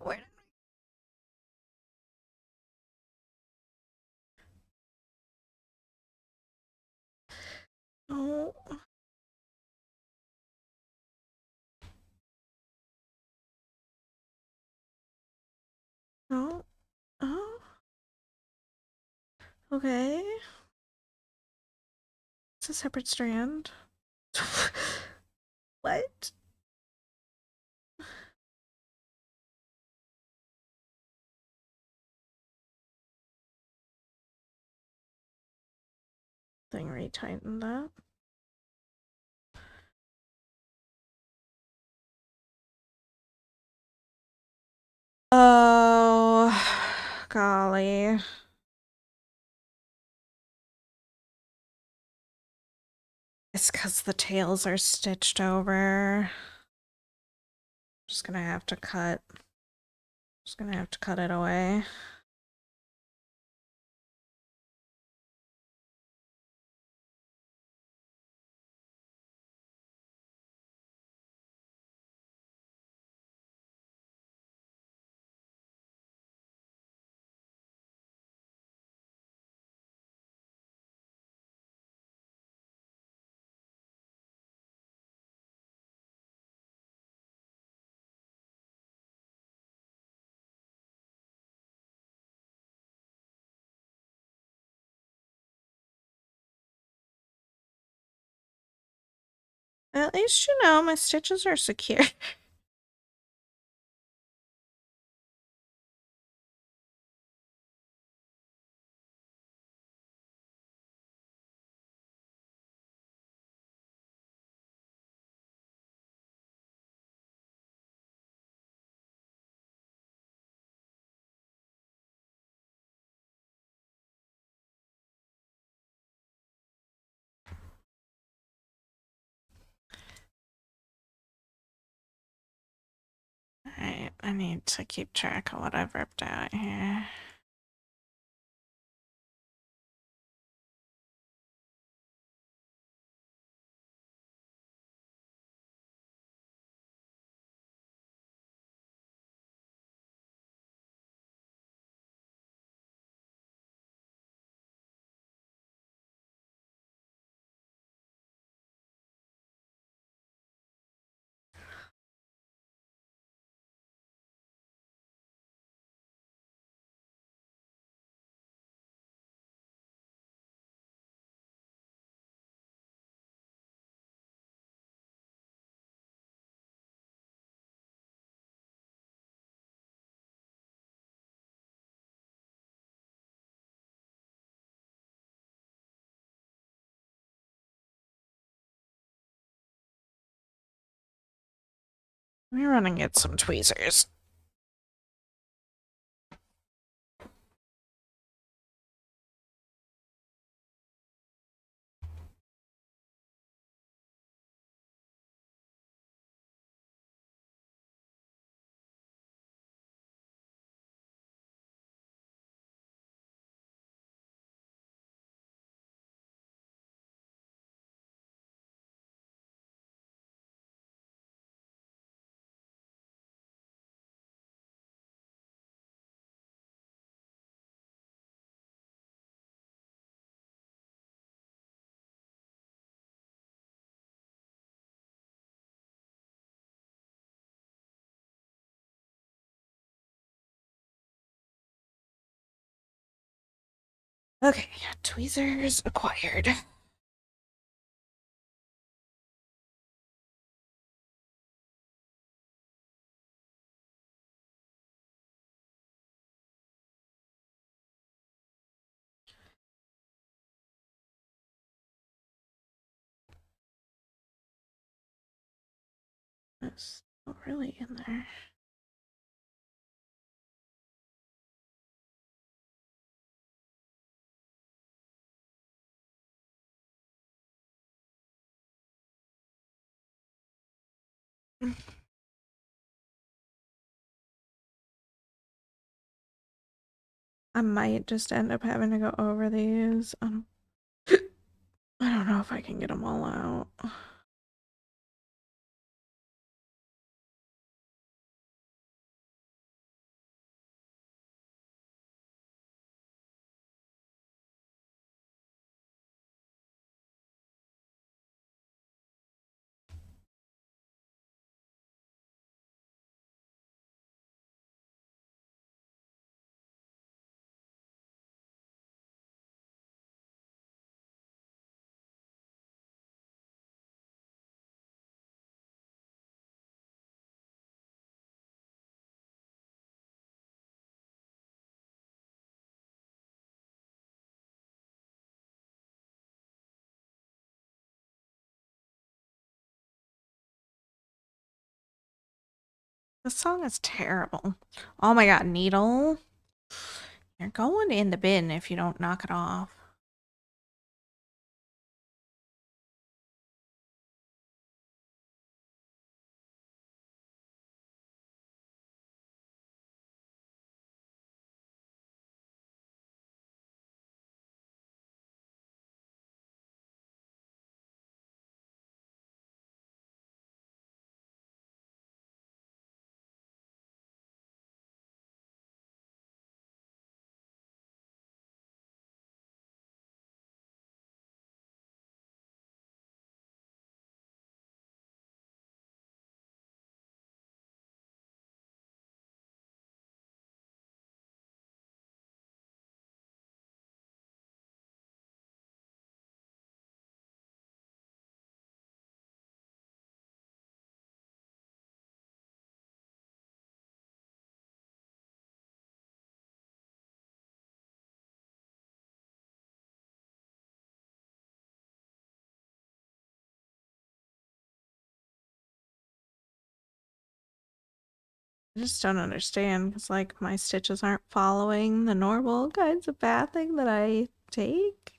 Where did no. No. Oh. Okay. It's a separate strand. What? Thing retighten that. Oh, golly. It's because the tails are stitched over. Just gonna have to cut. Just gonna have to cut it away. At least you know my stitches are secure. Alright, I need to keep track of what I've ripped out here. Let me run and get some tweezers. Okay, tweezers acquired. It's not really in there. I might just end up having to go over these. I don't know if I can get them all out. This song is terrible. Oh my god, Needle. You're going in the bin if you don't knock it off. I just don't understand because, like, my stitches aren't following the normal kinds of bathing that I take.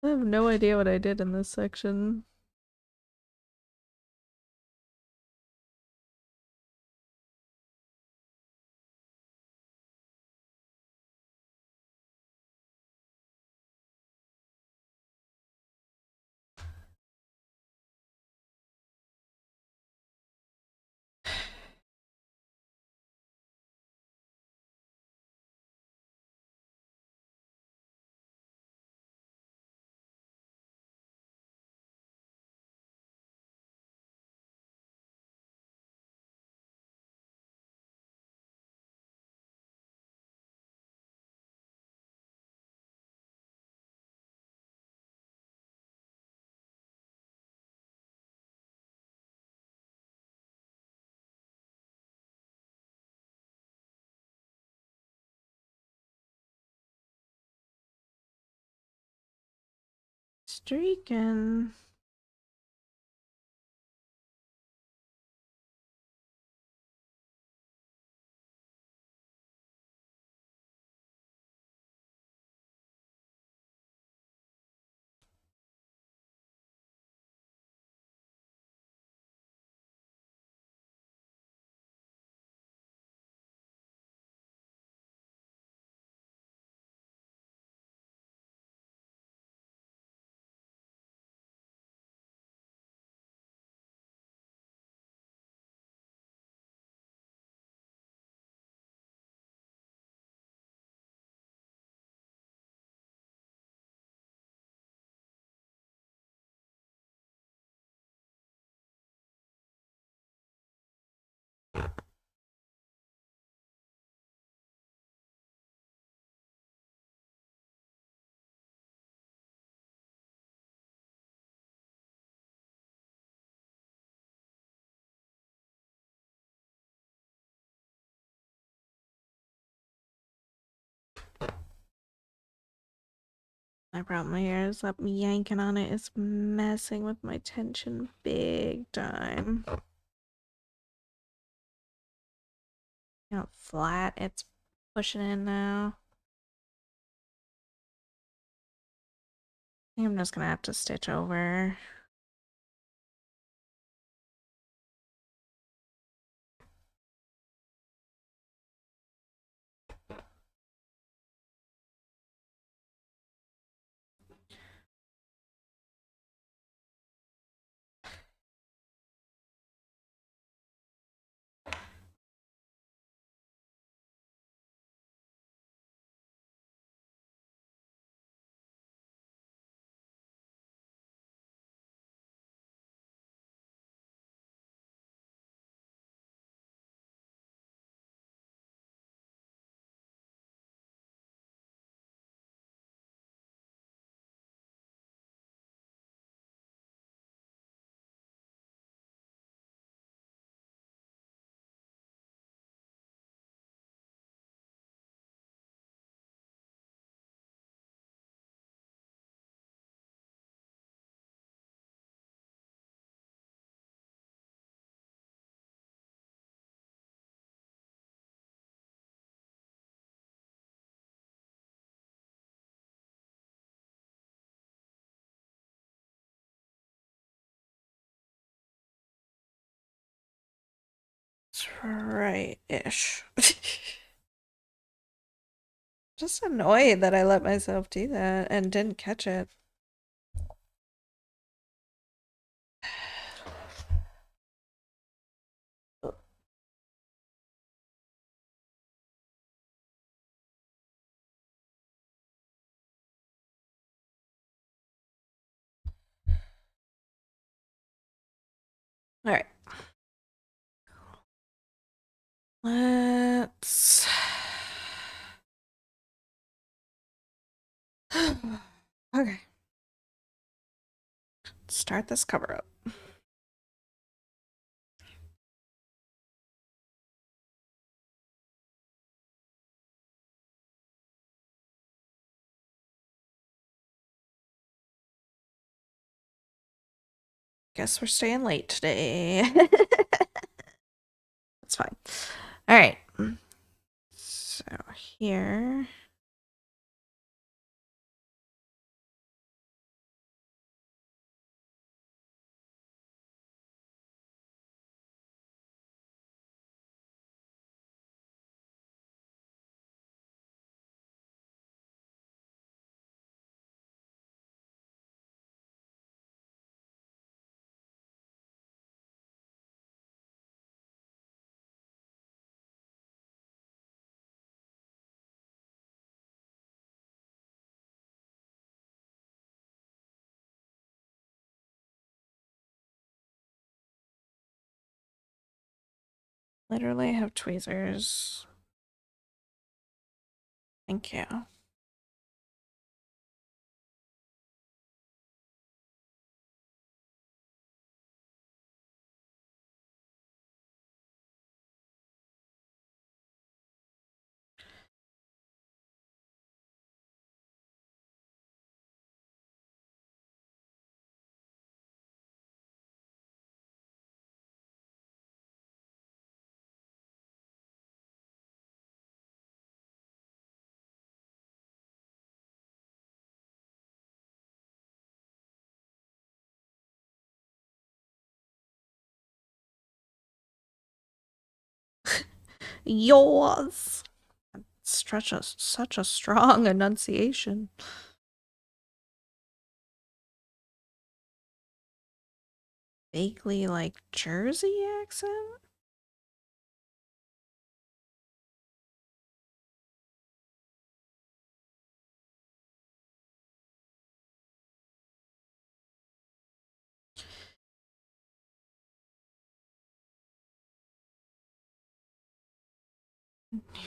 I have no idea what I did in this section. Streaking. My problem here is that me yanking on it is messing with my tension big time. You know, flat, it's pushing in now. I think I'm just gonna have to stitch over. That's right-ish. Just annoyed that I let myself do that and didn't catch it. All right. Let's okay. Start this cover up. Guess we're staying late today. That's fine. All right. So here. Literally have tweezers. Thank you. Yours. Such a strong enunciation. Vaguely like Jersey accent?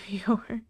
New York.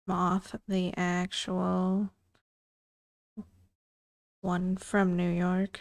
Moth, the actual one from New York.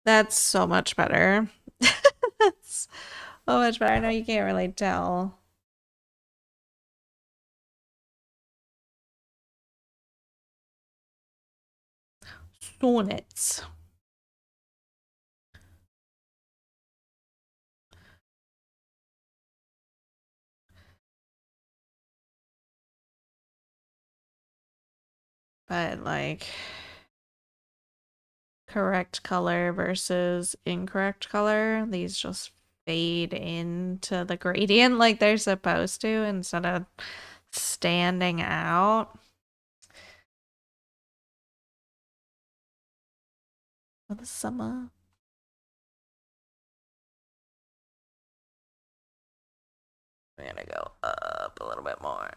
That's so much better. That's so much better. I know you can't really tell. Sonnets. But like correct color versus incorrect color, these just fade into the gradient like they're supposed to instead of standing out. For the summer. We're gonna go up a little bit more.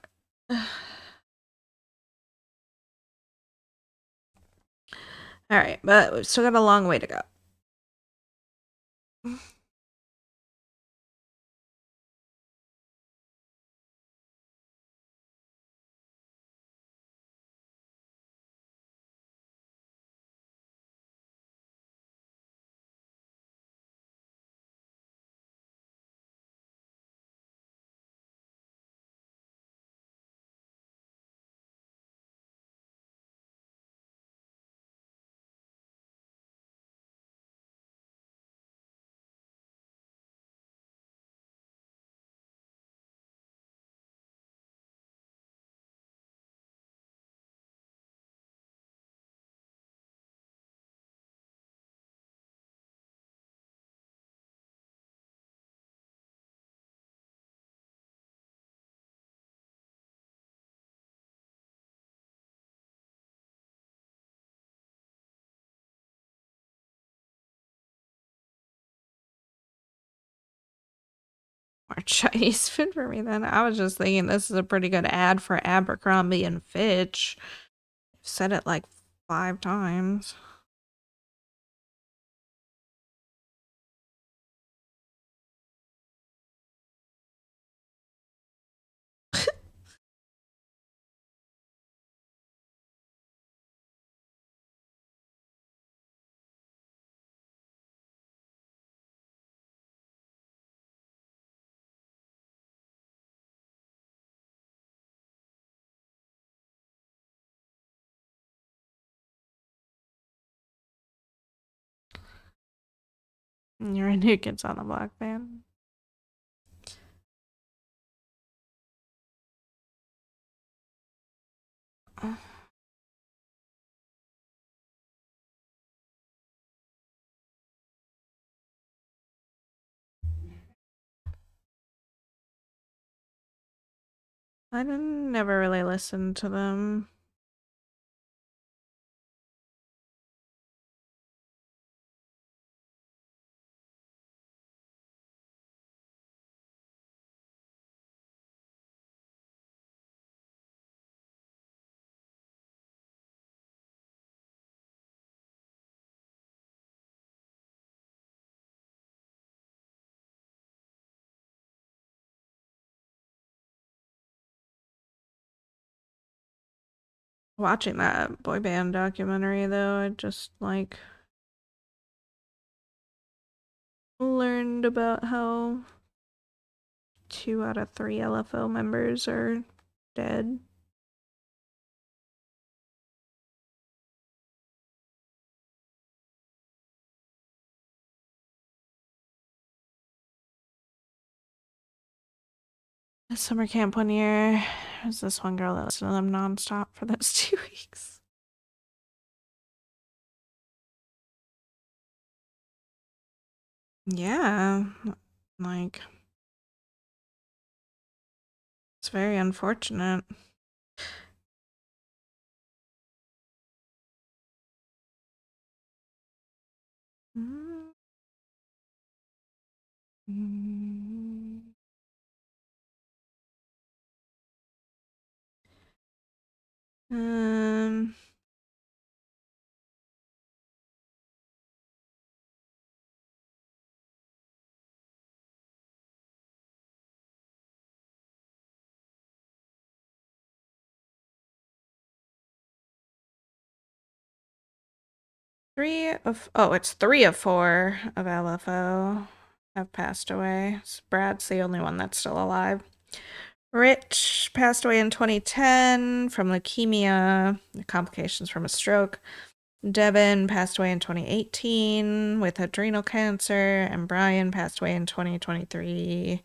All right, but we've still got a long way to go. More Chinese food for me then. I was just thinking this is a pretty good ad for Abercrombie and Fitch. I've said it like 5 times. You're a New Kids on the Block fan. I didn't never really listen to them. Watching that boy band documentary though, I just like learned about how 2 out of 3 LFO members are dead. Summer camp one year, there's this one girl that listened to them nonstop for those 2 weeks. Yeah, like it's very unfortunate. Mm. Mm. Um, it's 3 of 4 of LFO have passed away. So Brad's the only one that's still alive. Rich passed away in 2010 from leukemia, complications from a stroke. Devin passed away in 2018 with adrenal cancer, and Brian passed away in 2023.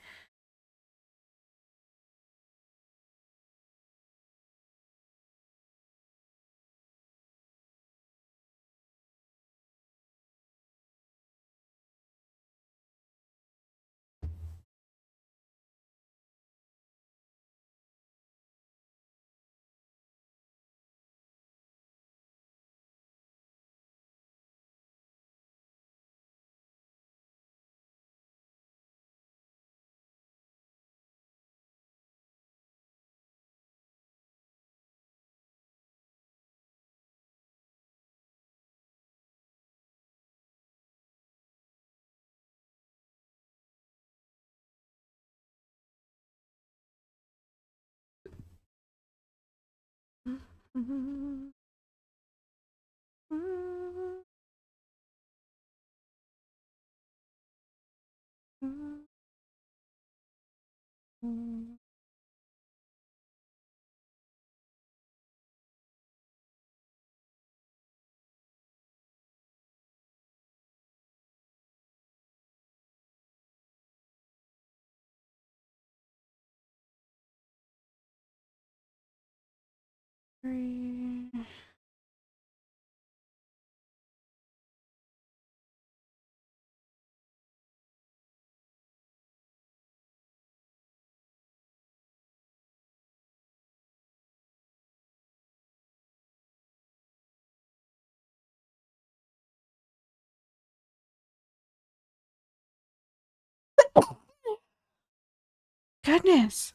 Goodness.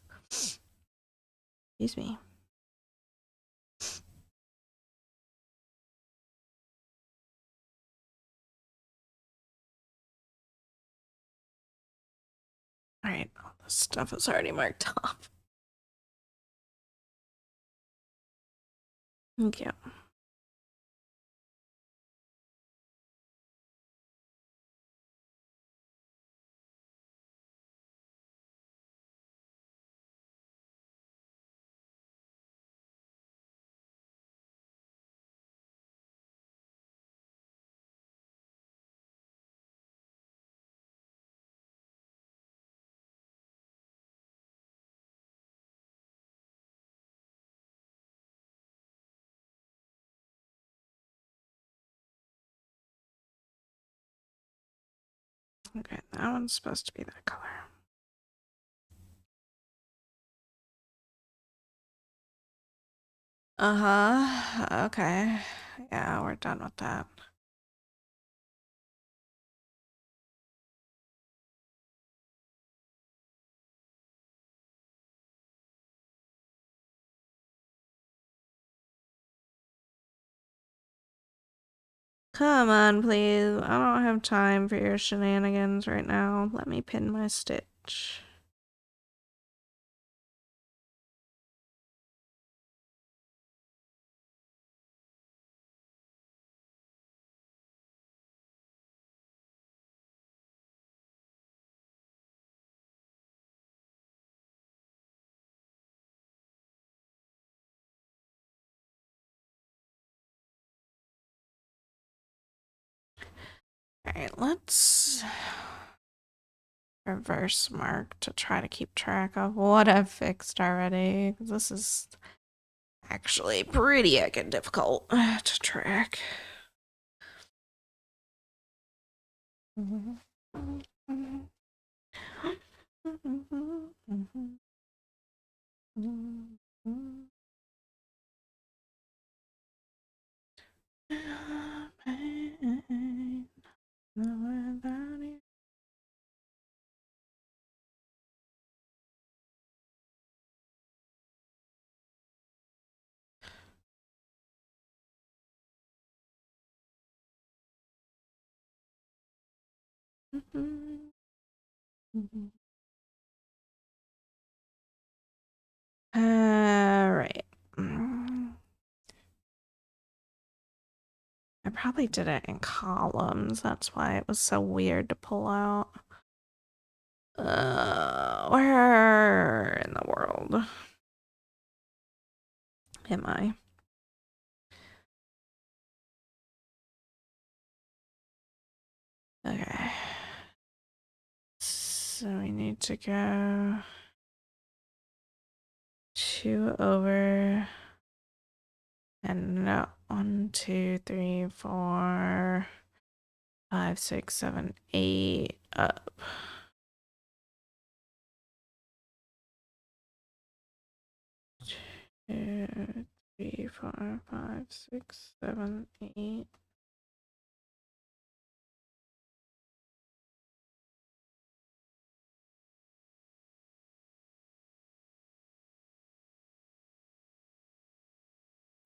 Excuse me. All right, all this stuff is already marked off. Thank you. Okay, that one's supposed to be that color. Uh-huh. Okay. Yeah, we're done with that. Come on, please. I don't have time for your shenanigans right now. Let me pin my stitch. Alright, let's reverse mark to try to keep track of what I've fixed already. This is actually pretty heckin' difficult to track. All right. I probably did it in columns. That's why it was so weird to pull out. Where in the world am I? Okay. So we need to go 2 over and no, 1, 2, 3, 4, 5, 6, 7, 8 up. 2, 3, 4, 5, 6, 7, 8.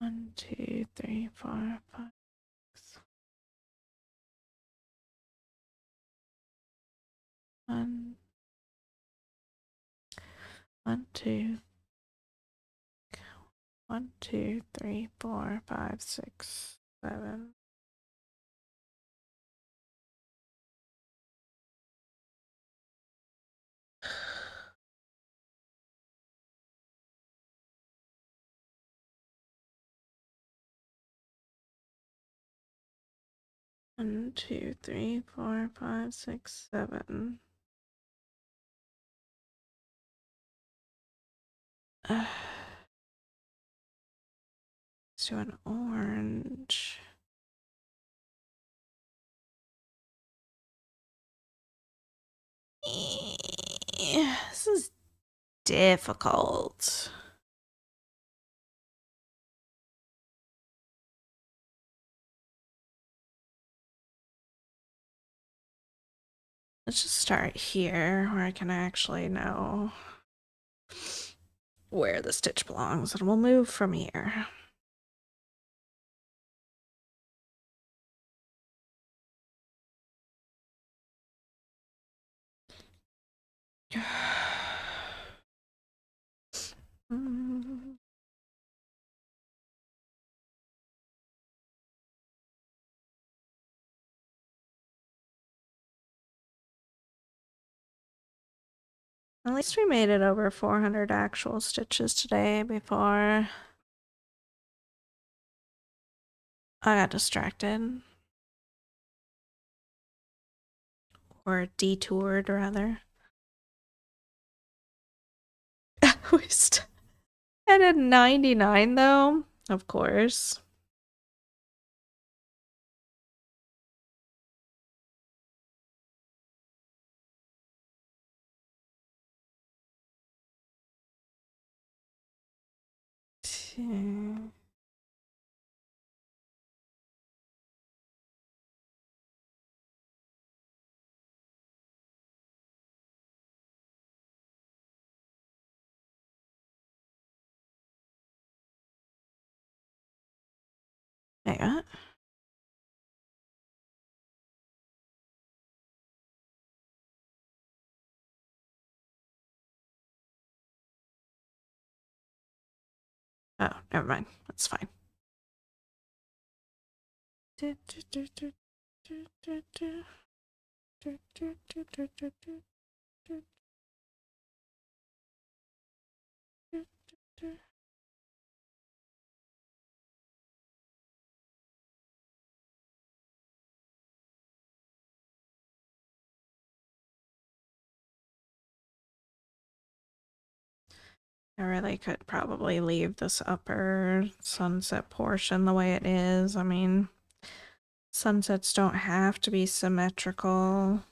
One, two, three, four, five, six. 1, 2, 1, 2, 3, 4, 5, 6, 7. One, two, three, four, five, six, 7. Let's do an orange. This is difficult. Let's just start here where I can actually know where the stitch belongs, and we'll move from here. At least we made it over 400 actual stitches today before I got distracted. Or detoured, rather. We at 99, though, of course. Hang on. Oh, never mind. That's fine. I really could probably leave this upper sunset portion the way it is. I mean, sunsets don't have to be symmetrical.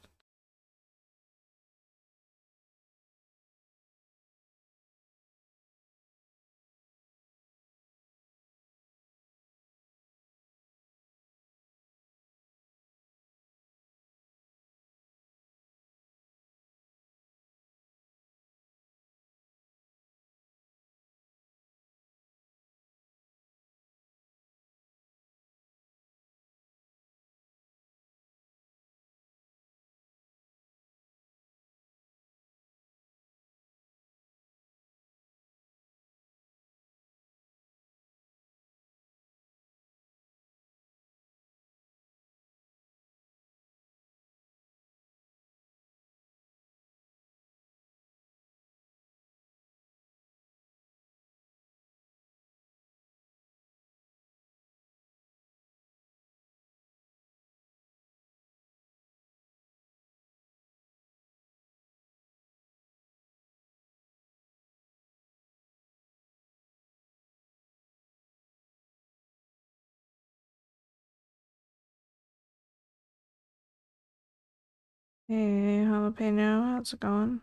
Hey, Jalapeno, how's it going?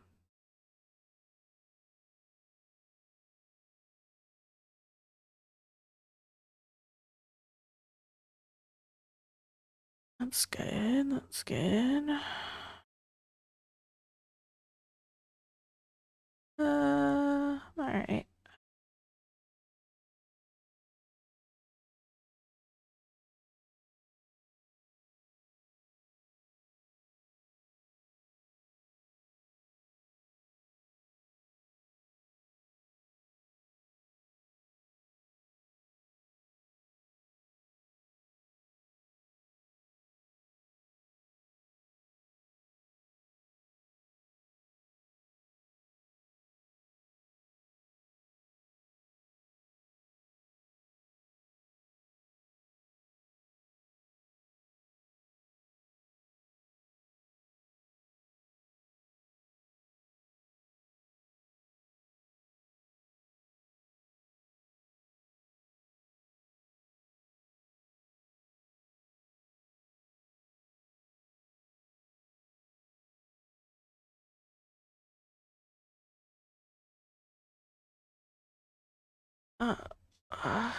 That's good, that's good. Alright. Uh, uh.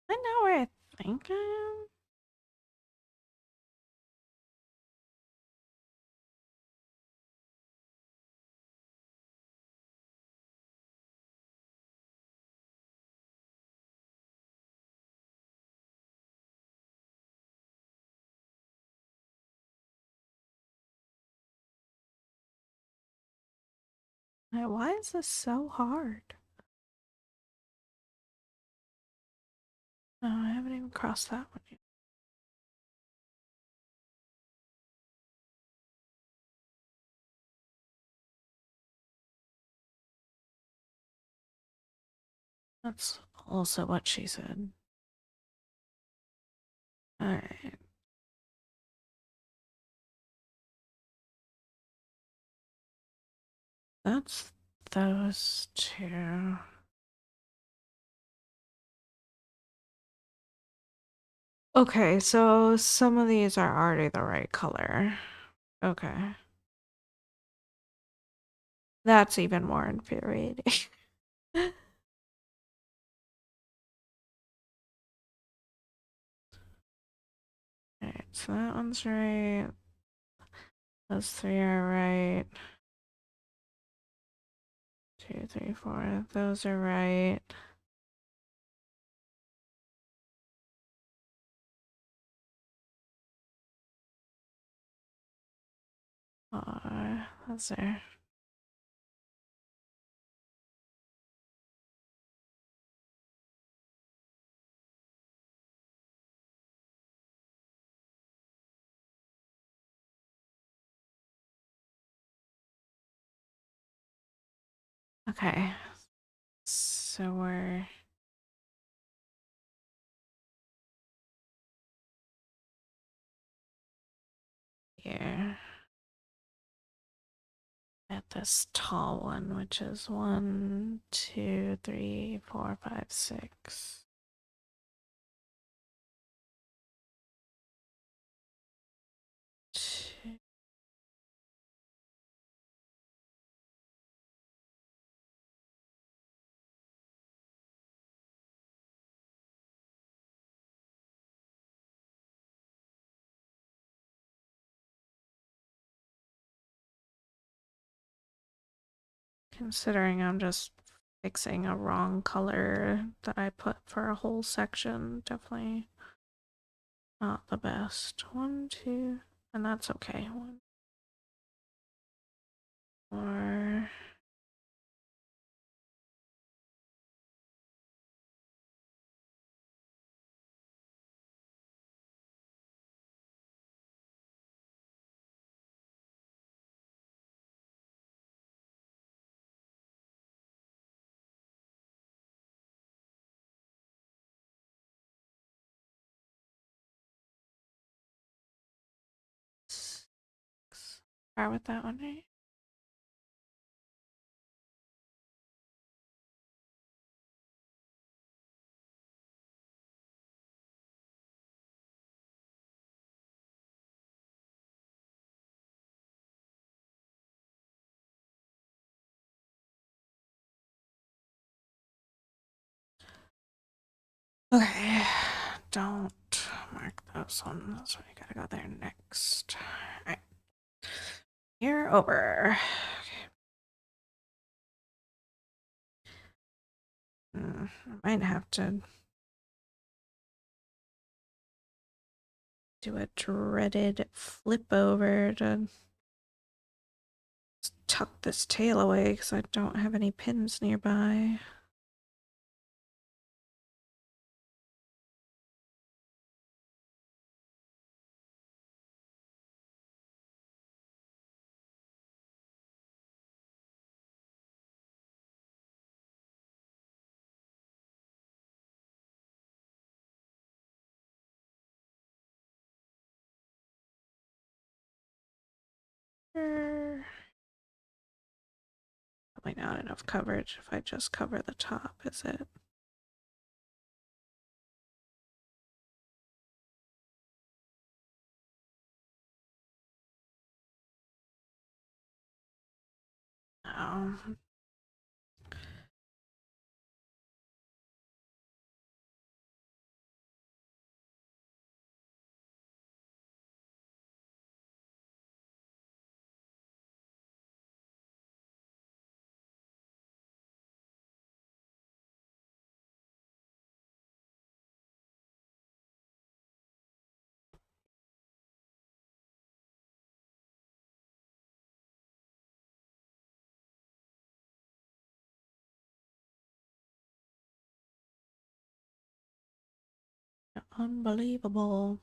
I know where I think I am. Why is this so hard? Oh, I haven't even crossed that one yet. That's also what she said. Alright. That's those two. Okay, so some of these are already the right color. Okay. That's even more infuriating. Alright, so that one's right. Those three are right. 2, 3, 4. Those are right. That's there. Okay. So we're here at this tall one, which is 1, 2, 3, 4, 5, 6. Considering I'm just fixing a wrong color that I put for a whole section, definitely not the best. 1, 2, and that's okay. 1, 4. Start with that one, right? Okay, don't mark those ones. So we gotta go there next. Alright. You're over. I might have to do a dreaded flip over to tuck this tail away because I don't have any pins nearby. Probably not enough coverage if I just cover the top, is it? No. Unbelievable.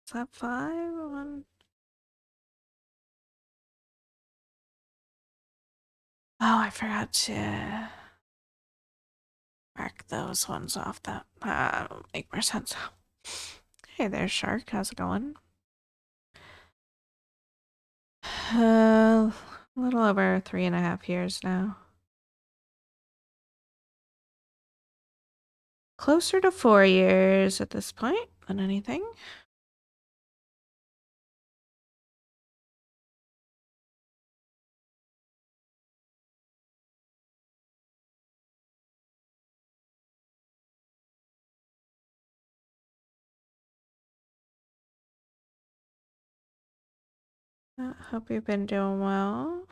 Is that 5? 1. Oh, I forgot to mark those ones off. That make more sense. Hey there, Shark. How's it going? A little over 3.5 years now. Closer to 4 years at this point than anything. Hope you've been doing well.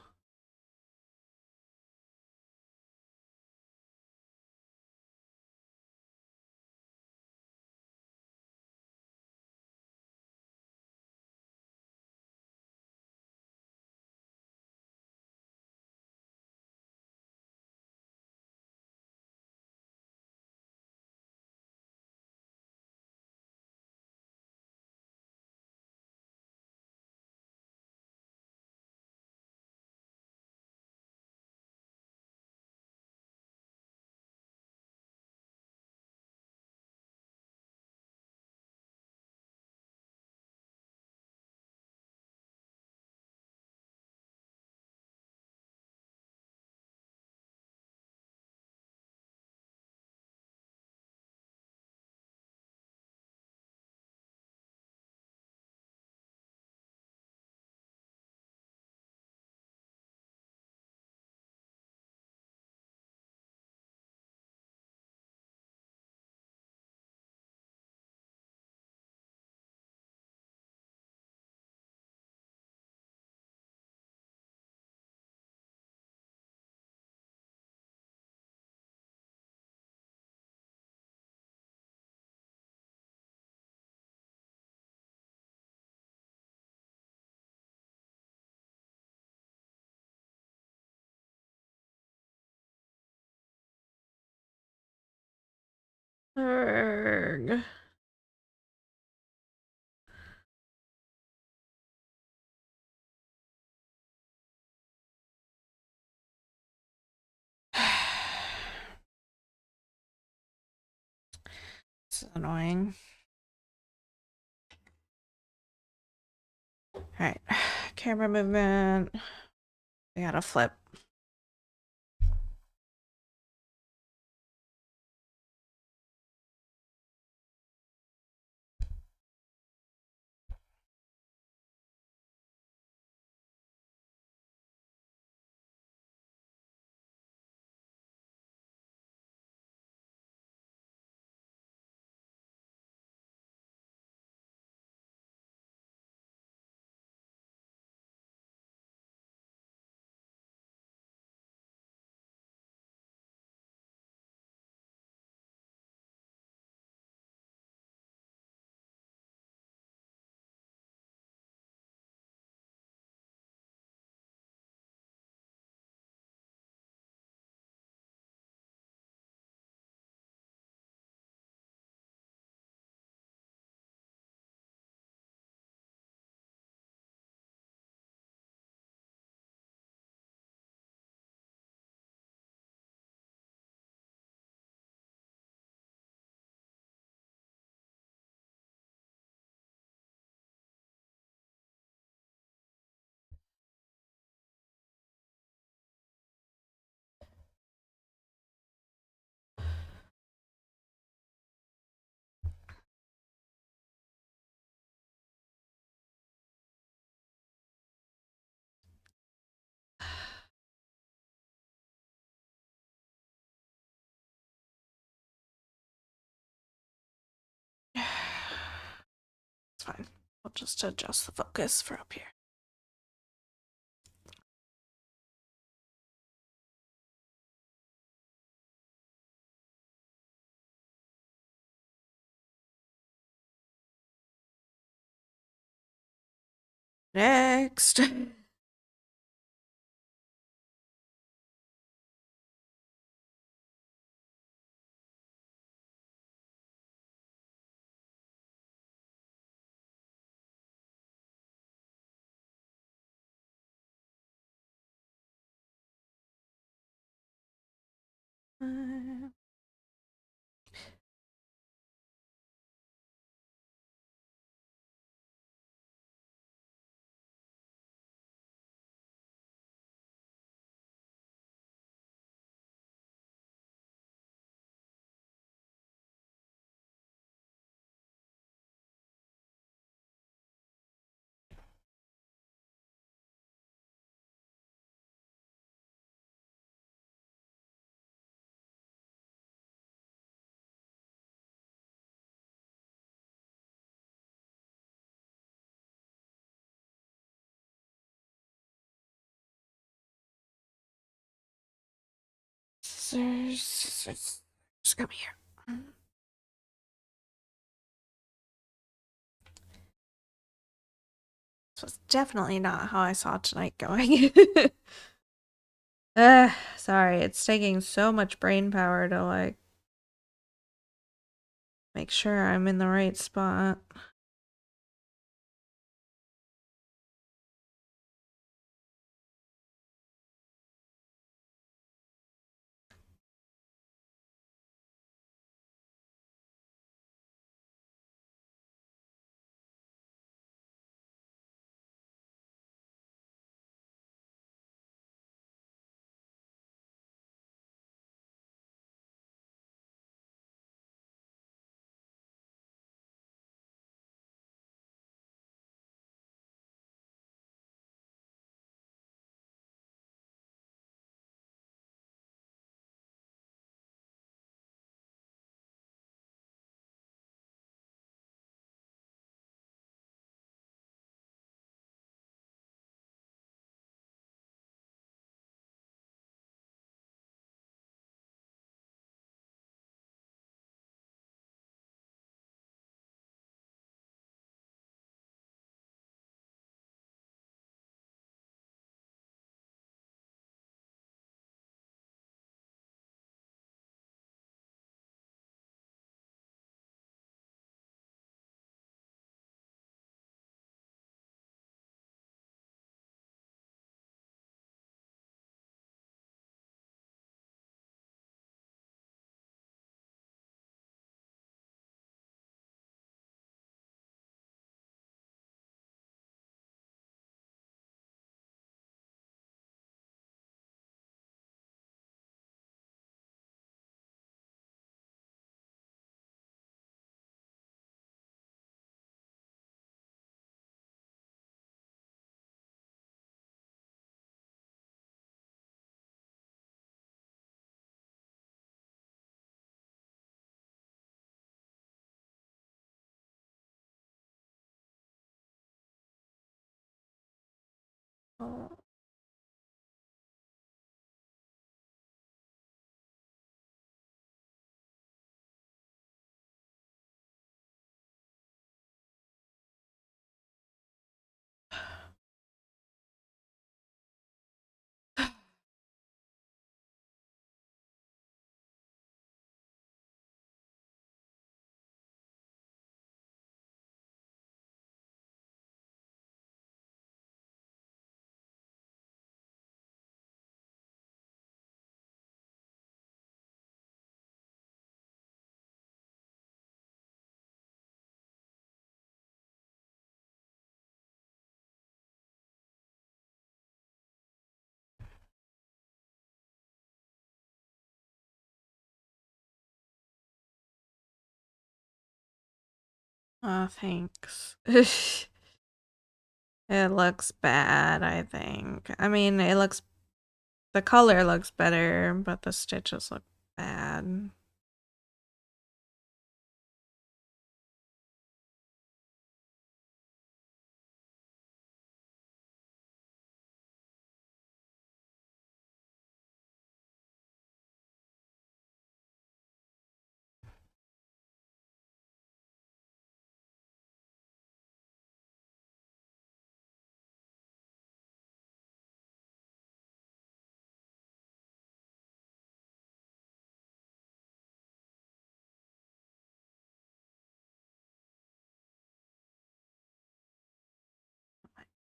Erg. This is annoying. All right, camera movement. We gotta flip. It's fine. I'll just adjust the focus for up here. Next. Uh, scissors. Just come here. This was definitely not how I saw tonight going. Sorry, it's taking so much brain power to like make sure I'm in the right spot. Oh. Oh, thanks. It looks bad, I think. I mean, the color looks better, but the stitches look bad.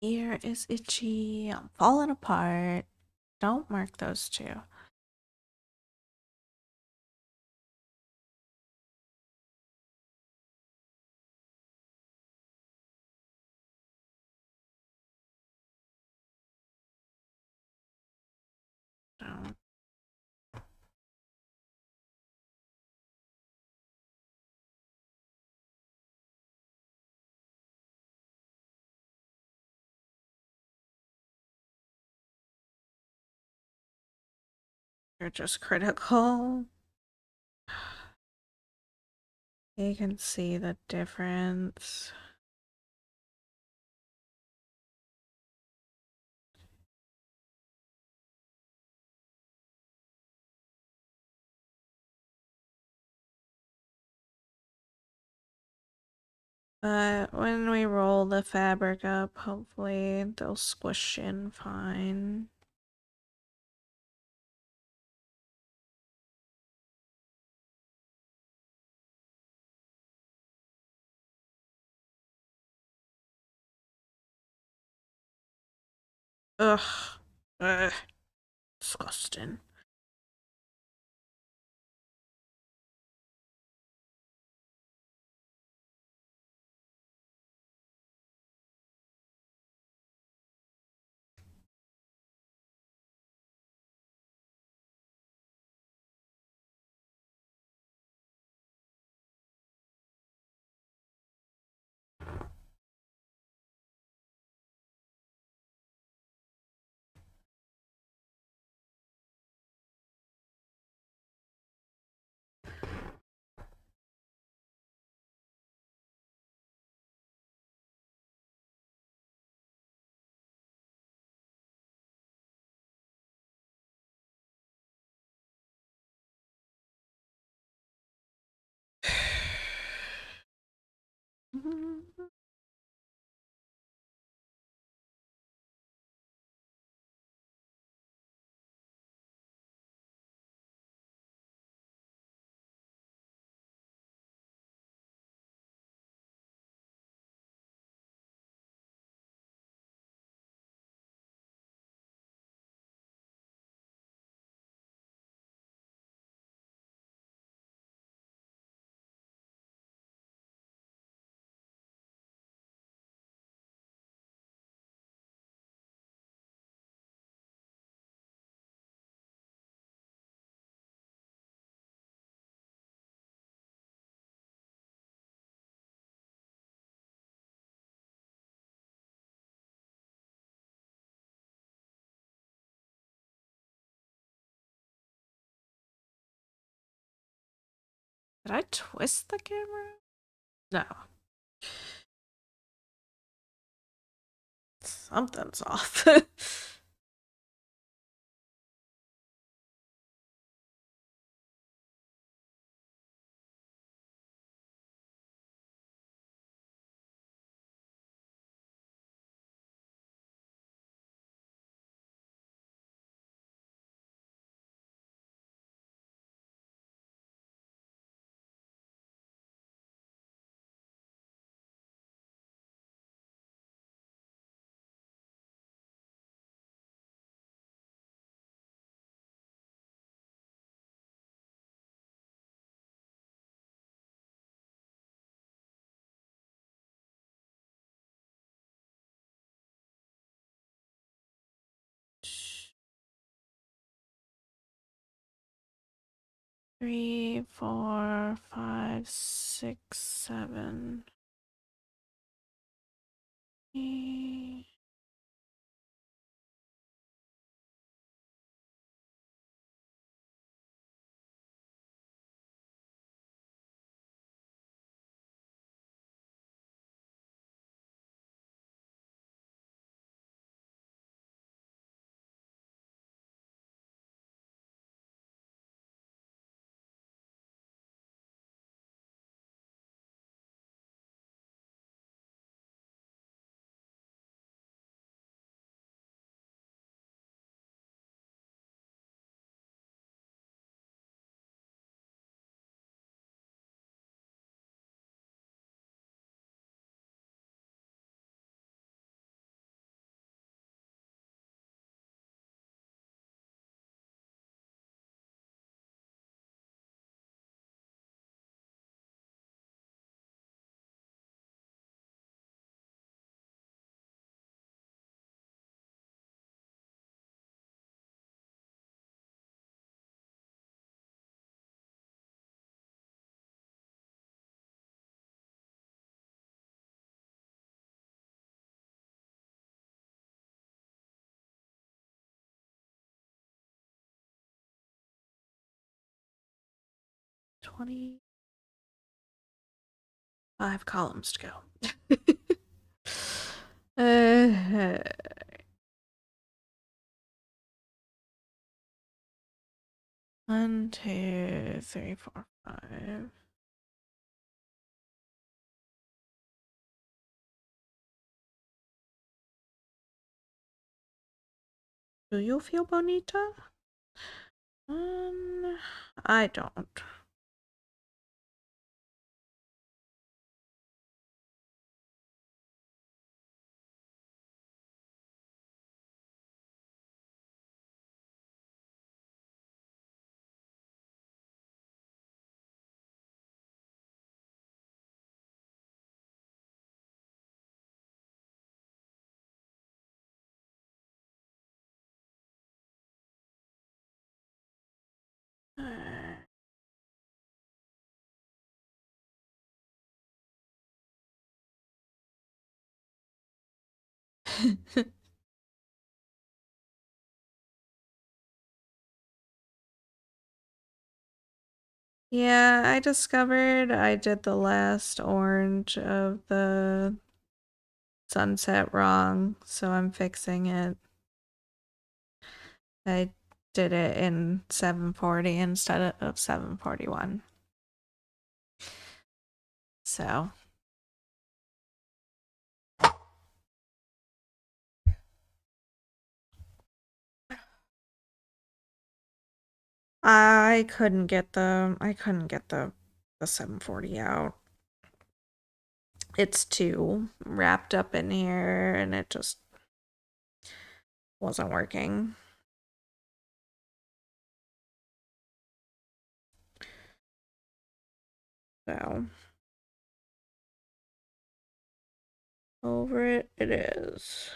Ear is itchy. I'm falling apart. Don't mark those two. are just critical. You can see the difference. But when we roll the fabric up, hopefully they'll squish in fine. Ugh. Ugh. Disgusting. Did I twist the camera? No. Something's off. Three, 4, 5, 6, 7. 25 columns to go. uh, 1, 2, 3, 4, 5. Do you feel bonita? I don't. Yeah, I discovered I did the last orange of the sunset wrong, so I'm fixing it. I did it in 740 instead of 741. So I couldn't get the 740 out. It's too wrapped up in here and it just wasn't working. So over it is.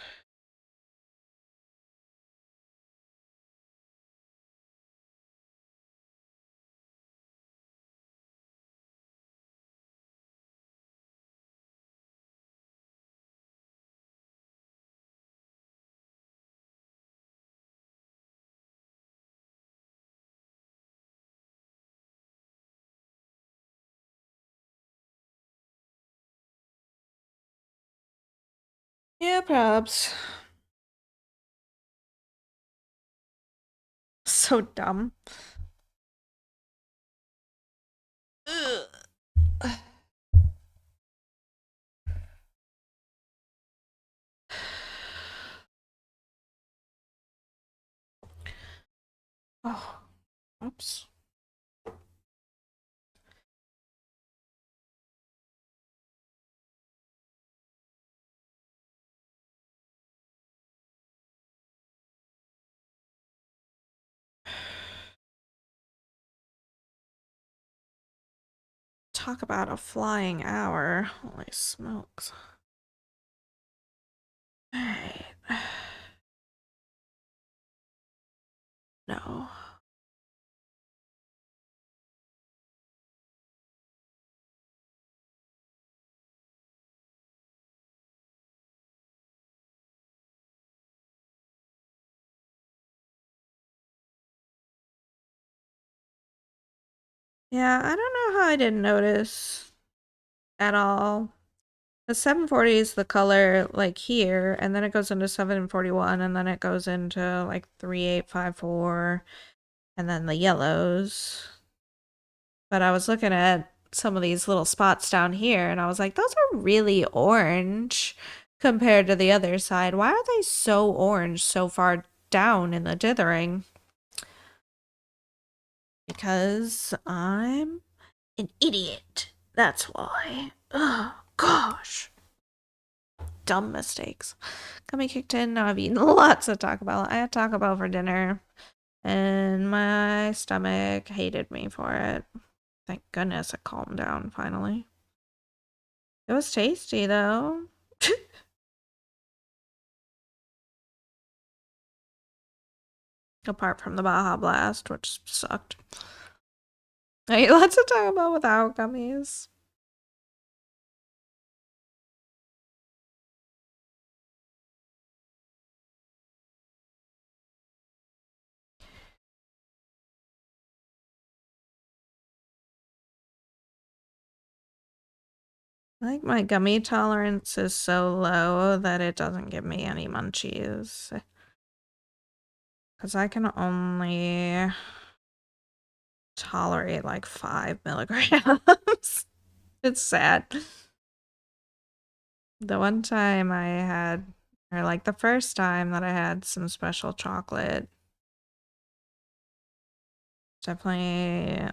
Yeah, perhaps. So dumb. Ugh. Oh, oops. Talk about a flying hour. Holy smokes. Alright. No. Yeah, I don't know how I didn't notice at all. The 740 is the color like here, and then it goes into 741, and then it goes into like 3854, and then the yellows. But I was looking at some of these little spots down here, and I was like, those are really orange compared to the other side. Why are they so orange so far down in the dithering? Because I'm an idiot. That's why. Oh, gosh. Dumb mistakes. Got me kicked in. Now I've eaten lots of Taco Bell. I had Taco Bell for dinner, and my stomach hated me for it. Thank goodness it calmed down finally. It was tasty though. Apart from the Baja Blast, which sucked. I ate lots of Taco Bell without gummies. I think my gummy tolerance is so low that it doesn't give me any munchies. Because I can only tolerate like 5 milligrams. It's sad. The one time I had, or like the first time that I had some special chocolate, definitely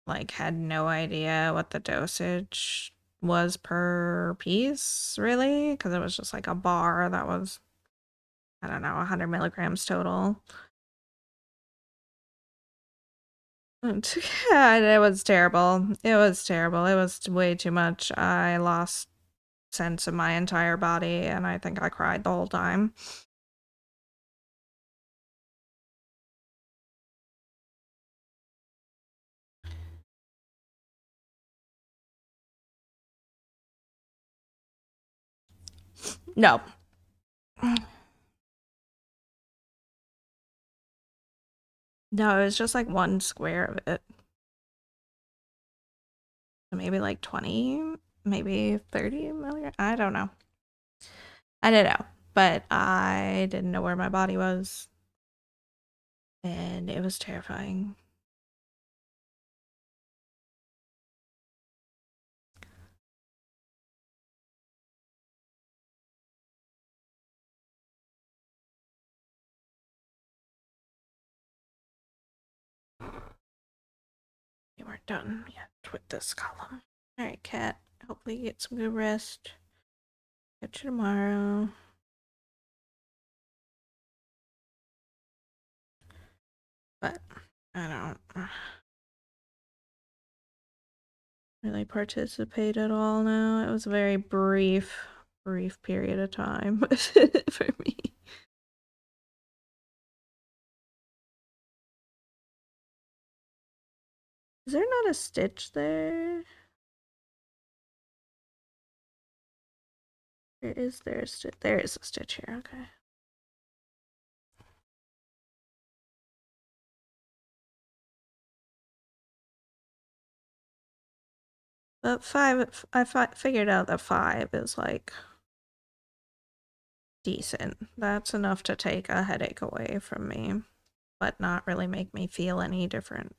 like had no idea what the dosage was per piece, really, because it was just like a bar that was, I don't know, 100 milligrams total. Yeah, it was terrible. It was terrible. It was way too much. I lost sense of my entire body, and I think I cried the whole time. No. No, it was just like one square of it. So maybe like 20, maybe 30 milligrams. I don't know. I don't know. But I didn't know where my body was. And it was terrifying. We weren't done yet with this column. Alright, Cat. Hopefully you get some good rest. Catch you tomorrow. But I don't really participate at all now. It was a very brief period of time for me. Is there not a stitch there? Or is there a stitch? There is a stitch here, okay. But 5, I figured out that 5 is like decent. That's enough to take a headache away from me, but not really make me feel any different.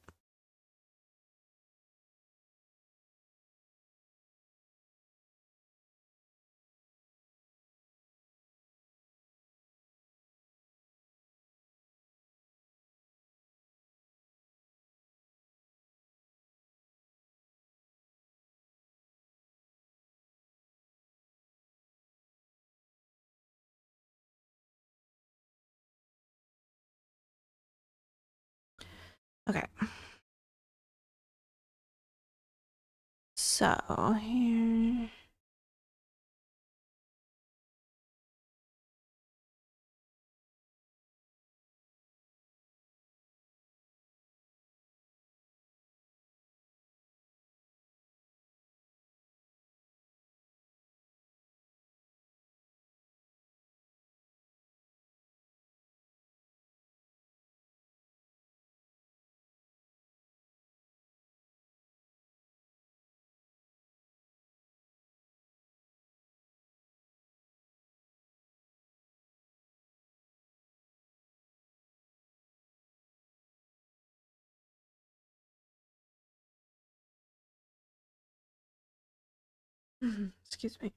Okay. So here. Excuse me.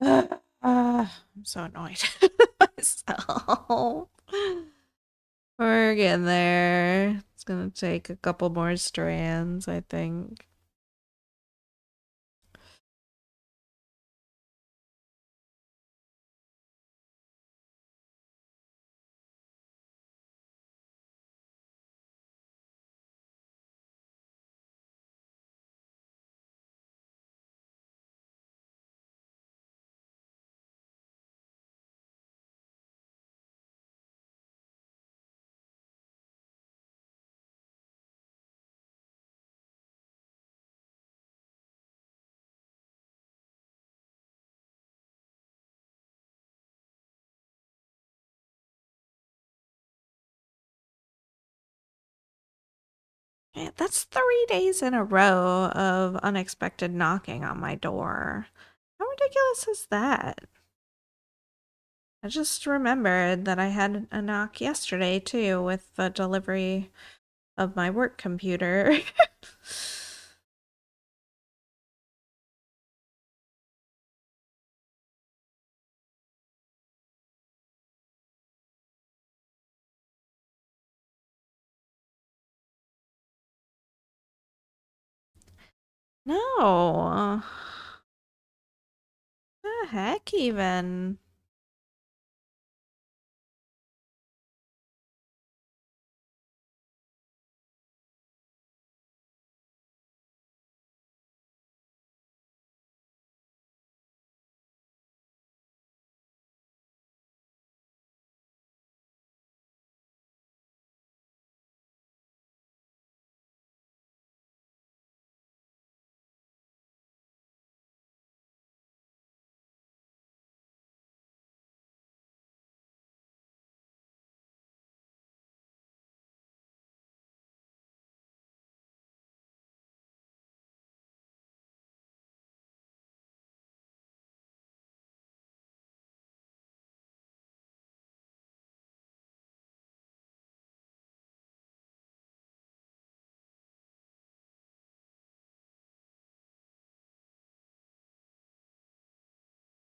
I'm so annoyed with myself. We're getting there. It's gonna take a couple more strands, I think. Yeah, that's 3 days in a row of unexpected knocking on my door. How ridiculous is that? I just remembered that I had a knock yesterday too with the delivery of my work computer. No. The heck even.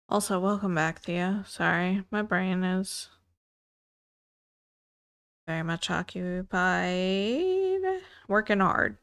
Also, welcome back, Thea. Sorry, my brain is very much occupied. Working hard.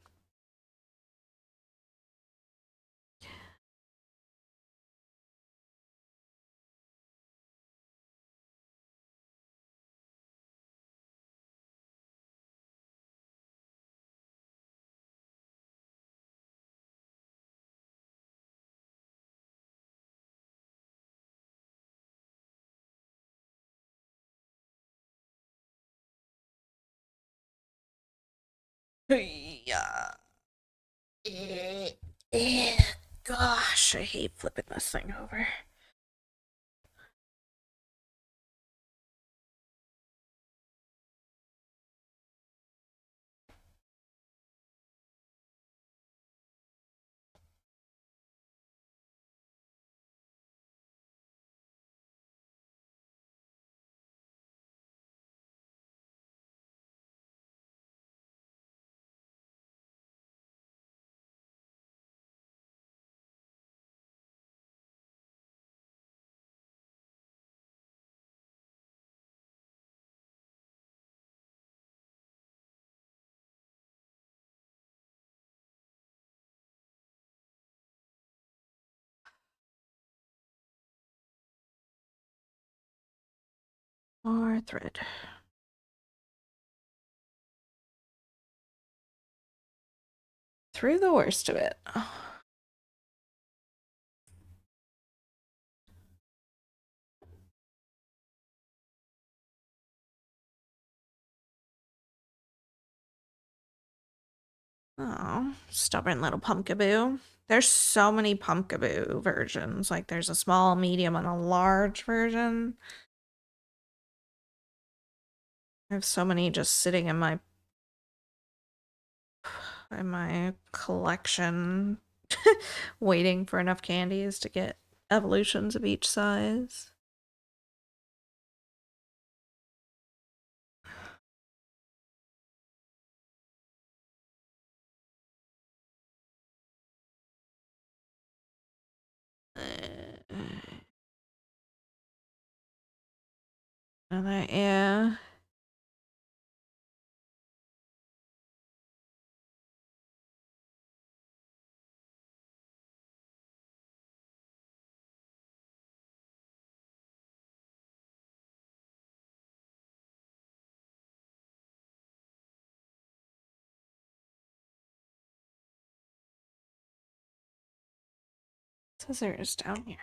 Yeah. Gosh, I hate flipping this thing over. More thread. Through the worst of it. Oh, stubborn little pumpkaboo. There's so many pumpkaboo versions. Like there's a small, medium, and a large version. I have so many just sitting in my collection waiting for enough candies to get evolutions of each size. Yeah. Scissors down here.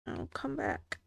I'll come back.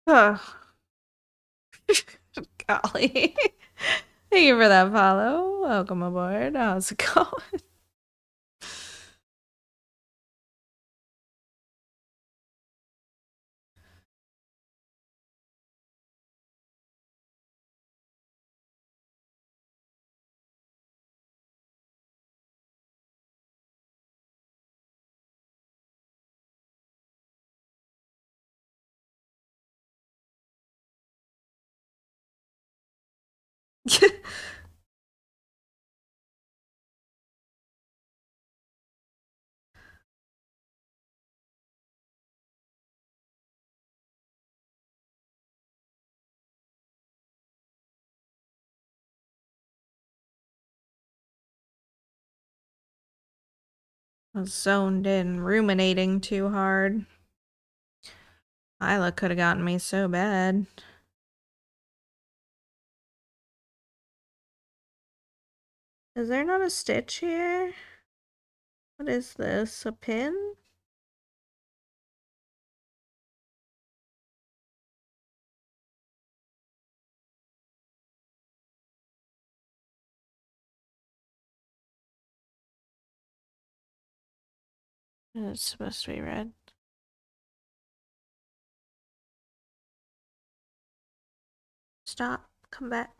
Oh, golly. Thank you for that follow. Welcome aboard. How's it going? I was zoned in, ruminating too hard. Isla could have gotten me so bad. Is there not a stitch here? What is this? A pin? It's supposed to be red. Stop. Come back.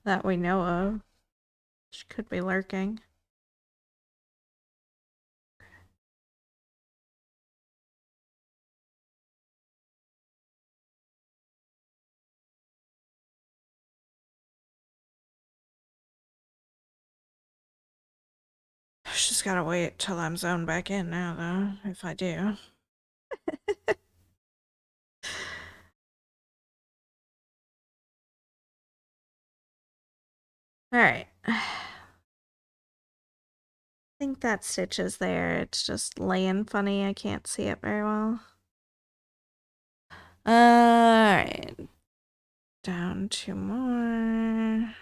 That we know of. She could be lurking. She's gotta wait till I'm zoned back in now, though, if I do. Alright. I think that stitch is there. It's just laying funny. I can't see it very well. Alright. Down 2 more.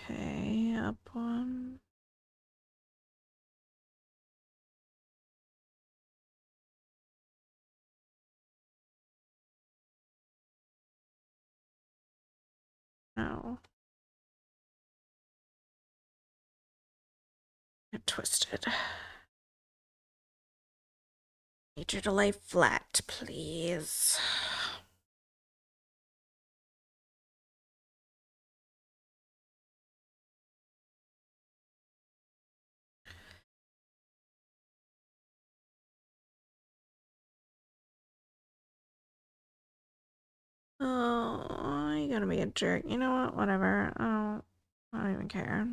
Okay, up one. No. It twisted. Need you to lay flat, please. Oh, you gotta be a jerk. You know what? Whatever. I don't even care.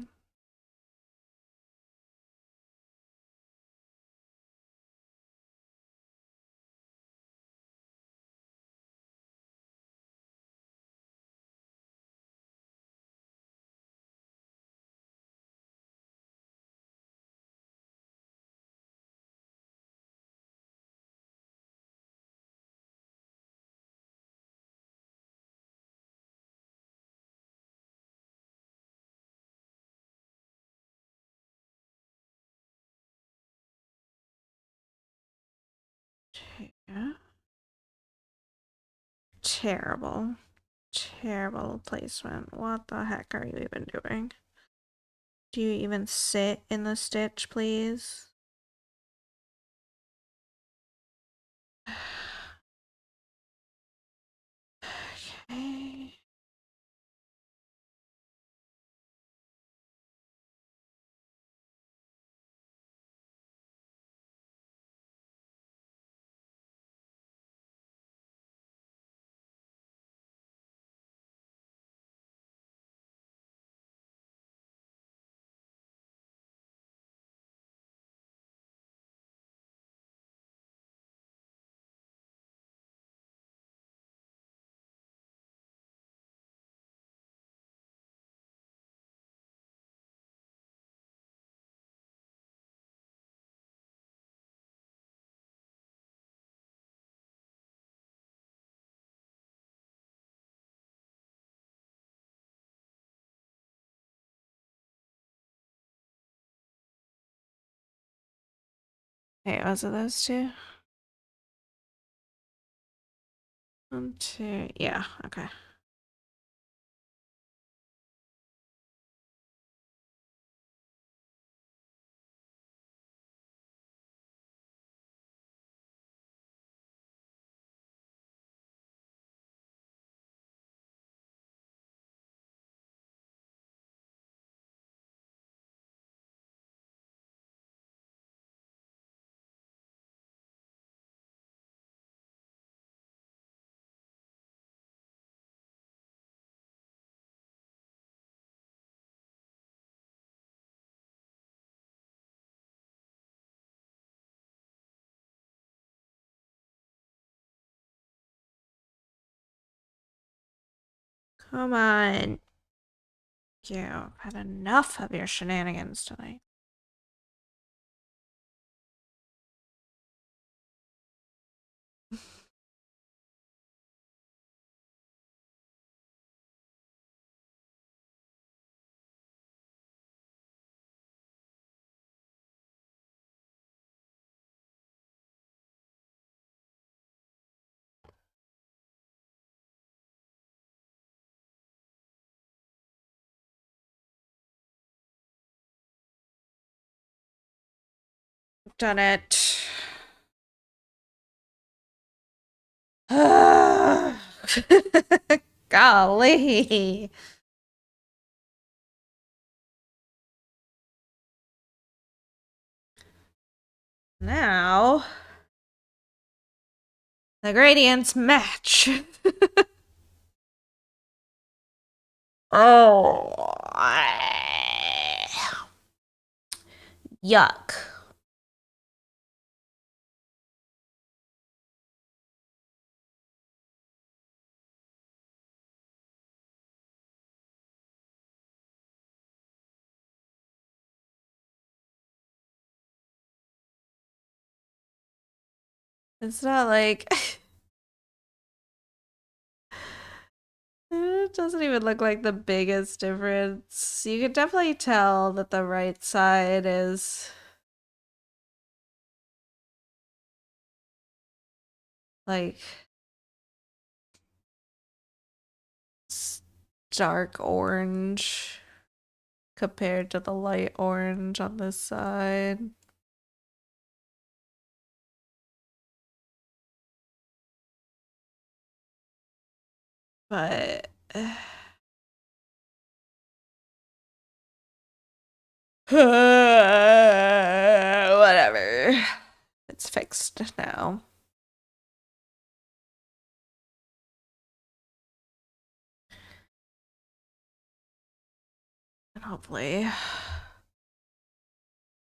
Yeah. Terrible. Terrible placement. What the heck are you even doing? Do you even sit in the stitch, please? Okay. Hey, was it those two? 1, 2. Yeah, okay. Come on. You I've had enough of your shenanigans tonight. Done it. Golly. Now, the gradients match. Oh. Yuck. It's not like it doesn't even look like the biggest difference. You can definitely tell that the right side is like dark orange compared to the light orange on this side. But whatever. It's fixed now. And hopefully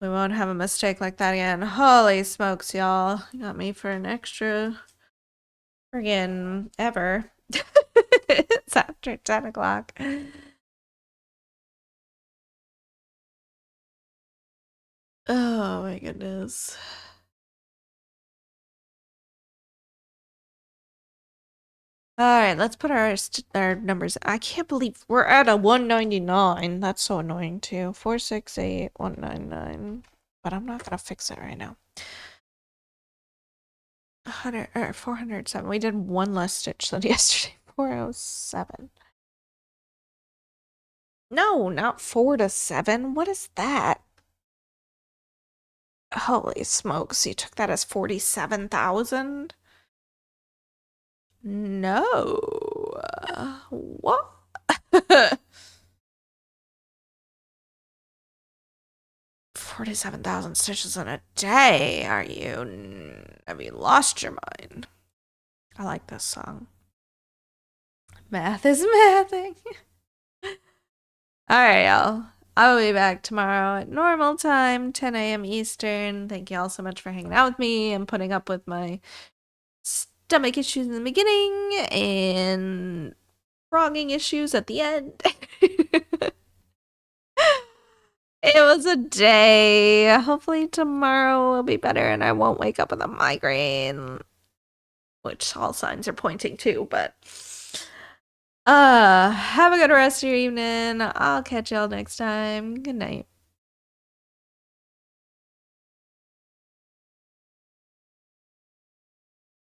we won't have a mistake like that again. Holy smokes, y'all. You got me for an extra friggin' ever. It's after 10 o'clock. Oh my goodness. All right, let's put our numbers. I can't believe we're at a 199. That's so annoying too. 468 199. But I'm not gonna fix it right now. 100 or 407. We did one less stitch than yesterday. 407. No, not 4 to 7. What is that? Holy smokes, you took that as 47,000? No. What? 47,000 stitches in a day. Have you lost your mind? I like this song. Math is mathing. All right, y'all. I will be back tomorrow at normal time, 10 a.m. Eastern. Thank you all so much for hanging out with me and putting up with my stomach issues in the beginning and frogging issues at the end. It was a day. Hopefully tomorrow will be better and I won't wake up with a migraine, which all signs are pointing to, but have a good rest of your evening. I'll catch y'all next time. Good night.